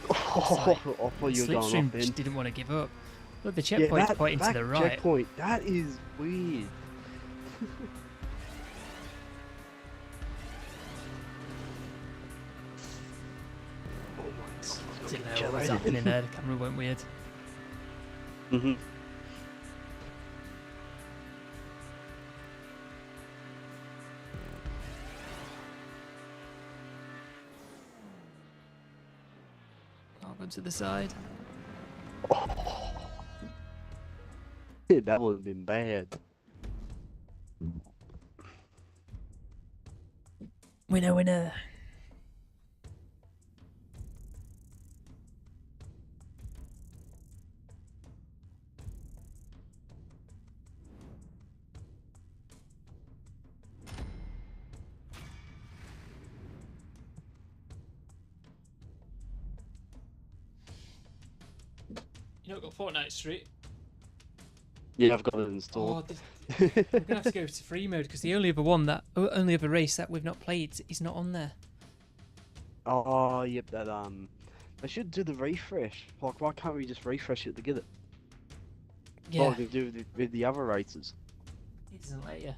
Oh, I thought you were going Slipstream off then. just didn't want to give up. Look, the Yeah, checkpoint's that pointing to the right. checkpoint, that is weird. Oh my god. Didn't know what was happening there. The camera went weird. Mm-hmm. I'll go to the side. Yeah, that would have been bad. Winner, winner. You not got Fortnite Street? Yeah, I've got it Oh, installed. we're gonna have to go to free mode because the only other race that we've not played is not on there. Oh, yep, that they should do the refresh. Like, why can't we just refresh it to get it? Yeah, Like we do with the other races. it doesn't let you.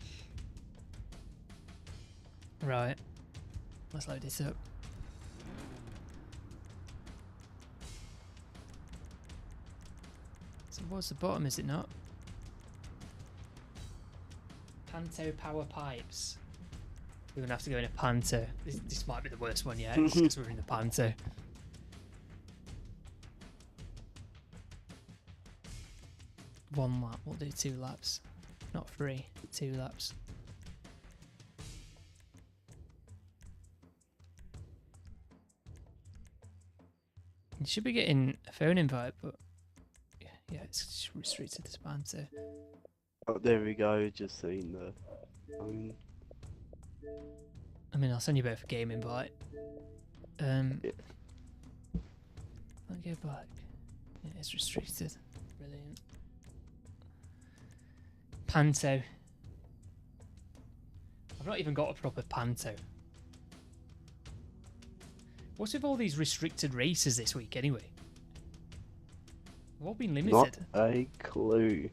Right, let's load this up. So what's the bottom? Is it not? Panto power pipes. We're gonna have to go in a Panto. This might be the worst one yet because we're in the Panto. One lap. We'll do 2 laps. Not 3. 2 laps. You should be getting a phone invite, but yeah, it's just restricted to Panto. Oh, there we go. Just seen the. I mean, I'll send you both a game invite. Yeah. Let me go back. Yeah, it's restricted. Brilliant. Panto. I've not even got a proper Panto. What's with all these restricted races this week, anyway? They've all been limited. Not a clue.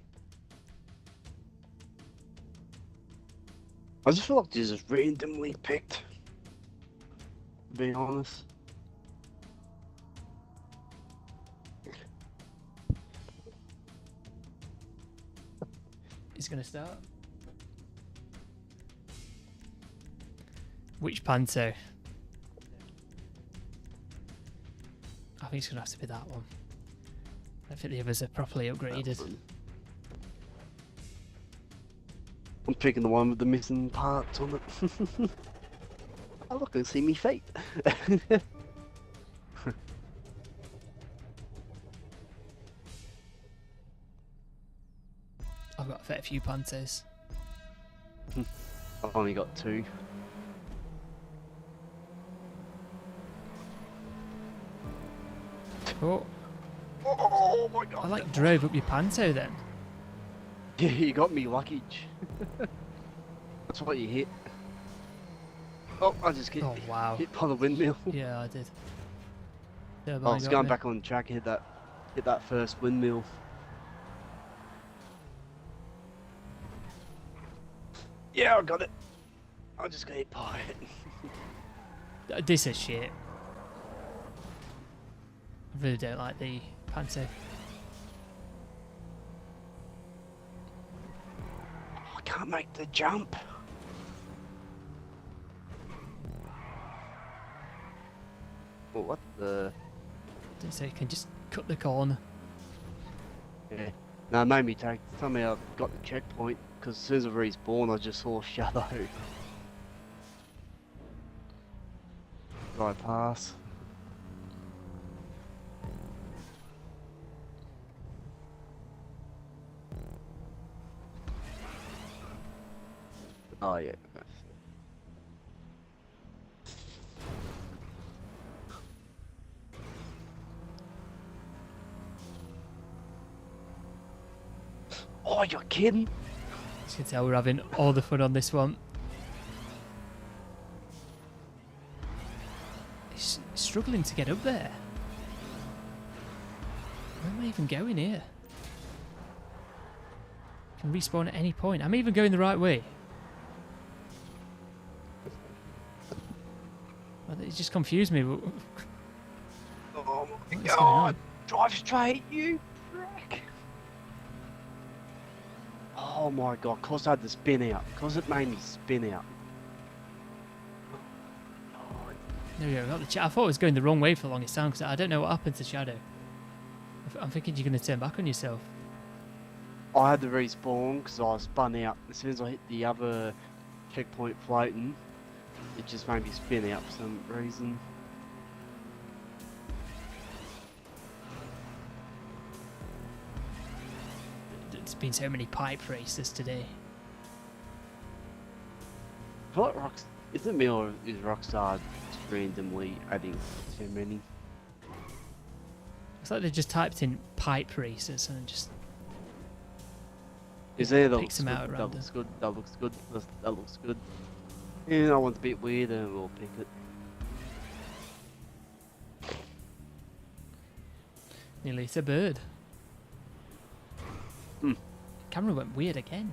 I just feel like this is randomly picked. To be honest. It's gonna start. Which Panto? I think it's gonna have to be that one. I don't think the others are properly upgraded. I'm picking the one with the missing parts on it. Oh look, I see me feet. I've I've got a fair few Pantos. I've only got 2. Oh, Oh my god. I like drove up your Panto then. Yeah, you got me luggage. That's what you hit. Oh, I just get Oh wow. hit by the windmill. Yeah, I did. I Turbine was got going me. back on track, hit that first windmill. Yeah, I got it. I just got hit by it. This is shit. I really don't like the Panto. I can't make the jump. Oh, what the? Didn't say you can just cut the corner. Yeah. No, it made me take. Somehow I got the checkpoint because as soon as I respawned, I just saw Shadow. Right pass. Oh yeah. Oh, you're kidding? As you can tell, we're having all the fun on this one. He's struggling to get up there. Where am I even going here? Can respawn at any point. I'm even going the right way. Well, it just confused me. Oh my What is going god! on? Drive straight, you prick! Oh my god, cause I had to spin out. Cause it made me spin out. There we go. We got the I thought I was going the wrong way for the longest time because I don't know what happened to Shadow. I'm thinking you're going to turn back on yourself. I had to respawn because I spun out. As soon as I hit the other checkpoint floating, it just made me spin out for some reason. There's been so many pipe races today. I feel like isn't me or is Rockstar just randomly adding too many? It's like they just typed in pipe races and just Is there that picks looks them good, out at that random. looks good, that looks good, that looks good. Yeah, that one's a bit weird and we'll pick it. Nearly hit a bird. Hmm. Camera went weird again.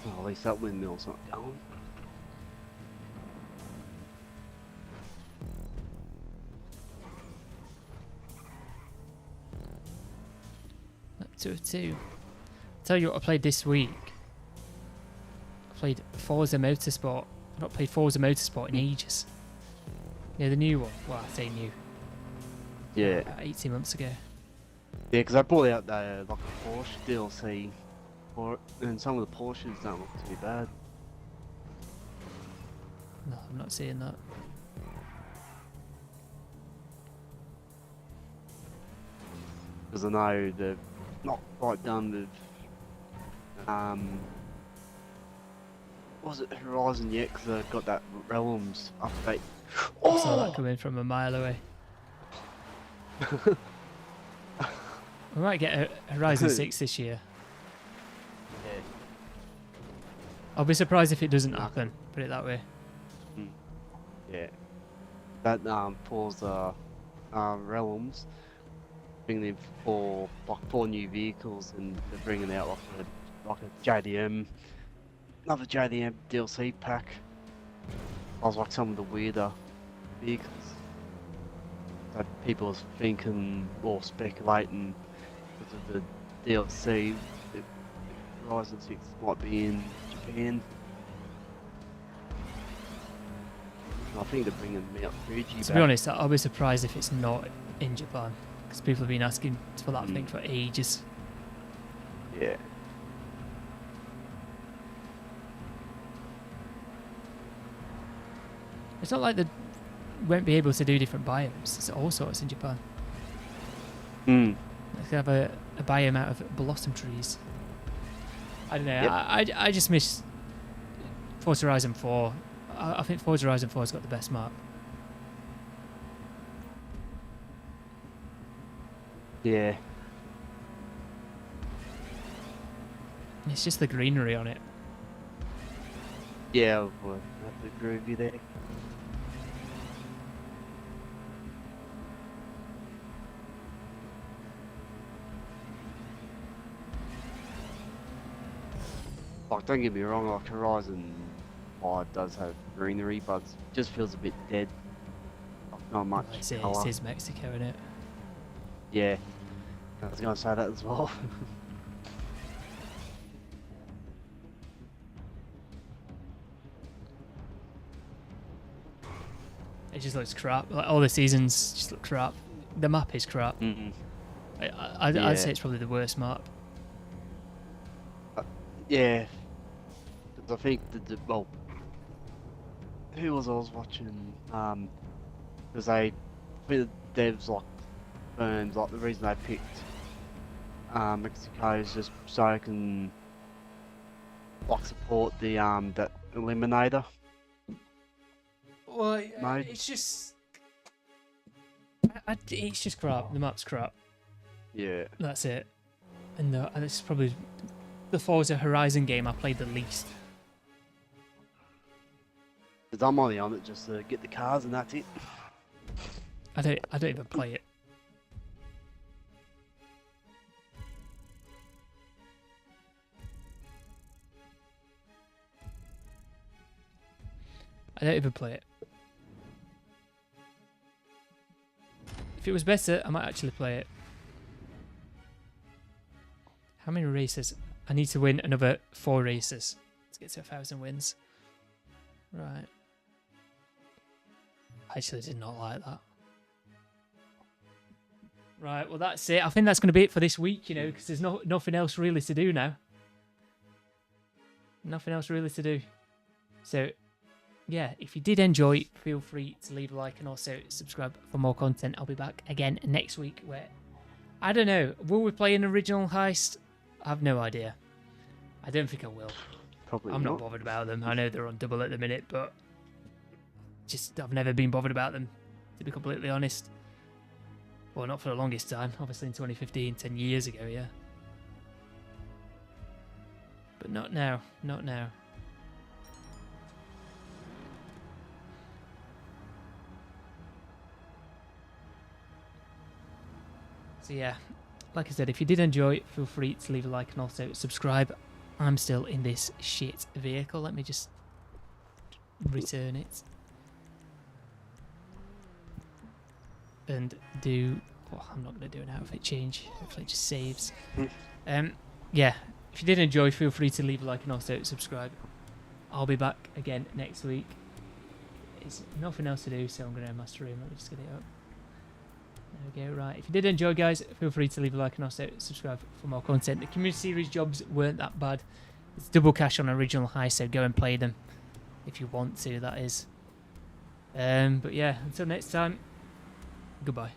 Oh, at least that windmill's not going. Up to a 2. Tell you what I played this week. I played Forza Motorsport. I've not played Forza Motorsport in ages. Yeah, the new one. Well, I say new. Yeah. About 18 months ago. Yeah, because I brought out the like a Porsche DLC for it, and some of the Porsches don't look too bad. No, I'm not seeing that. Because I know they're not quite done with was it Horizon yet? Because they've got that Realms update. I saw that coming from a mile away. We might get a Horizon 6 this year. Yeah. I'll be surprised if it doesn't happen, put it that way. Yeah. That Forza Realms bringing in four new vehicles, and they're bringing out like a JDM, another JDM DLC pack. I was like some of the weirder vehicles that people are thinking or speculating because of the DLC that Horizon 6 might be in Japan. I think they're bringing them out Fuji To be honest, I'll be surprised if it's not in Japan. Because people have been asking for that thing for ages. Yeah. It's not like they won't be able to do different biomes. There's all sorts in Japan. Mm. They could have a biome out of blossom trees. I don't know. Yep. I just miss Forza Horizon 4. I think Forza Horizon 4 has got the best map. Yeah. It's just the greenery on it. Yeah, I would have to agree with you there. Like, don't get me wrong, like Horizon 5 does have greenery, but it just feels a bit dead. Like, not much It colour. is Mexico, isn't it? Yeah, I was gonna say that as well. It just looks crap. Like, all the seasons just look crap. The map is crap. Mm-mm. I'd Yeah. say it's probably the worst map. Yeah, because I think well, who was I was watching? Because the devs like firms like the reason they picked Mexico is just so it can like support the that eliminator. Well, Mode. it's just it's just crap. The map's crap. Yeah. That's it. And this is probably the Forza Horizon game I played the least. Because I'm only on it just to get the cars and that's it. I don't even play it. I don't even play it. If it was better, I might actually play it. How many races? I need to win another 4 races to get to 1,000 wins. Right. I actually did not like that. Right, well that's it. I think that's going to be it for this week, you know, because there's nothing else really to do now. Nothing else really to do. So, yeah, if you did enjoy, feel free to leave a like and also subscribe for more content. I'll be back again next week where, I don't know, will we play an original heist? I have no idea. I don't think I will. Probably I'm not bothered about them. I know they're on double at the minute, but just I've never been bothered about them, to be completely honest. Well, not for the longest time. Obviously in 2015, 10 years ago, yeah. But not now. Not now. So yeah, like I said, if you did enjoy, feel free to leave a like and also subscribe. I'm still in this shit vehicle. Let me just return it. And do... Well, I'm not going to do an outfit change. Hopefully it just saves. Yeah, if you did enjoy, feel free to leave a like and also subscribe. I'll be back again next week. There's nothing else to do, so I'm going to master room. Let me just get it up. There we go, right. If you did enjoy, guys, feel free to leave a like and also subscribe for more content. The community series jobs weren't that bad. It's double cash on original high, so go and play them if you want to, that is. But yeah, until next time, goodbye.